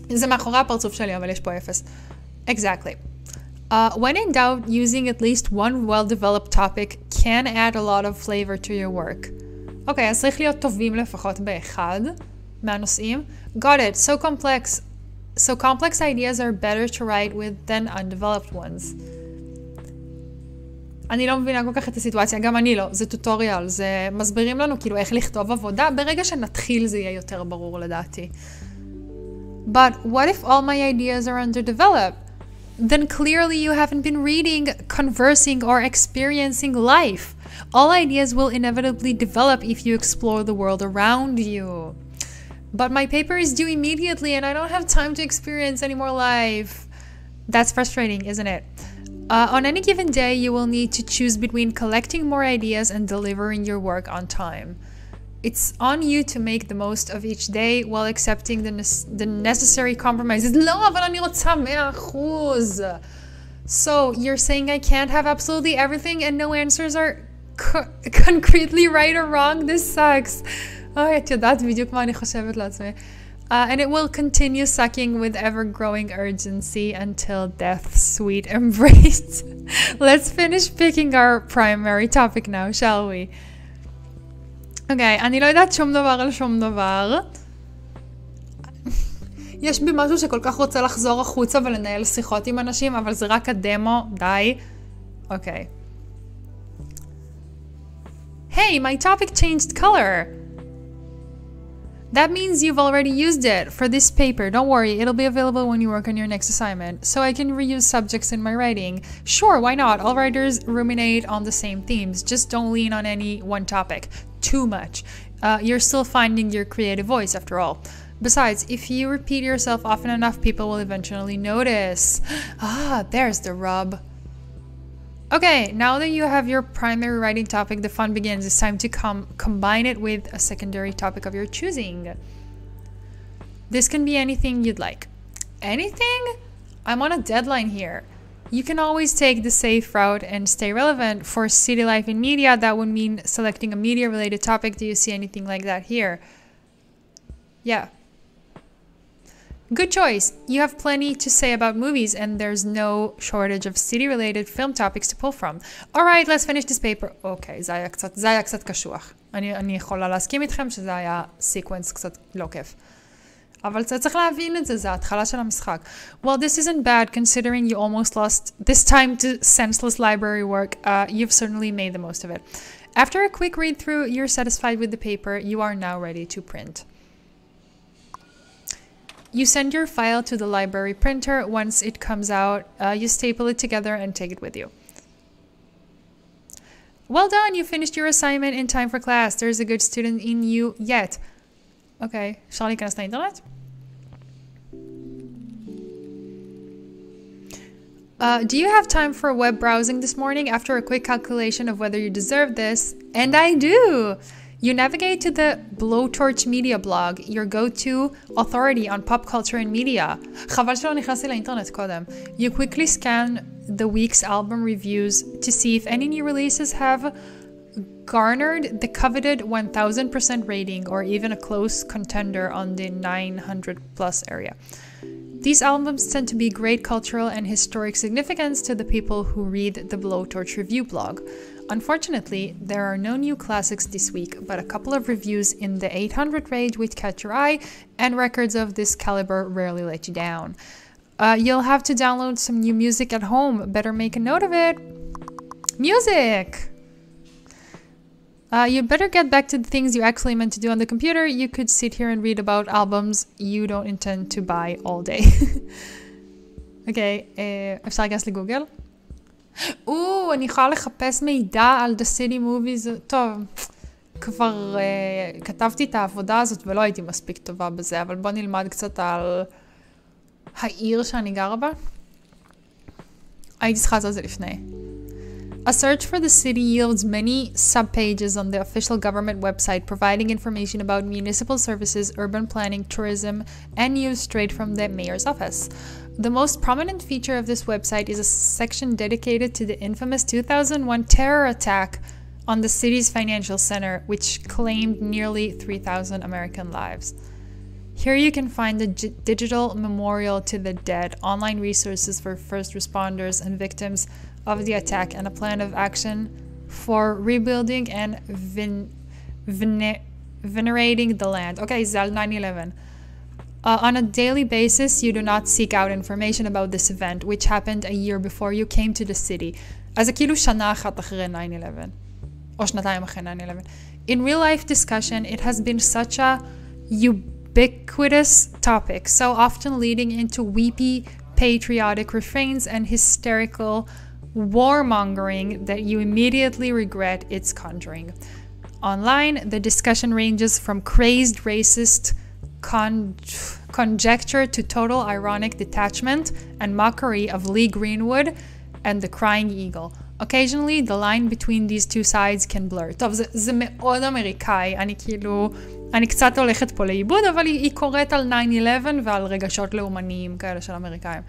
זה מאחורי הפרצוף שלי, אבל יש פה 0. Exactly. When in doubt, using at least one well-developed topic can add a lot of flavor to your work. אוקיי, אז צריך להיות טובים לפחות באחד מהנושאים. Got it. So complex ideas are better to write with than undeveloped ones. אני לא מבינה כל כך את הסיטואציה, גם אני לא. זה טוטוריאל, זה מסבירים לנו כאילו איך לכתוב עבודה. ברגע שנתחיל זה יהיה יותר ברור לדעתי. But what if all my ideas are underdeveloped? Then clearly you haven't been reading, conversing, or experiencing life. All ideas will inevitably develop if you explore the world around you. But my paper is due immediately and I don't have time to experience any more life. That's frustrating, isn't it? On any given day, you will need to choose between collecting more ideas and delivering your work on time. It's on you to make the most of each day while accepting the necessary compromises. לא, אבל אני רוצה 100%. So, you're saying I can't have absolutely everything and no answers are concretely right or wrong? This sucks. את יודעת בדיוק מה אני חושבת לעצמי. And it will continue sucking with ever-growing urgency until death's sweet embrace. Let's finish picking our primary topic now, shall we? אוקיי, אני לא יודעת שום דבר על שום דבר. יש בי משהו שכל כך רוצה לחזור החוצה ולנהל שיחות עם אנשים, אבל זה רק הדמו, די. אוקיי. Hey, my topic changed color. That means you've already used it for this paper. Don't worry, it'll be available when you work on your next assignment. So I can reuse subjects in my writing. Sure, why not? All writers ruminate on the same themes. Just don't lean on any one topic too much. You're still finding your creative voice after all. Besides, if you repeat yourself often enough, people will eventually notice. Ah, there's the rub. Okay, now that you have your primary writing topic, the fun begins. It's time to combine it with a secondary topic of your choosing. This can be anything you'd like. Anything? I'm on a deadline here. You can always take the safe route and stay relevant. For city life in media, that would mean selecting a media-related topic. Do you see anything like that here? Yeah. Good choice. You have plenty to say about movies and there's no shortage of city-related film topics to pull from. Alright, let's finish this paper. אוקיי, זה היה קצת קשוח. אני יכולה להסכים איתכם שזה היה סיקוונס קצת לא כיף. אבל צריך להבין את זה, זה ההתחלה של המשחק. Well, this isn't bad considering you almost lost this time to senseless library work. You've certainly made the most of it. After a quick read-through, you're satisfied with the paper. You are now ready to print. You send your file to the library printer. Once it comes out, you staple it together and take it with you. Well done, you finished your assignment in time for class. There's a good student in you yet. Okay, אפשר להיכנס לאינטרנט? Do you have time for web browsing this morning after a quick calculation of whether you deserve this? And I do! You navigate to the Blowtorch Media blog, your go-to authority on pop culture and media. חבל שלא נכנסתי לאינטרנט קודם. You quickly scan the week's album reviews to see if any new releases have garnered the coveted 1000% rating or even a close contender on the 900 plus area. These albums tend to be great cultural and historic significance to the people who read the Blowtorch review blog. Unfortunately, there are no new classics this week, but a couple of reviews in the 800 range which catch your eye, and records of this caliber rarely let you down. You'll have to download some new music at home. Better make a note of it. Music! You better get back to the things you actually meant to do on the computer. You could sit here and read about albums you don't intend to buy all day. Okay, אפשר להיכנס לגוגל? אני יכולה לחפש מידע על The City Movies. טוב, כבר כתבתי את העבודה הזאת ולא הייתי מספיק טובה בזה, אבל בוא נלמד קצת על העיר שאני גרה בה. הייתי צריכה לעשות זה לפני. A search for the city yields many subpages on the official government website, providing information about municipal services, urban planning, tourism, and news straight from the mayor's office. The most prominent feature of this website is a section dedicated to the infamous 2001 terror attack on the city's financial center, which claimed nearly 3,000 American lives. Here you can find a digital memorial to the dead, online resources for first responders and victims of the attack, and a plan of action for rebuilding and venerating the land. Okay, זה על 9/11. On a daily basis, you do not seek out information about this event, which happened a year before you came to the city. אז זה כאילו שנה אחת אחרי 9/11. או שנתיים אחרי 9/11. In real life discussion, it has been such a ubiquitous topic, so often leading into weepy patriotic refrains and hysterical warmongering that you immediately regret its conjuring. Online, the discussion ranges from crazed racist conjecture to total ironic detachment and mockery of Lee Greenwood and the Crying Eagle. Occasionally, the line between these two sides can blur. טוב, זה מאוד אמריקאי, אני קצת הולכת פה לאיבוד, אבל היא קוראת על 9/11 ועל רגשות לאומניים כאלה של אמריקאים.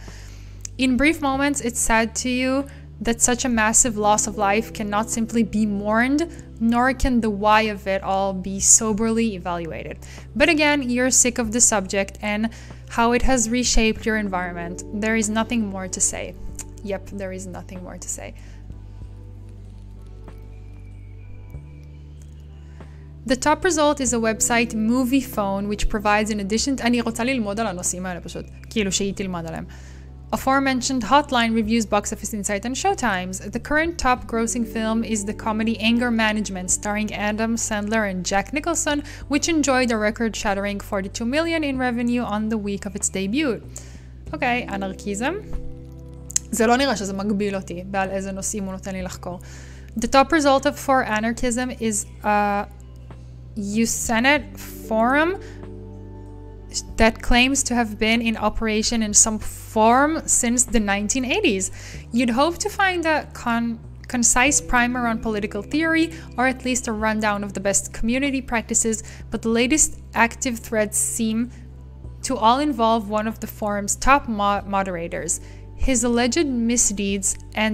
In brief moments, it's sad to you that such a massive loss of life cannot simply be mourned, nor can the why of it all be soberly evaluated. But again, you're sick of the subject and how it has reshaped your environment. There is nothing more to say. Yep, there is nothing more to say. The top result is a website movie phone which provides in addition אני רוצה ללמוד על הנושאים האלה פשוט, כאילו שהיא תלמד עליהם. Aforementioned hotline reviews box office insight and showtimes. The current top grossing film is the comedy Anger Management starring Adam Sandler and Jack Nicholson, which enjoyed a record-shattering $42 million in revenue on the week of its debut. Okay, anarchism. זה לא נראה שזה מגביל אותי בעל איזה נושאים הוא נותן לי לחקור. The top result for anarchism is a Senate forum that claims to have been in operation in some form since the 1980s. You'd hope to find a concise primer on political theory, or at least a rundown of the best community practices, but the latest active threads seem to all involve one of the forum's top moderators, his alleged misdeeds and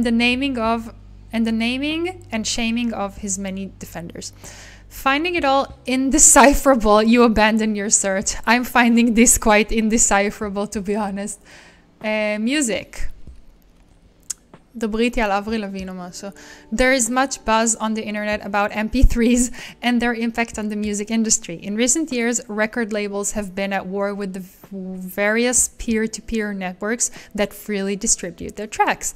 the naming and shaming of his many defenders. Finding it all indecipherable, you abandon your search. I'm finding this quite indecipherable, to be honest. Music. דברי איתי על אברי לוין או משהו. There is much buzz on the internet about MP3s and their impact on the music industry. In recent years, record labels have been at war with the various peer-to-peer networks that freely distribute their tracks.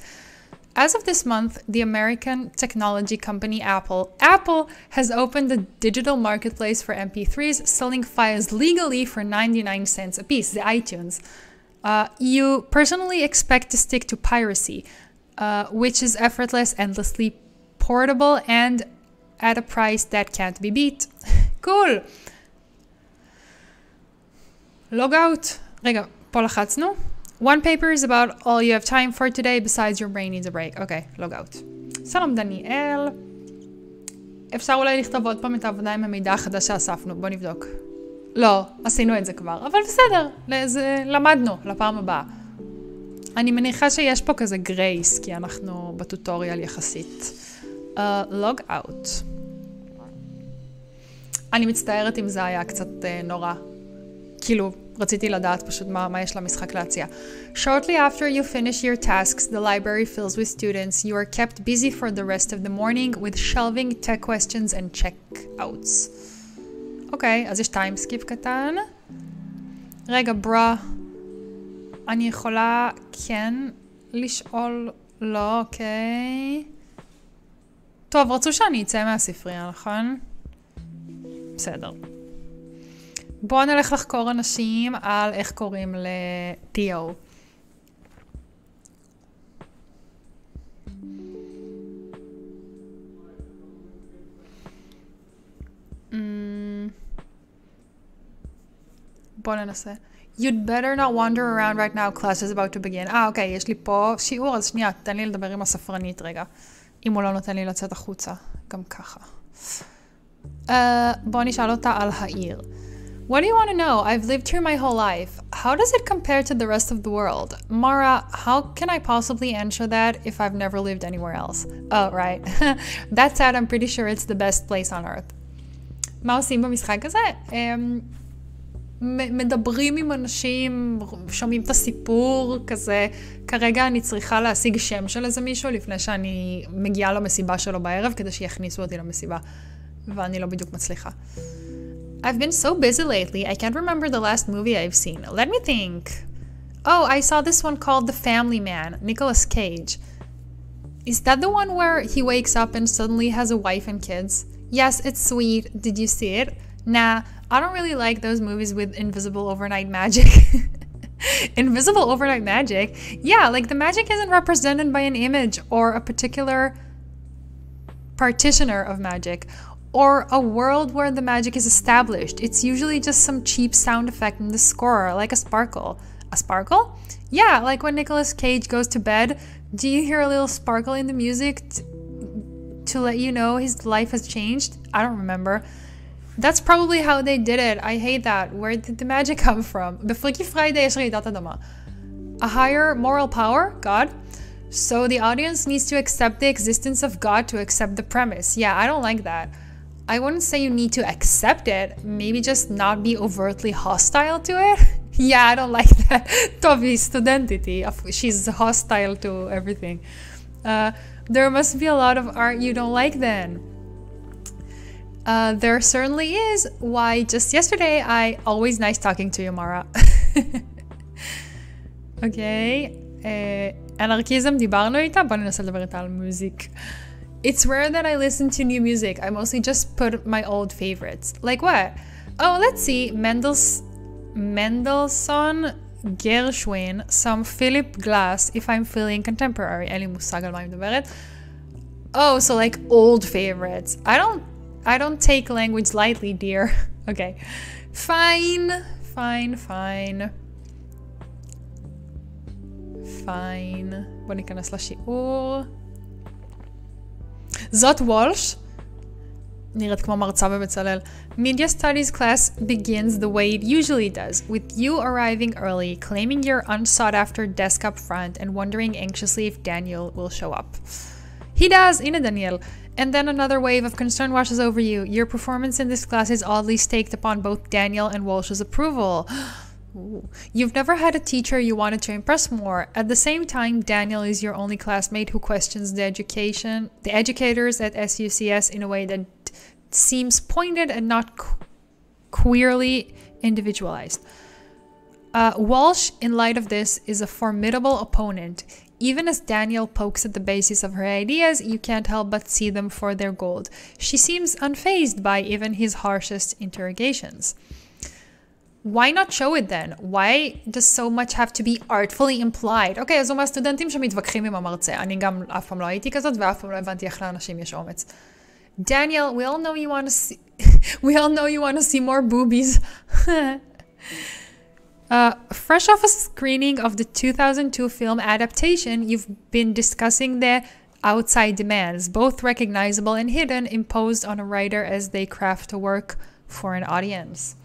As of this month, the American technology company Apple has opened a digital marketplace for MP3s, selling files legally for 99 cents a piece, the iTunes. You personally expect to stick to piracy, which is effortless, endlessly portable, and at a price that can't be beat. Cool. Log out. רגע, פה לחצנו. One paper is about all you have time for today besides your brain needs a break. Okay, log out. שלום דניאל. אפשר אולי לכתוב עוד פעם את העבודה עם המידע החדש שאספנו. בוא נבדוק. לא, עשינו את זה כבר, אבל בסדר. למדנו לפעם הבאה. אני מניחה שיש פה כזה גרייס, כי אנחנו בטוטוריאל יחסית. לוג אאוט. אני מצטערת אם זה היה קצת נורא. כאילו, רציתי לדעת פשוט מה יש למשחק להציע. Shortly after you finish your tasks, the library fills with students. You are kept busy for the rest of the morning with shelving, tech questions and checkouts. אוקיי, אז יש טיים סקיפ קטן. רגע, ברה. אני יכולה כן לשאול... לא, אוקיי. טוב, רצו שאני אצא מהספרייה, נכון? בסדר. בואו נלך לחקור אנשים על איך קוראים לתיאו. בואו ננסה. You'd better not wander around right now, class is about to begin. אוקיי, יש לי פה שיעור, אז שנייה, תן לי לדבר עם הספרנית רגע. אם הוא לא נותן לי לצאת החוצה, גם ככה. בואו נשאל אותה על העיר. What do you want to know? I've lived here my whole life. How does it compare to the rest of the world? Mara, how can I possibly answer that if I've never lived anywhere else? Oh, right. That said, I'm pretty sure it's the best place on earth. מה עושים במשחק הזה? מדברים עם אנשים, שומעים את הסיפור, כזה, כרגע אני צריכה להשיג שם של איזה מישהו, לפני שאני מגיעה למסיבה שלו בערב, כדי שיכניסו אותי למסיבה, ואני לא בדיוק מצליחה. I've been so busy lately, I can't remember the last movie I've seen. Let me think. Oh, I saw this one called The Family Man, Nicolas Cage. Is that the one where he wakes up and suddenly has a wife and kids? Yes, it's sweet. Did you see it? Nah, I don't really like those movies with invisible overnight magic. Invisible overnight magic? Yeah, like the magic isn't represented by an image or a particular partitioner of magic, or a world where the magic is established. It's usually just some cheap sound effect in the score, like a sparkle. A sparkle? Yeah, like when Nicolas Cage goes to bed, do you hear a little sparkle in the music to let you know his life has changed? I don't remember. That's probably how they did it. I hate that. Where did the magic come from? בפריקי פריידי יש רעידת אדמה. A higher moral power? God? So the audience needs to accept the existence of God to accept the premise. Yeah, I don't like that. I wouldn't say you need to accept it. Maybe just not be overtly hostile to it. Yeah, I don't like that. Tovi studentity. She's hostile to everything. There must be a lot of art you don't like then. There certainly is. Why, just yesterday, always nice talking to you, Mara. Okay. Anarchism, דיברנו איתה? בוא ננסה לדבר איתה על music. It's rare that I listen to new music. I mostly just put my old favorites. Like what? Oh, let's see. Mendelssohn, Gershwin, some Philip Glass, if I'm feeling contemporary. אין לי מושג על מה היא מדברת. Oh, so like old favorites. I don't take language lightly, dear. Okay. Fine. בוא ניכנס לשיעור. זאת וולש. נראית כמו מרצה בבצלאל. Media studies class begins the way it usually does, with you arriving early, claiming your unsought-after desk up front, and wondering anxiously if Daniel will show up. He does, הנה דניאל. And then another wave of concern washes over you. Your performance in this class is oddly staked upon both Daniel and Walsh's approval. You've never had a teacher you wanted to impress more. At the same time, Daniel is your only classmate who questions the educators at SUCS in a way that seems pointed and not queerly individualized. Walsh, in light of this, is a formidable opponent. Even as Daniel pokes at the basis of her ideas, you can't help but see them for their gold. She seems unfazed by even his harshest interrogations. Why not show it then? Why does so much have to be artfully implied? אוקיי, אז הוא מהסטודנטים שמתווכחים עם המרצה. אני גם אף פעם לא הייתי כזאת, ואף פעם לא הבנתי איך לאנשים יש אומץ. Daniel, we all know you want to see more boobies. Fresh off a screening of the 2002 film adaptation, you've been discussing the outside demands, both recognizable and hidden, imposed on a writer as they craft a work for an audience.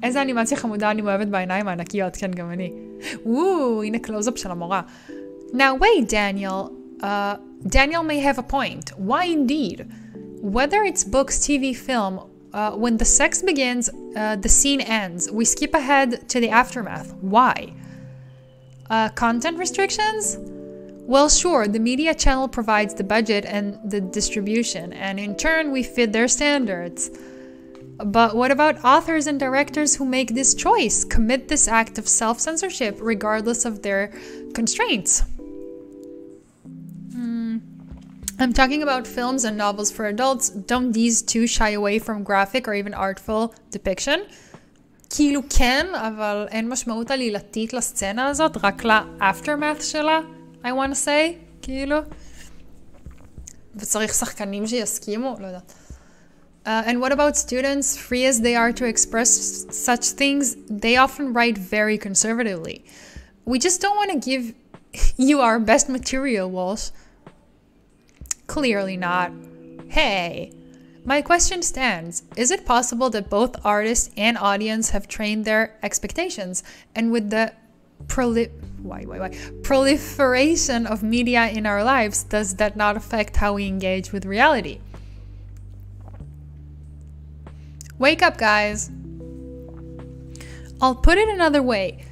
איזה אנימציה חמודה אני אוהבת בעיניים הענקיות, כן, גם אני. הנה קלוז-אפ של המורה. Now wait, Daniel. Daniel may have a point. Why indeed? Whether it's books, TV, film, when the sex begins, the scene ends. We skip ahead to the aftermath. Why? Content restrictions? Well, sure, the media channel provides the budget and the distribution, and in turn we fit their standards. But what about authors and directors who make this choice, commit this act of self-censorship regardless of their constraints? I'm talking about films and novels for adults. Don't these two shy away from graphic or even artful depiction? כאילו כן, אבל אין משמעות עלילתית לסצנה הזאת, רק ל-aftermath שלה, I want to say, כאילו. וצריך שחקנים שיסכימו, לא יודעת. And what about students? Free as they are to express such things, they often write very conservatively. We just don't want to give you our best material, Walsh. Clearly not. Hey, my question stands. Is it possible that both artists and audience have trained their expectations? And with the proliferation of media in our lives, does that not affect how we engage with reality? Wake up, guys. I'll put it another way.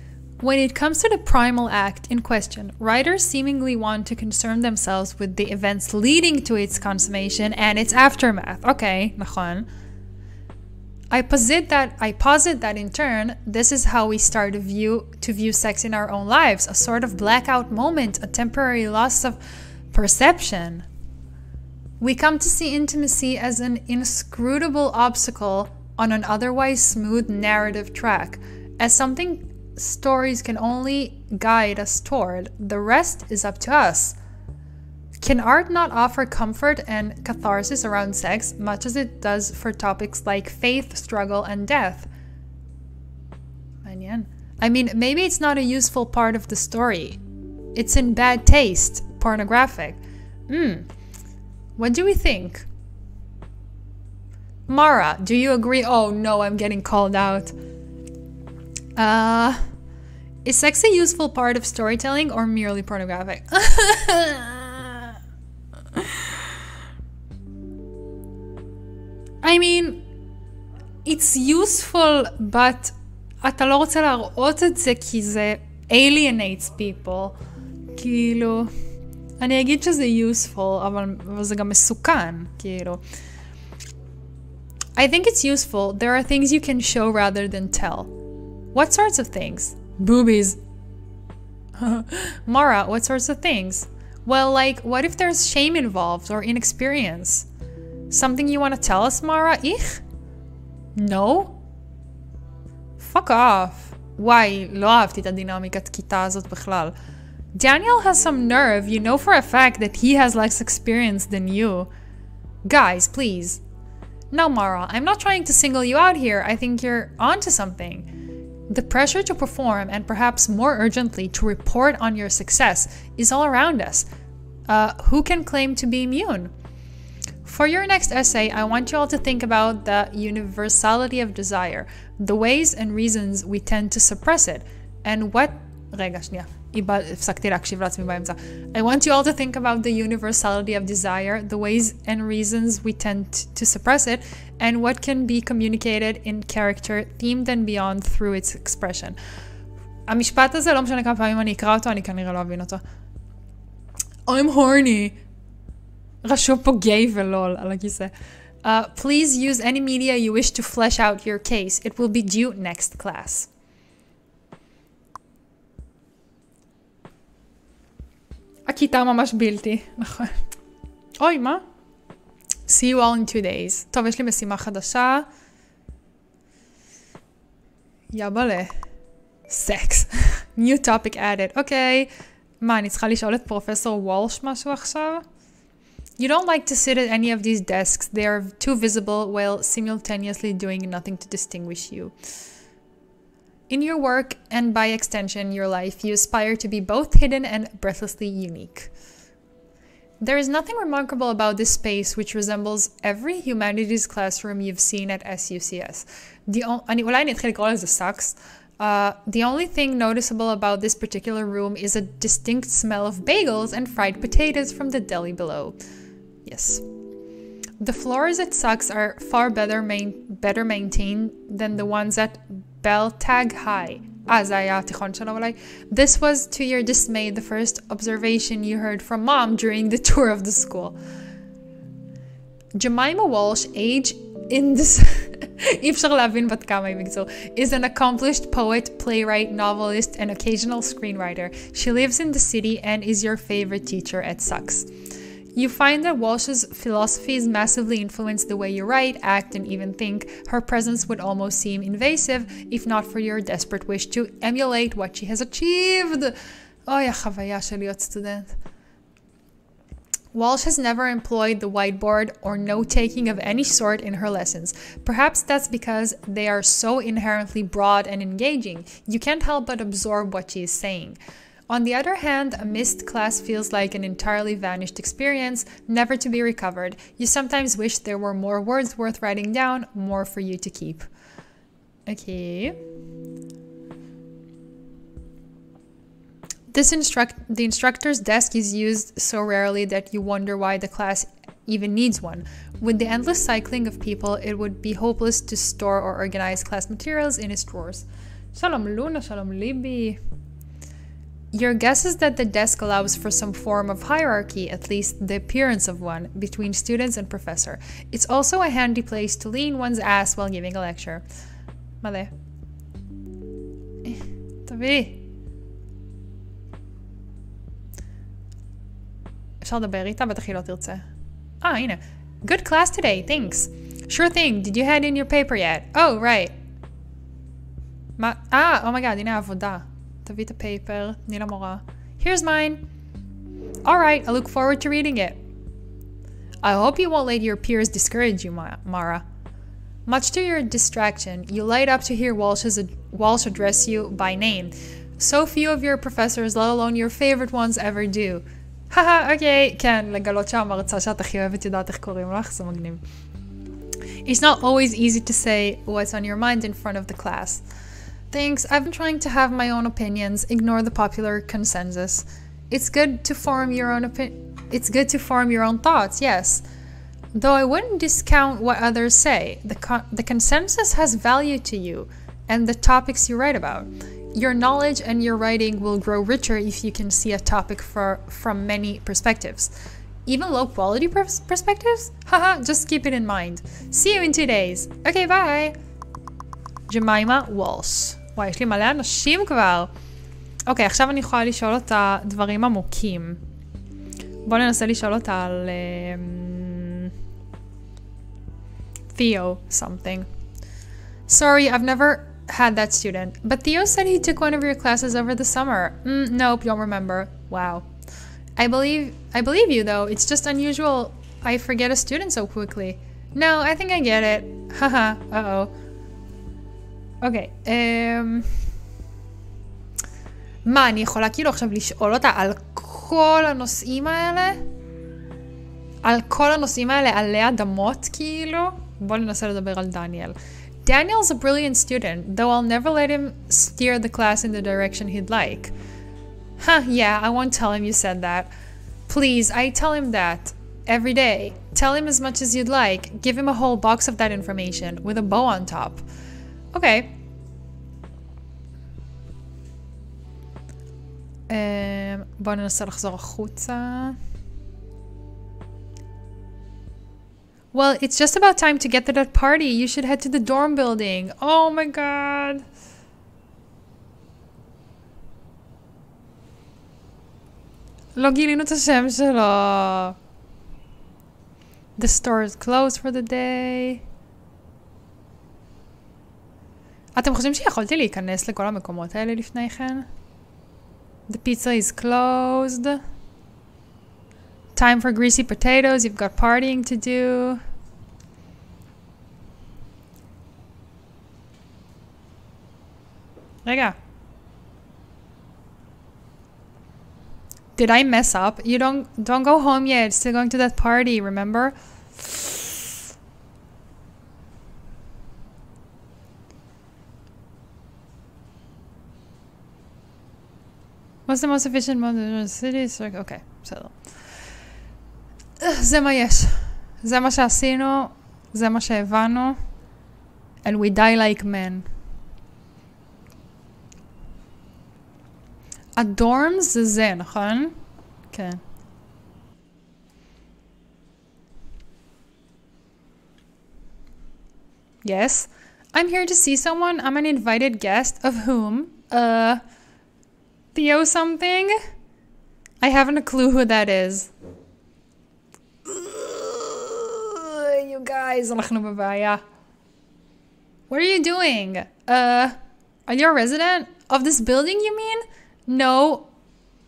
When it comes to the primal act in question, writers seemingly want to concern themselves with the events leading to its consummation and its aftermath. Okay, נכון. I posit that in turn, this is how we start to view sex in our own lives, a sort of blackout moment, a temporary loss of perception. We come to see intimacy as an inscrutable obstacle on an otherwise smooth narrative track, as something stories can only guide us toward. The rest is up to us. Can art not offer comfort and catharsis around sex, much as it does for topics like faith, struggle, and death? I mean, maybe it's not a useful part of the story. It's in bad taste, pornographic. What do we think? Mara, do you agree? Oh no, I'm getting called out. Is sex a useful part of storytelling or merely pornographic? I mean, it's useful, but אתה לא רוצה להראות את זה כי זה alienates people. כאילו, אני אגיד שזה useful, אבל זה גם מסוכן, כאילו. I think it's useful. There are things you can show rather than tell. What sorts of things? Boobies. Mara, what sorts of things? Well, like, what if there's shame involved or inexperience? Something you want to tell us, Mara? Ich? No? Fuck off. Why? לא אהבתי את הדינמיקת כיתה הזאת בכלל. Daniel has some nerve. You know for a fact that he has less experience than you. Guys, please. No, Mara, I'm not trying to single you out here. I think you're onto something. The pressure to perform, and perhaps more urgently, to report on your success, is all around us. Who can claim to be immune? For your next essay, I want you all to think about the universality of desire, the ways and reasons we tend to suppress it, and what... רגע, שנייה. הפסקתי להקשיב לעצמי באמצע. I want you all to think about the universality of desire, the ways and reasons we tend to suppress it, and what can be communicated in character, themed and beyond through its expression. המשפט הזה, לא משנה כמה פעמים אני אקרא אותו, אני כנראה לא אבין אותו. I'm horny. רשום פה גיי ולול על הכיסא. Please use any media you wish to flesh out your case. It will be due next class. הכיתה ממש בלתי, נכון. אוי, מה? See you all in 2 days. טוב, יש לי משימה חדשה. יבלה. Sex. New topic added. אוקיי. מה, אני צריכה לשאול את פרופסור וולש משהו עכשיו? You don't like to sit at any of these desks. They are too visible while simultaneously doing nothing to distinguish you. In your work, and by extension your life, you aspire to be both hidden and breathlessly unique. There is nothing remarkable about this space which resembles every humanities classroom you've seen at SUCS. אולי אני אתחיל לקרוא לזה sucks. The only thing noticeable about this particular room is a distinct smell of bagels and fried potatoes from the deli below. Yes. The floors at Sucks are far better maintained than the ones at Beltag High. זה היה התיכון שלו אולי. This was, to your dismay, the first observation you heard from Mom during the tour of the school. Jemima Walsh, age in this... אי אפשר להבין בת כמה היא בקצור. Is an accomplished poet, playwright, novelist, and occasional screenwriter. She lives in the city and is your favorite teacher at Sucks. You find that Walsh's philosophies massively influence the way you write, act, and even think. Her presence would almost seem invasive, if not for your desperate wish to emulate what she has achieved. אוי, החוויה של להיות סטודנט. Walsh has never employed the whiteboard or note-taking of any sort in her lessons. Perhaps that's because they are so inherently broad and engaging. You can't help but absorb what she is saying. On the other hand, a missed class feels like an entirely vanished experience, never to be recovered. You sometimes wish there were more words worth writing down, more for you to keep. Okay. The instructor's desk is used so rarely that you wonder why the class even needs one. With the endless cycling of people, it would be hopeless to store or organize class materials in its drawers. שלום לונה, שלום ליבי. Your guess is that the desk allows for some form of hierarchy, at least the appearance of one, between students and professor. It's also a handy place to lean one's ass while giving a lecture. מלא. תביא. אפשר לדבר איתה? בטח היא לא תרצה. הנה. Good class today, thanks. Sure thing, did you hand in your paper yet? Oh, right. מה? Oh my god, הנה העבודה. תביא את הפייפר, תני למורה. Here's mine. Alright, I look forward to reading it. I hope you won't let your peers discourage you, Mara. Much to your distraction, you light up to hear Walsh address you by name. So few of your professors, let alone your favorite ones, ever do. Haha, okay, כן, לגלות שהמרצה שאת הכי אוהבת יודעת איך קוראים לך, זה מגניב. It's not always easy to say what's on your mind in front of the class. Thanks, I've been trying to have my own opinions, ignore the popular consensus. It's good to form your own thoughts, yes. Though I wouldn't discount what others say. The consensus has value to you and the topics you write about. Your knowledge and your writing will grow richer if you can see a topic from many perspectives. Even low-quality perspectives? Haha, just keep it in mind. See you in 2 days. Okay, bye. Jemima Walsh. וואי, יש לי מלא אנשים כבר. אוקיי, עכשיו אני יכולה לשאול אותה דברים עמוקים. בואו ננסה לשאול אותה על... Theo something. Sorry, I've never had that student. But Theo said he took one of your classes over the summer. Nope, don't remember. Wow. I believe you though. It's just unusual. I forget a student so quickly. No, I think I get it. Haha, uh-oh. אוקיי, מה, אני יכולה כאילו עכשיו לשאול אותה על כל הנושאים האלה? על כל הנושאים האלה עלי אדמות כאילו? בואו ננסה לדבר על דניאל. Daniel's a brilliant student, though I'll never let him steer the class in the direction he'd like. Yeah, I won't tell him you said that. Please, I tell him that every day. Tell him as much as you'd like. Give him a whole box of that information with a bow on top. אוקיי. בואו ננסה לחזור החוצה. Well, it's just about time to get to that party. You should head to the dorm building. Oh my god. לא גילינו את השם שלו. The store is closed for the day. אתם חושבים שיכולתי להיכנס לכל המקומות האלה לפני כן? The pizza is closed. Time for greasy potatoes. You've got partying to do. רגע. Did I mess up? You don't go home yet. Still going to that party, remember? What's the most efficient mode in the city? Okay, בסדר. זה מה יש. זה מה שעשינו. זה מה שהבנו. And we die like men. הדורמס זה זה, נכון? כן. Yes. I'm here to see someone. I'm an invited guest. Of whom? Theo something? I haven't a clue who that is. You guys, אנחנו בבעיה. What are you doing? Are you a resident? Of this building, you mean? No.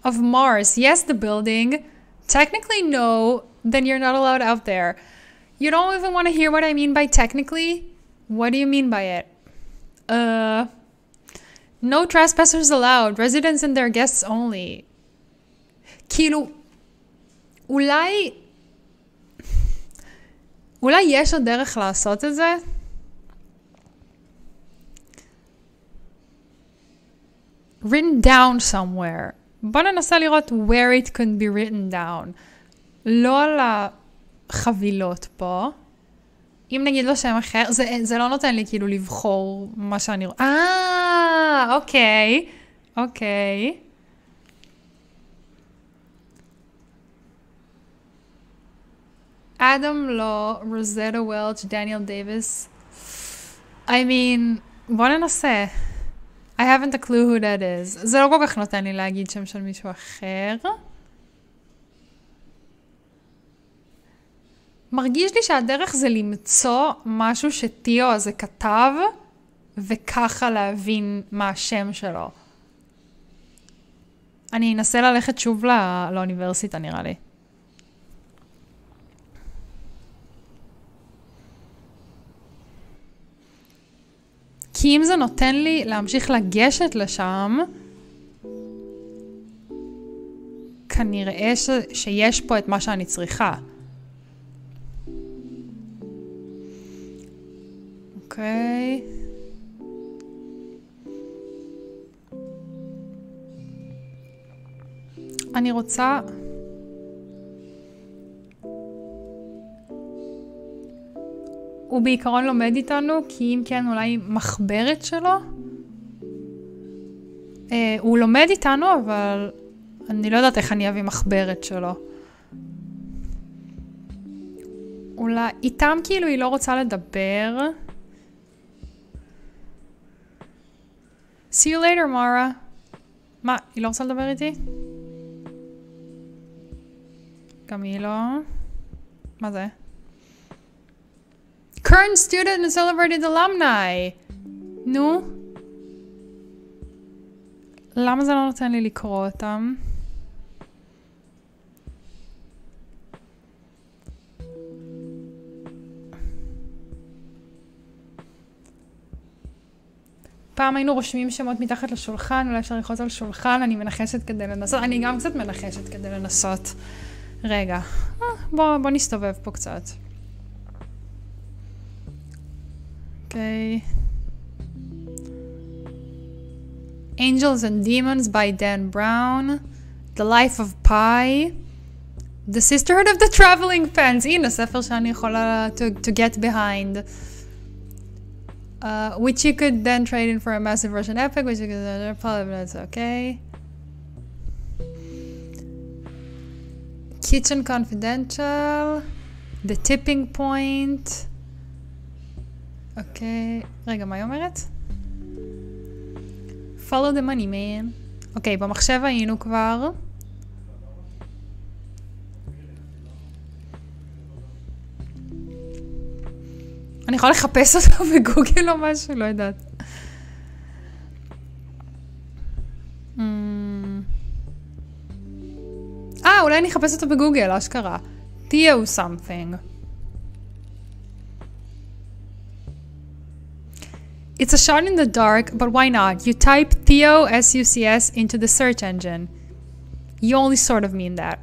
Of Mars. Yes, the building. Technically, no. Then you're not allowed out there. You don't even want to hear what I mean by technically? What do you mean by it? No trespassers allowed. Residents and their guests only. כאילו, אולי יש עוד דרך לעשות את זה? Written down somewhere. בוא ננסה לראות where it can be written down. לא על החבילות פה. אם נגיד לו שם אחר, זה לא נותן לי כאילו לבחור מה שאני רואה. אוקיי. אוקיי. אדם לא, רוזטה וולץ', דניאל דייביס. I mean, בוא ננסה. I haven't a clue who that is. זה לא כל כך נותן לי להגיד שם של מישהו אחר. מרגיש לי שהדרך זה למצוא משהו שתיאו הזה כתב, וככה להבין מה השם שלו. אני אנסה ללכת שוב לאוניברסיטה, נראה לי. כי אם זה נותן לי להמשיך לגשת לשם, כנראה שיש פה את מה שאני צריכה. אוקיי. אני רוצה... הוא בעיקרון לומד איתנו, כי אם כן אולי מחברת שלו. הוא לומד איתנו, אבל אני לא יודעת איך אני אביא מחברת שלו. אולי איתם כאילו היא לא רוצה לדבר. See you later, Mara. מה, היא לא רוצה לדבר איתי? גם היא לא. מה זה? Current student and celebrated alumni. נו? למה זה לא נותן לי לקרוא אותם? פעם היינו רושמים שמות מתחת לשולחן, אולי אפשר ללחוץ על שולחן, אני מנחשת כדי לנסות. אני גם קצת מנחשת כדי לנסות. רגע, בוא נסתובב פה קצת. Okay. Angels and Demons by Dan Brown. The Life of Pi. The Sisterhood of the Traveling Pants. הנה, ספר שאני יכולה to get behind. Which you could then trade in for a massive Russian epic, which you could probably, that's okay. Kitchen Confidential. The Tipping Point. אוקיי, רגע, מה היא אומרת? Follow the money, man. אוקיי, במחשב היינו כבר. אני יכולה לחפש אותו בגוגל או משהו? לא יודעת. אולי אני אחפש אותו בגוגל, אשכרה. Theo something. It's a shot in the dark, but why not? You type Theo S-U-C-S into the search engine. You only sort of mean that.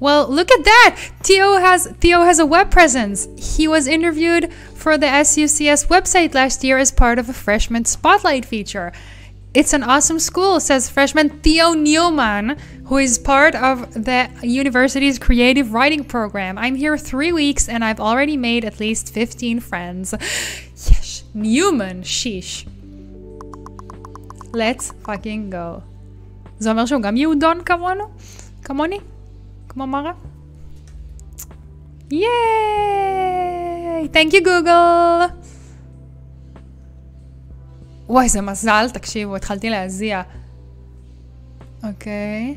Well, look at that! Theo has a web presence. He was interviewed for the SUCS website last year as part of a freshman spotlight feature. It's an awesome school, says freshman Theo Newman, who is part of the university's creative writing program. I'm here 3 weeks and I've already made at least 15 friends. Yes, Newman, sheesh. Let's fucking go. זה אומר שהוא גם יהודון כמונו? כמוני? כמו מרה? ייי! Thank you, Google! וואי, זה מזל, תקשיבו, התחלתי להזיע. אוקיי.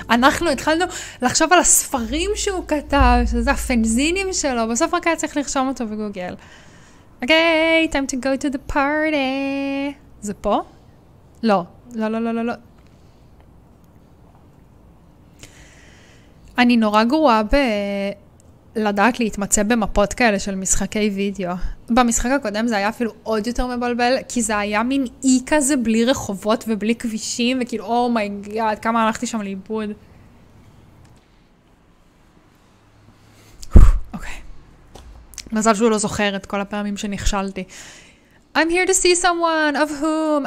אנחנו התחלנו לחשוב על הספרים שהוא כתב, שזה הפנזינים שלו, בסוף רק היה צריך לרשום אותו בגוגל. אוקיי, time to go to the party. זה פה? לא. לא, לא, לא, לא, לא. אני נורא גרועה לדעת להתמצא במפות כאלה של משחקי וידאו. במשחק הקודם זה היה אפילו עוד יותר מבלבל, כי זה היה מין אי כזה בלי רחובות ובלי כבישים, וכאילו, אומייגאד, כמה הלכתי שם לאיבוד. אוקיי. מזל שהוא לא זוכר את כל הפעמים שנכשלתי. I'm here to see someone, of whom?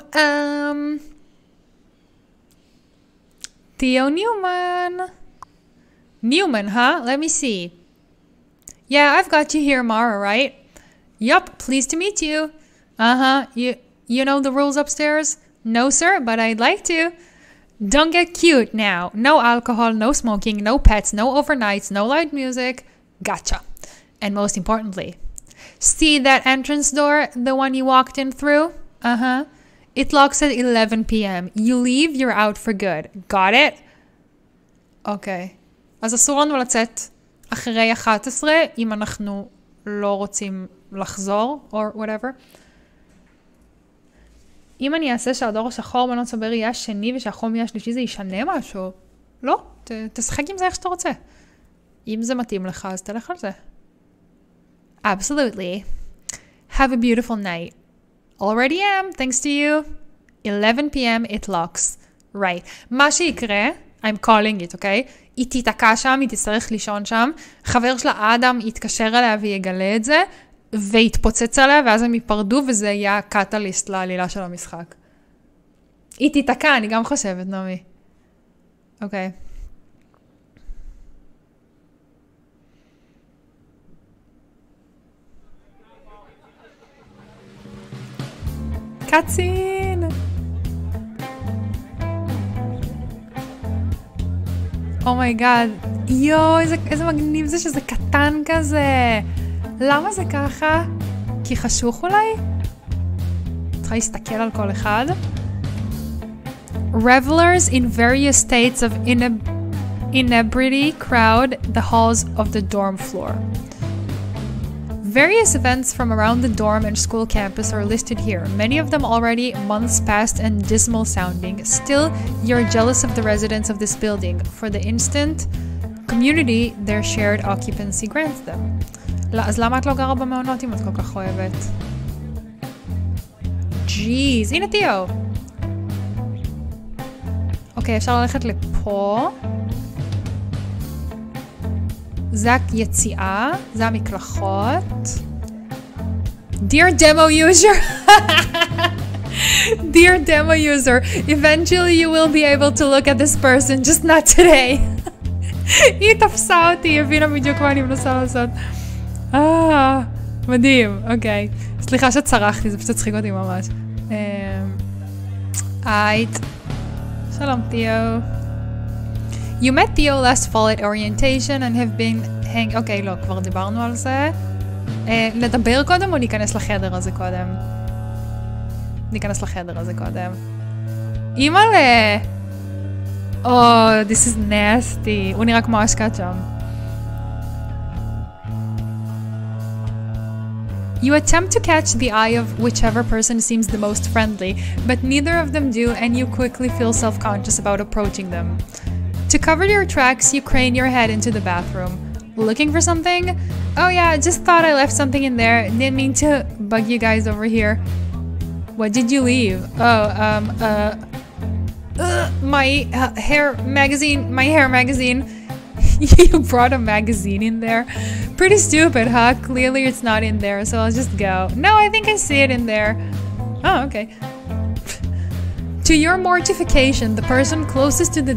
Theo Newman. Newman, huh? Let me see. Yeah, I've got you here, Mara, right? Yup, pleased to meet you. You know the rules upstairs? No, sir, but I'd like to. Don't get cute now. No alcohol, no smoking, no pets, no overnights, no loud music. Gotcha. And most importantly, see that entrance door, the one you walked in through? It locks at 11 p.m. You leave, you're out for good. Got it? Okay. אז אסור לנו לצאת אחרי 11 אם אנחנו לא רוצים לחזור, or whatever. אם אני אעשה שהדור השחור בנות סבר יהיה השני ושהחום יהיה השלישי, זה ישנה משהו? לא, תשחק עם זה איך שאתה רוצה. אם זה מתאים לך, אז תלך על זה. Absolutely. Have a beautiful night. Already am, thanks to you. 11 p.m. it locks. Right. מה שיקרה, I'm calling it, okay? היא תתעקע שם, היא תצטרך לישון שם. חבר שלה, אדם, יתקשר אליה ויגלה את זה, והתפוצץ עליה, ואז הם ייפרדו, וזה יהיה קטליסט לעלילה של המשחק. היא תתעקע, אני גם חושבת, נעמי. אוקיי. קצין! אומייגאד, יואו, איזה מגניב זה שזה קטן כזה. למה זה ככה? כי חשוך אולי? צריכה להסתכל על כל אחד. Revelers in various states of inebriety crowd the halls of the dorm floor. Various events from around the dorm and school campus are listed here, many of them already months past and dismal sounding. Still, you're jealous of the residents of this building. For the instant community their shared occupancy grants them. אז למה את לא גרה במעונות אם את כל כך אוהבת? ג'יז, הנה תיאו. אוקיי, אפשר ללכת לפה. זה היציאה, זה המקלחות. Dear demo user, dear demo user, eventually you will be able to look at this person, just not today. היא תפסה אותי, היא הבינה בדיוק מה אני מנסה לעשות. מדהים, אוקיי. סליחה שצרחתי, זה פשוט צחיק אותי ממש. היית. שלום תיאו. You met Theo last fall at orientation and have been אוקיי, לא, כבר דיברנו על זה. לדבר קודם או ניכנס לחדר הזה קודם? ניכנס לחדר הזה קודם. אימא'לה! Oh, this is nasty. הוא נראה כמו השקעת שם. You attempt to catch the eye of whichever person seems the most friendly, but neither of them do and you quickly feel self-conscious about approaching them. To cover your tracks, you crane your head into the bathroom. Looking for something? Oh yeah, just thought I left something in there. Didn't mean to bug you guys over here. What did you leave? Oh, my hair magazine. You brought a magazine in there? Pretty stupid, huh? Clearly it's not in there, so I'll just go. No, I think I see it in there. Oh, okay. To your mortification, the person closest to the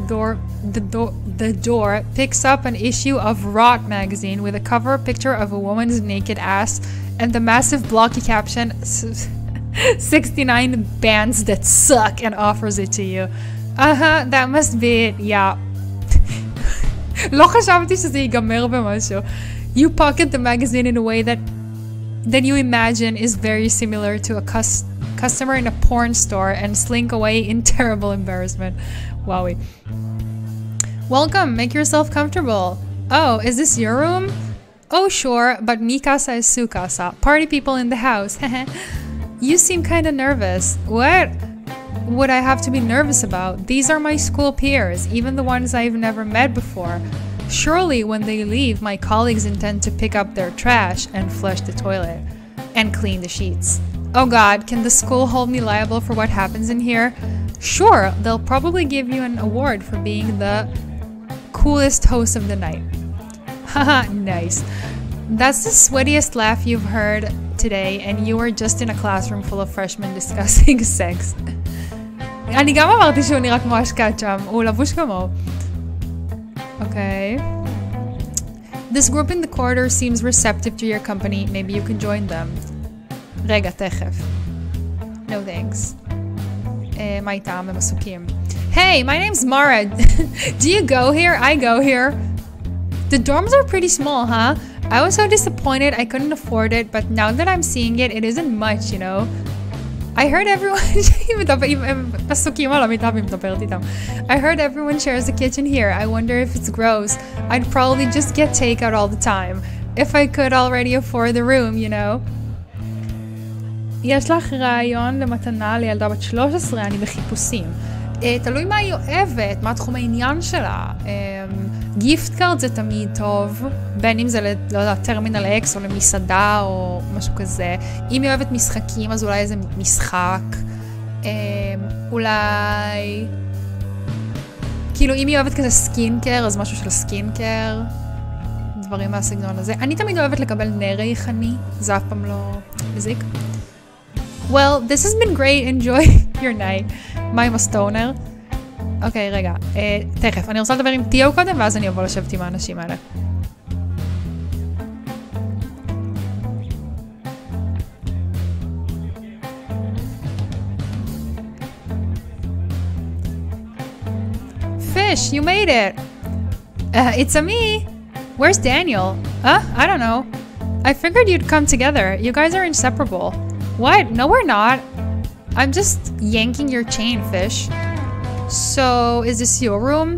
door picks up an issue of Rot magazine with a cover picture of a woman's naked ass and the massive blocky caption 69 bands that suck and offers it to you. That must be it, yeah. לא חשבתי שזה ייגמר במשהו. You pocket the magazine in a way that you imagine is very similar to a customer in a porn store and slink away in terrible embarrassment. Wowie. Welcome, make yourself comfortable. Oh, is this your room? Oh, sure, but mi casa is su casa. Party people in the house. You seem kind of nervous. What would I have to be nervous about? These are my school peers, even the ones I've never met before. Surely when they leave, my colleagues intend to pick up their trash and flush the toilet and clean the sheets. Oh God, can the school hold me liable for what happens in here? Sure, they'll probably give you an award for being the coolest host of the night. Haha, nice. That's the sweatiest laugh you've heard today, and you were just in a classroom full of freshmen discussing sex. אני גם אמרתי שהוא נראה כמו השקעת שם, הוא לבוש כמו. Okay. This group in the corridor seems receptive to your company. Maybe you can join them. רגע, תכף. No thanks. מה איתם? הם עסוקים. Hey, my name's Mara. Do you go here? I go here. The dorms are pretty small, huh? I was so disappointed I couldn't afford it, but now that I'm seeing it, it isn't much, you know? I heard everyone... I heard everyone shares a kitchen here. I wonder if it's gross. I'd probably just get takeout all the time. If I could already afford the room, you know? יש לך רעיון למתנה לילדה בת 13, אני בחיפושים. תלוי מה היא אוהבת, מה תחום העניין שלה. גיפט קארד זה תמיד טוב, בין אם זה לא יודע, טרמינל אקס או למסעדה או משהו כזה. אם היא אוהבת משחקים, אז אולי איזה משחק. אולי... כאילו, אם היא אוהבת כזה סקינקר, אז משהו של סקינקר. דברים מהסגנון הזה. אני תמיד אוהבת לקבל נר ריחני, זה אף פעם לא מזיק. Well, this has been great. Enjoy your night. מה עם הסטונר? אוקיי, רגע. תכף, אני רוצה לדבר עם תיאו קודם, ואז אני אבוא לשבת עם האנשים האלה. Fish, you made it. It's a me. Where's Daniel? I don't know. I figured you'd come together. You guys are inseparable. What? No, we're not. I'm just yanking your chain, Fish. So, is this your room?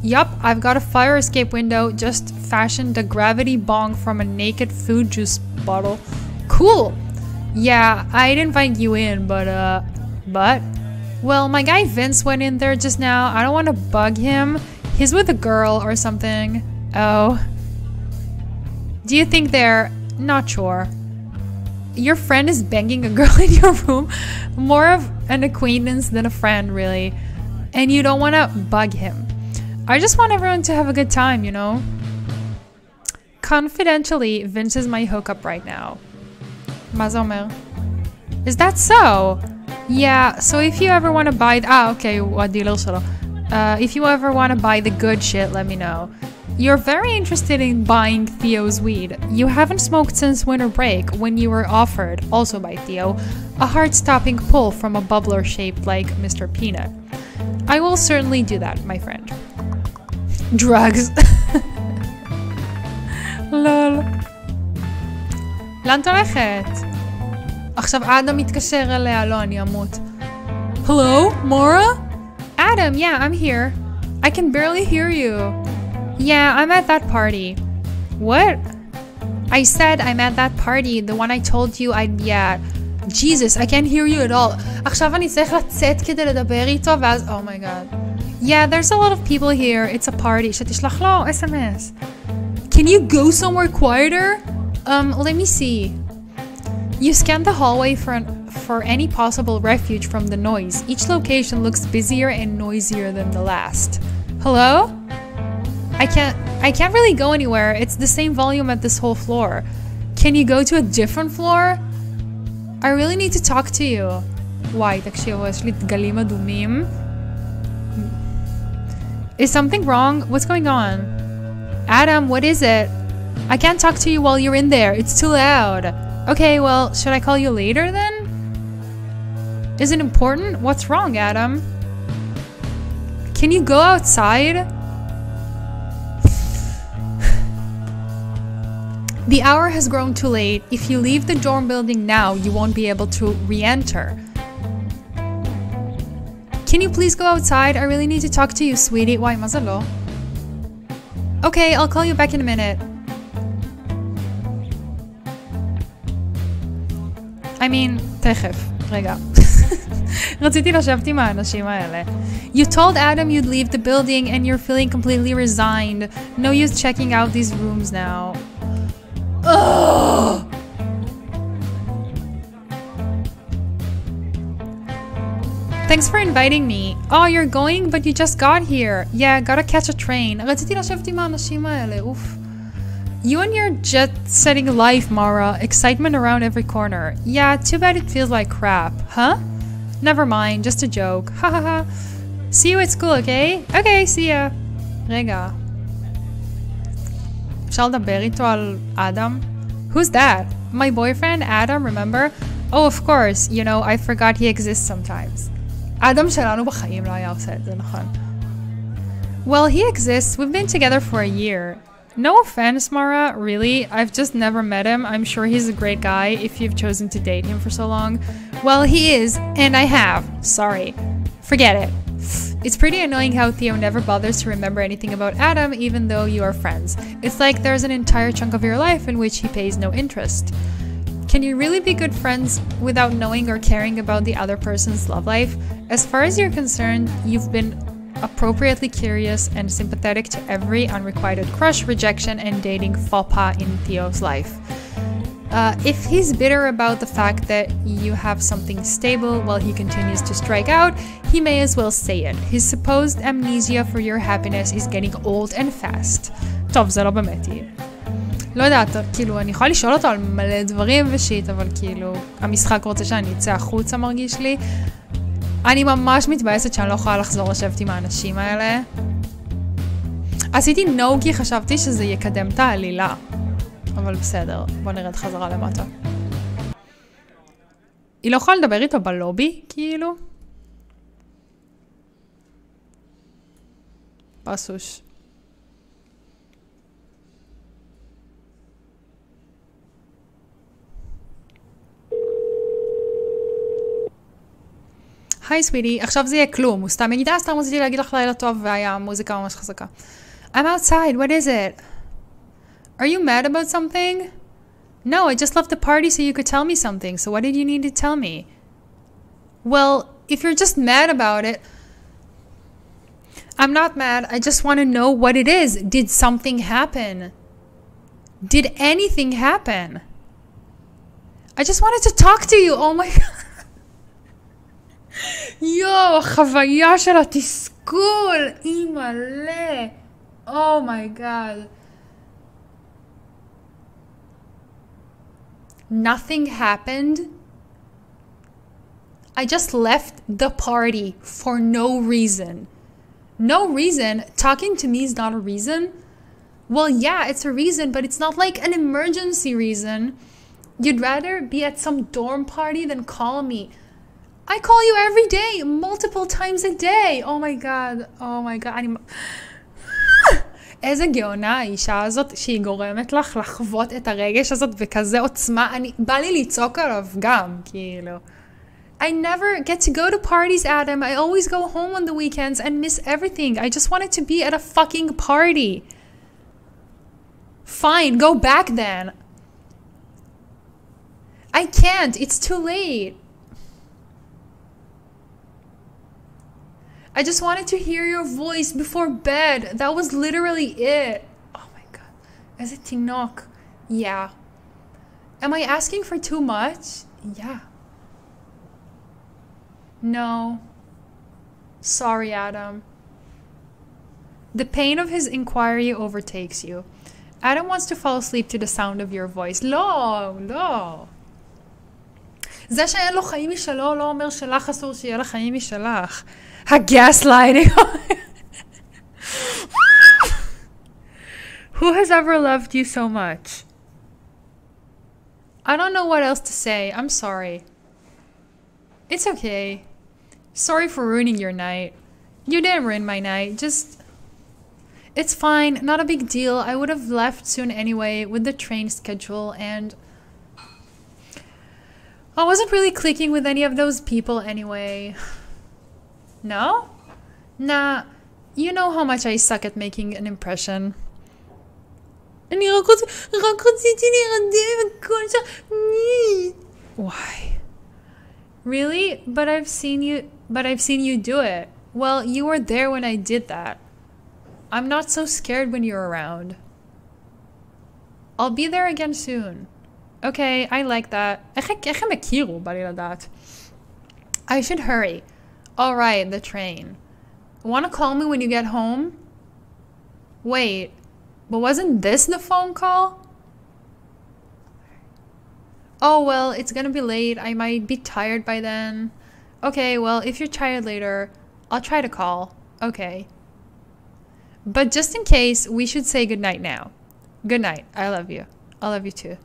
Yup, I've got a fire escape window. Just fashioned a gravity bong from a naked food juice bottle. Cool. Yeah, I'd invite you in, but... Well, my guy Vince went in there just now. I don't want to bug him. He's with a girl or something. Oh. Do you think they're... Not sure. Your friend is banging a girl in your room. More of an acquaintance than a friend, really. And you don't want to bug him. I just want everyone to have a good time, you know? Confidentially, Vince is my hookup right now. מה זה אומר? Is that so? Yeah, so if you ever want to buy... okay, הוא הדילר שלו. If you ever want to buy the good shit, let me know. You're very interested in buying Theo's weed. You haven't smoked since winter break, when you were offered, also by Theo, a heart-stopping pull from a bubbler shaped like Mr. Peanut. I will certainly do that, my friend. Drugs. לול. לאן את הולכת? עכשיו אדם מתקשר אליה, לא, אני אמות. Hello, Mara? Adam, yeah, I'm here. I can barely hear you. Yeah, I'm at that party. What? I said I'm at that party, the one I told you I'd be at. Jesus, I can't hear you at all. עכשיו אני צריך לצאת כדי לדבר איתו, ואז... Oh my god. Yeah, there's a lot of people here. It's a party. שתשלח לו SMS. Can you go somewhere quieter? Let me see. You scan the hallway for any possible refuge from the noise. Each location looks busier and noisier than the last. Hello? I can't really go anywhere. It's the same volume at this whole floor. Can you go to a different floor? I really need to talk to you. Why? תקשיבו, יש לי דגלים אדומים. Is something wrong? What's going on? Adam, what is it? I can't talk to you while you're in there. It's too loud. Okay, well, should I call you later then? Is it important? What's wrong, Adam? Can you go outside? The hour has grown too late. If you leave the dorm building now, you won't be able to re-enter. Can you please go outside? I really need to talk to you, sweetie. Why, mazalo? Okay, I'll call you back in a minute. I mean, תכף. רגע. רציתי לשבת עם האנשים האלה. You told Adam you'd leave the building and you're feeling completely resigned. No use checking out these rooms now. Ugh! Thanks for inviting me. Oh, you're going, but you just got here. Yeah, gotta catch a train. רציתי לשבת עם האנשים האלה, oof. You and your jet-setting life, Mara. Excitement around every corner. Yeah, too bad it feels like crap. Huh? Never mind, just a joke. Ha ha ha. See you at school, okay? Okay, see ya. רגע. אפשר לדבר איתו על אדם? Who's that? My boyfriend, Adam, remember? Oh, of course, you know, I forgot he exists sometimes. אדם שלנו בחיים לא היה עושה את זה, נכון? Well, he exists. We've been together for a year. No offense, Mara, really. I've just never met him. I'm sure he's a great guy if you've chosen to date him for so long. Well, he is, and I have. Sorry. Forget it. It's pretty annoying how Theo never bothers to remember anything about Adam even though you are friends. It's like there's an entire chunk of your life in which he pays no interest. Can you really be good friends without knowing or caring about the other person's love life? As far as you're concerned, you've been appropriately curious and sympathetic to every unrequited crush, rejection, and dating faux pas in Theo's life. If he's bitter about the fact that you have something stable while he continues to strike out, he may as well say it. His supposed amnesia for your happiness is getting old and fast. טוב, זה לא באמת יהיה. לא יודעת, כאילו, אני יכולה לשאול אותו על מלא דברים ושיט, אבל כאילו, המשחק רוצה שאני אצא החוצה מרגיש לי. אני ממש מתבאסת שאני לא יכולה לחזור לשבת עם האנשים האלה. עשיתי no כי חשבתי שזה יקדם את העלילה. אבל בסדר, בוא נרד חזרה למטה. היא לא יכולה לדבר איתו בלובי, כאילו? פסוש. היי סוויטי, עכשיו זה יהיה כלום, הוא סתם יגיד, סתם רציתי להגיד לך לילה טוב, והיה מוזיקה ממש חזקה. I'm outside, what is it? Are you mad about something? No, I just left the party so you could tell me something, so what did you need to tell me? Well, if you're just mad about it, I'm not mad, I just want to know what it is. Did something happen? Did anything happen? I just wanted to talk to you, oh my god. יו, החוויה של התסכול, אימא'לה, oh my god. Nothing happened. I just left the party for no reason. No reason? Talking to me is not a reason? Well, yeah, it's a reason, but it's not like an emergency reason. You'd rather be at some dorm party than call me. I call you every day, multiple times a day. Oh my god, oh my god. איזה גאונה האישה הזאת שהיא גורמת לך לחוות את הרגש הזאת וכזה עוצמה. בא לי לצעוק עליו גם, כאילו. I never get to go to parties, Adam. I always go home on the weekends and miss everything. I just wanted to be at a fucking party. Fine, go back then. I can't, it's too late. I just wanted to hear your voice before bed. That was literally it. Oh my god. Is it Tinok? Yeah. Am I asking for too much? Yeah. No. Sorry, Adam. The pain of his inquiry overtakes you. Adam wants to fall asleep to the sound of your voice. לא, לא. זה שאין לו חיים משלו לא אומר שלך אסור שיהיה לך חיים משלך. Gaslighting. Who has ever loved you so much? I don't know what else to say. I'm sorry. It's okay. Sorry for ruining your night. You didn't ruin my night. Just... It's fine. Not a big deal. I would have left soon anyway with the train schedule and... I wasn't really clicking with any of those people anyway. No? Nah, you know how much I suck at making an impression. Why? Really? But I've seen you do it. Well, you were there when I did that. I'm not so scared when you're around. I'll be there again soon. Okay, I like that. איך הם הכירו? בא לי לדעת. I should hurry. Alright, the train. Wanna call me when you get home? Wait, but wasn't this the phone call? Oh well, it's gonna be late. I might be tired by then. Okay, well, if you're tired later, I'll try to call. Okay. But just in case, we should say goodnight now. Good night. I love you. I love you too.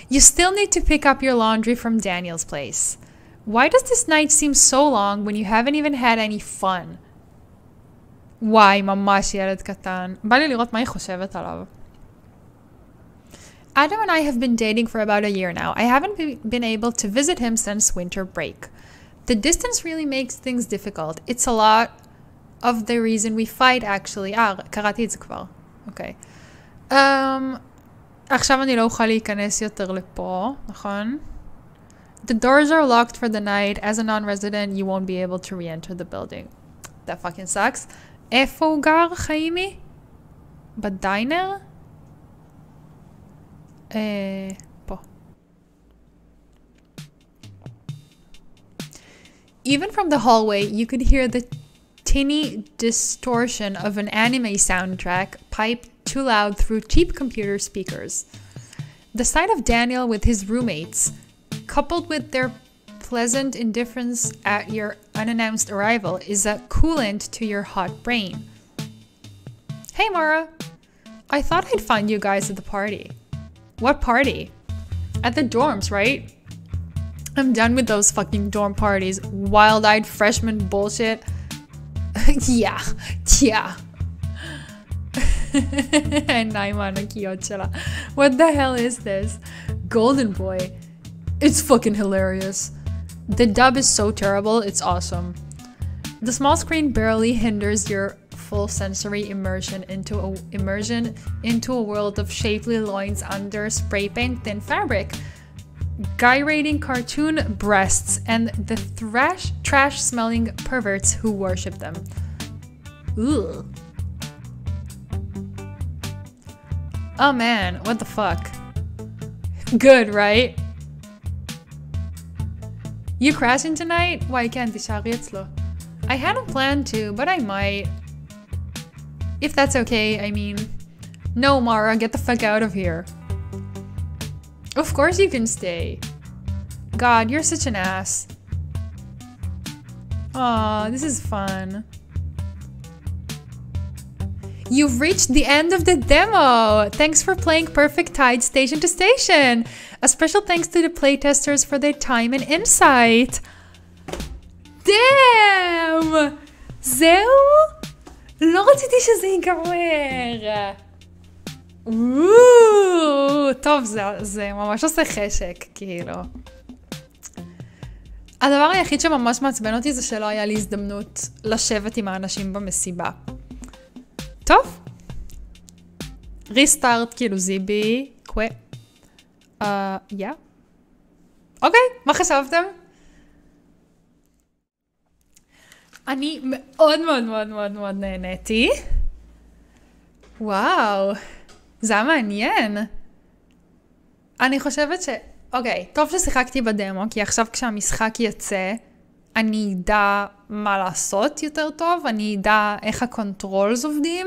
You still need to pick up your laundry from Daniel's place. Why does this night seem so long when you haven't even had any fun? וואי, ממש ילד קטן. בא לי לראות מה היא חושבת עליו. Adam and I have been dating for about a year now. I haven't been able to visit him since winter break. The distance really makes things difficult. It's a lot of the reason we fight actually. קראתי את זה כבר. אוקיי. עכשיו אני לא אוכל להיכנס יותר לפה, נכון? The doors are locked for the night. As a non-resident, you won't be able to re-enter the building. That fucking sucks. איפה הוא גר, חיימי? בדיינר? פה. Even from the hallway, you could hear the tinny distortion of an anime soundtrack piped too loud through cheap computer speakers. The sight of Daniel with his roommates, coupled with their pleasant indifference at your unannounced arrival, is a coolant to your hot brain. Hey Mara, I thought I'd find you guys at the party. What party? At the dorms, right? I'm done with those fucking dorm parties. Wild-eyed freshman bullshit. Yeah. What the hell is this? Golden Boy. It's fucking hilarious. The dub is so terrible, it's awesome. The small screen barely hinders your full sensory immersion into a world of shapely loins under spray paint thin fabric, gyrating cartoon breasts, and the trash-smelling perverts who worship them. Ugh. Oh man, what the fuck? Good, right? You crashing tonight? Why can't תישארי אצלו? I hadn't planned to, but I might. If that's okay, I mean. No, Mara, get the fuck out of here. Of course you can stay. God, you're such an ass. Aw, this is fun. You've reached the end of the demo! Thanks for playing Perfect Tide station to station! A special thanks to the playtesters for their time and insight! Damn! זהו? לא רציתי שזה ייגמר! טוב, זה ממש עושה חשק, כאילו. הדבר היחיד שממש מעצבן אותי זה שלא היה לי הזדמנות לשבת עם האנשים במסיבה. טוב. ריסטארט, כאילו זיבי, קווה. יא. אוקיי, מה חשבתם? אני מאוד מאוד מאוד מאוד מאוד נהניתי. וואו, זה היה מעניין. אני חושבת אוקיי, טוב ששיחקתי בדמו, כי עכשיו כשהמשחק יצא, אני אדע מה לעשות יותר טוב, אני אדע איך הקונטרולס עובדים,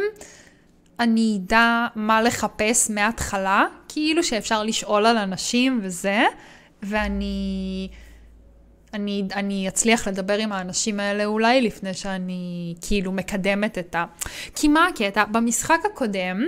אני אדע מה לחפש מההתחלה, כאילו שאפשר לשאול על אנשים וזה, ואני אצליח לדבר עם האנשים האלה אולי לפני שאני כאילו מקדמת את כי מה הקטע? במשחק הקודם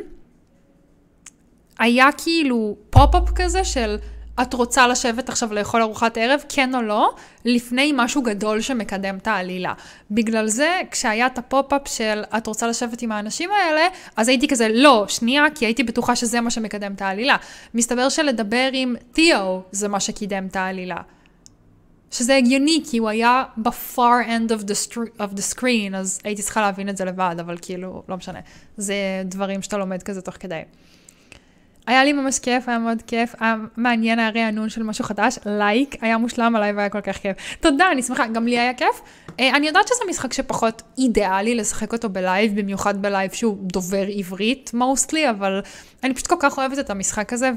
היה כאילו פופ-אפ כזה של את רוצה לשבת עכשיו לאכול ארוחת ערב, כן או לא, לפני משהו גדול שמקדם את העלילה. בגלל זה, כשהיה את הפופ-אפ של את רוצה לשבת עם האנשים האלה, אז הייתי כזה, לא, שנייה, כי הייתי בטוחה שזה מה שמקדם את העלילה. מסתבר שלדבר עם תיאו, זה מה שקידם את העלילה. שזה הגיוני, כי הוא היה ב-far end of the screen, אז הייתי צריכה להבין את זה לבד, אבל כאילו, לא משנה. זה דברים שאתה לומד כזה תוך כדי. היה לי ממש כיף, היה מאוד כיף, היה מעניין, היה רענון של משהו חדש, לייק, היה מושלם עליי והיה כל כך כיף. תודה, אני שמחה, גם לי היה כיף. אני יודעת שזה משחק שפחות אידיאלי לשחק אותו בלייב, במיוחד בלייב שהוא דובר עברית, mostly, אבל אני פשוט כל כך אוהבת את המשחק הזה,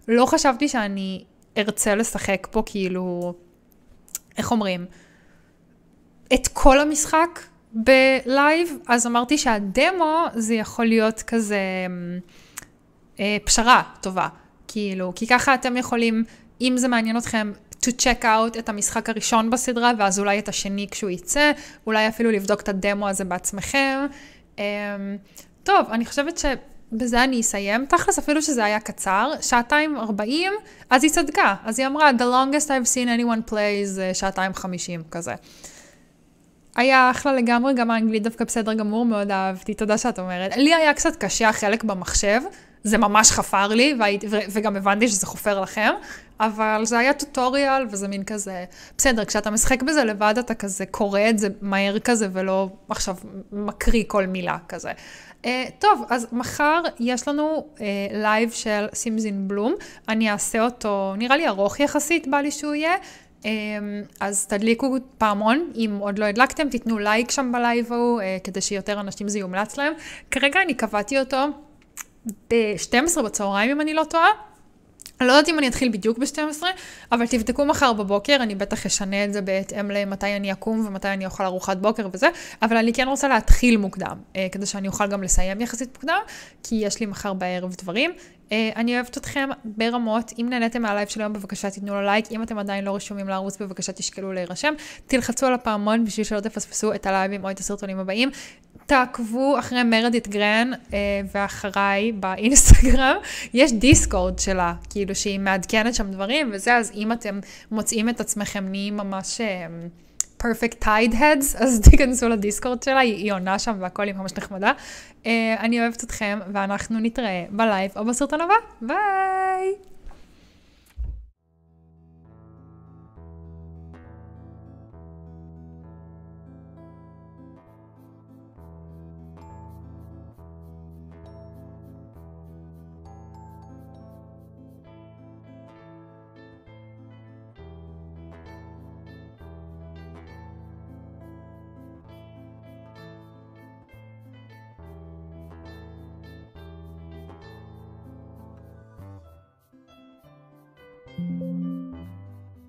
ולא חשבתי שאני ארצה לשחק פה כאילו, איך אומרים, את כל המשחק בלייב, אז אמרתי שהדמו זה יכול להיות כזה פשרה טובה, כאילו, כי ככה אתם יכולים, אם זה מעניין אתכם, to check out את המשחק הראשון בסדרה, ואז אולי את השני כשהוא יצא, אולי אפילו לבדוק את הדמו הזה בעצמכם, טוב, אני חושבת שבזה אני אסיים. תכלס אפילו שזה היה קצר, 2:40, אז היא צדקה. אז היא אמרה, the longest I've seen anyone play זה 2:50 כזה. היה אחלה לגמרי, גם האנגלית דווקא בסדר גמור, מאוד אהבתי, תודה שאת אומרת. לי היה קצת קשה החלק במחשב, זה ממש חפר לי, וגם הבנתי שזה חופר לכם, אבל זה היה טוטוריאל, וזה מין כזה, בסדר, כשאתה משחק בזה לבד, אתה כזה קורא את זה מהר כזה, ולא עכשיו מקריא כל מילה כזה. טוב, אז מחר יש לנו לייב של סימזין בלום, אני אעשה אותו, נראה לי ארוך יחסית, בא לי שהוא יהיה, אז תדליקו פעמון, אם עוד לא הדלקתם, תיתנו לייק שם בלייב ההוא, כדי שיותר אנשים זה יומלץ להם. כרגע אני קבעתי אותו ב-12 בצהריים, אם אני לא טועה. אני לא יודעת אם אני אתחיל בדיוק ב-12, אבל תבדקו מחר בבוקר, אני בטח אשנה את זה בהתאם למתי אני אקום ומתי אני אוכל ארוחת בוקר וזה, אבל אני כן רוצה להתחיל מוקדם, כדי שאני אוכל גם לסיים יחסית מוקדם, כי יש לי מחר בערב דברים. אני אוהבת אתכם ברמות, אם נהניתם מהלייב של היום, בבקשה תיתנו לו לייק, אם אתם עדיין לא רשומים לערוץ, בבקשה תשקלו להירשם, תלחצו על הפעמון בשביל שלא תפספסו את הלייבים או את הסרטונים הבאים, תעקבו אחרי מרדיט גרן ואחריי באינסטגרם, יש דיסקורד שלה, כאילו שהיא מעדכנת שם דברים וזה, אז אם אתם מוצאים את עצמכם נהיים ממש perfect tide heads, אז תיכנסו לדיסקורד שלה, היא עונה שם והכל היא ממש נחמדה. אני אוהבת אתכם ואנחנו נתראה בלייב או בסרטון הבא. ביי!